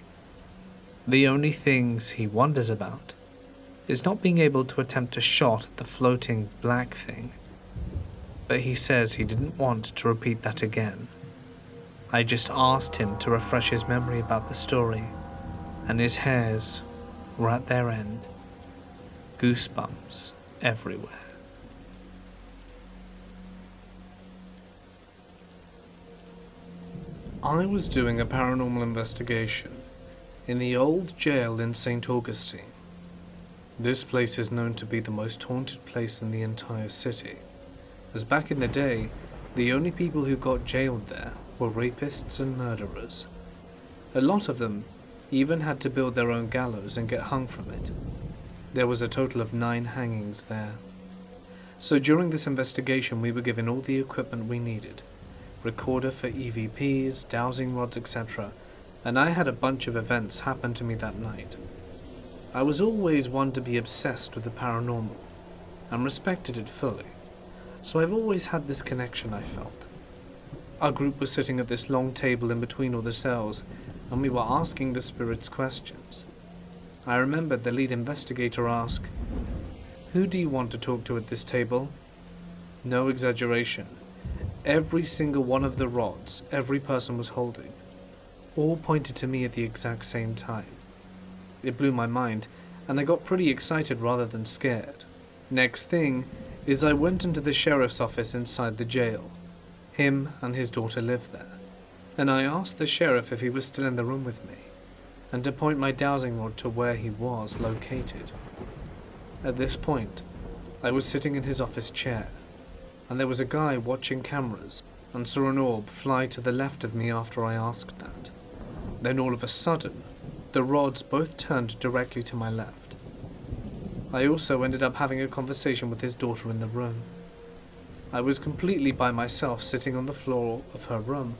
The only things he wonders about is not being able to attempt a shot at the floating black thing, but he says he didn't want to repeat that again. I just asked him to refresh his memory about the story, and his hairs were at their end. Goosebumps everywhere. I was doing a paranormal investigation in the old jail in St. Augustine. This place is known to be the most haunted place in the entire city, as back in the day, the only people who got jailed there were rapists and murderers. A lot of them even had to build their own gallows and get hung from it. There was a total of 9 hangings there. So during this investigation we were given all the equipment we needed, recorder for EVPs, dowsing rods, etc., and I had a bunch of events happen to me that night. I was always one to be obsessed with the paranormal, and respected it fully, so I've always had this connection I felt. Our group was sitting at this long table in between all the cells, and we were asking the spirits questions. I remember the lead investigator asked, "Who do you want to talk to at this table?" No exaggeration. Every single one of the rods every person was holding all pointed to me at the exact same time. It blew my mind, and I got pretty excited rather than scared. Next thing is I went into the sheriff's office inside the jail. Him and his daughter lived there, and I asked the sheriff if he was still in the room with me, and to point my dowsing rod to where he was located. At this point, I was sitting in his office chair, and there was a guy watching cameras and saw an orb fly to the left of me after I asked that. Then all of a sudden, the rods both turned directly to my left. I also ended up having a conversation with his daughter in the room. I was completely by myself sitting on the floor of her room,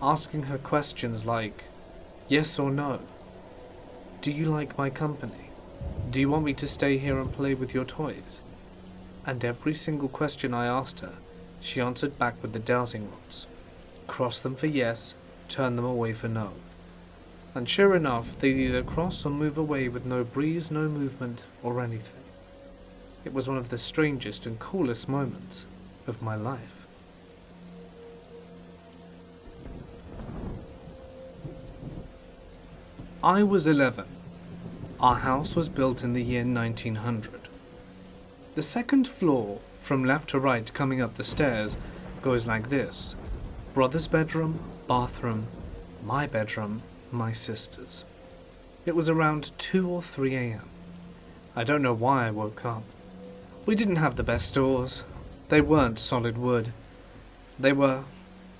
asking her questions like, yes or no? Do you like my company? Do you want me to stay here and play with your toys? And every single question I asked her, she answered back with the dowsing rods. Cross them for yes, turn them away for no. And sure enough, they'd either cross or move away with no breeze, no movement, or anything. It was one of the strangest and coolest moments of my life. I was 11. Our house was built in the year 1900. The second floor, from left to right coming up the stairs, goes like this. Brother's bedroom, bathroom, my bedroom, my sister's. It was around 2 or 3 a.m. I don't know why I woke up. We didn't have the best doors. They weren't solid wood. They were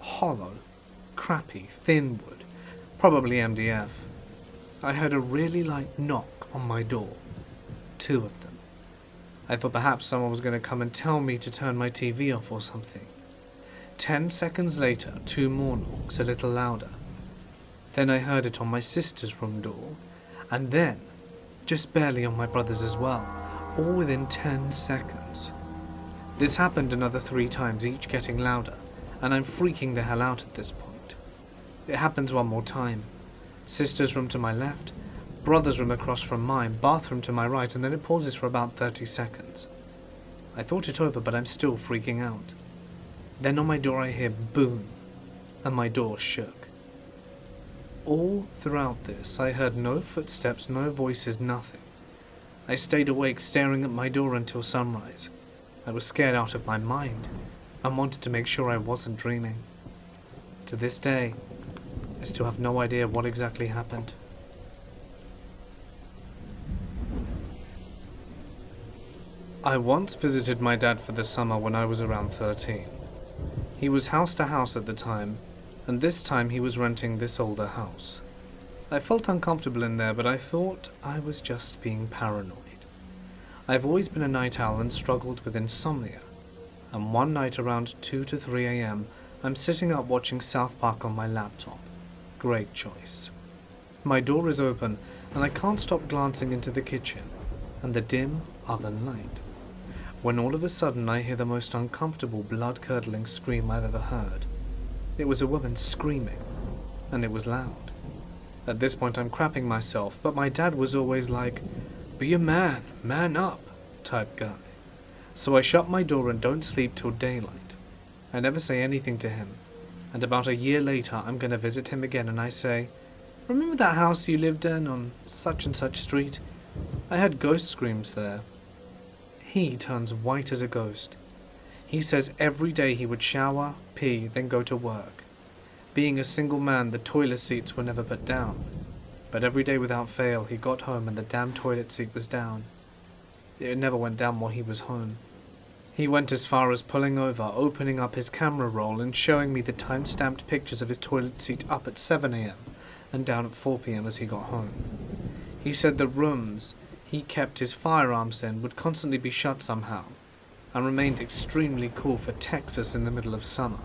hollow, crappy, thin wood, probably MDF. I heard a really light knock on my door. 2 of them. I thought perhaps someone was going to come and tell me to turn my TV off or something. 10 seconds later, 2 more knocks, a little louder. Then I heard it on my sister's room door, and then, just barely on my brother's as well, all within 10 seconds. This happened another 3 times, each getting louder, and I'm freaking the hell out at this point. It happens one more time. Sister's room to my left, brother's room across from mine, bathroom to my right, and then it pauses for about 30 seconds. I thought it over, but I'm still freaking out. Then on my door I hear boom, and my door shook. All throughout this, I heard no footsteps, no voices, nothing. I stayed awake staring at my door until sunrise. I was scared out of my mind and wanted to make sure I wasn't dreaming. To this day, I still have no idea what exactly happened. I once visited my dad for the summer when I was around 13. He was house to house at the time, and this time he was renting this older house. I felt uncomfortable in there, but I thought I was just being paranoid. I've always been a night owl and struggled with insomnia, and one night around 2 to 3 a.m. I'm sitting up watching South Park on my laptop. Great choice. My door is open, and I can't stop glancing into the kitchen and the dim oven light, when all of a sudden I hear the most uncomfortable, blood-curdling scream I've ever heard. It was a woman screaming, and it was loud. At this point I'm crapping myself, but my dad was always like, "Be a man, man up," type guy. So I shut my door and don't sleep till daylight. I never say anything to him, and about a year later I'm going to visit him again and I say, "Remember that house you lived in on such and such street? I heard ghost screams there." He turns white as a ghost. He says every day he would shower, pee, then go to work. Being a single man, the toilet seats were never put down. But every day without fail, he got home and the damn toilet seat was down. It never went down while he was home. He went as far as pulling over, opening up his camera roll and showing me the time-stamped pictures of his toilet seat up at 7 a.m. and down at 4 p.m. as he got home. He said the rooms he kept his firearms in would constantly be shut somehow, and remained extremely cool for Texas in the middle of summer.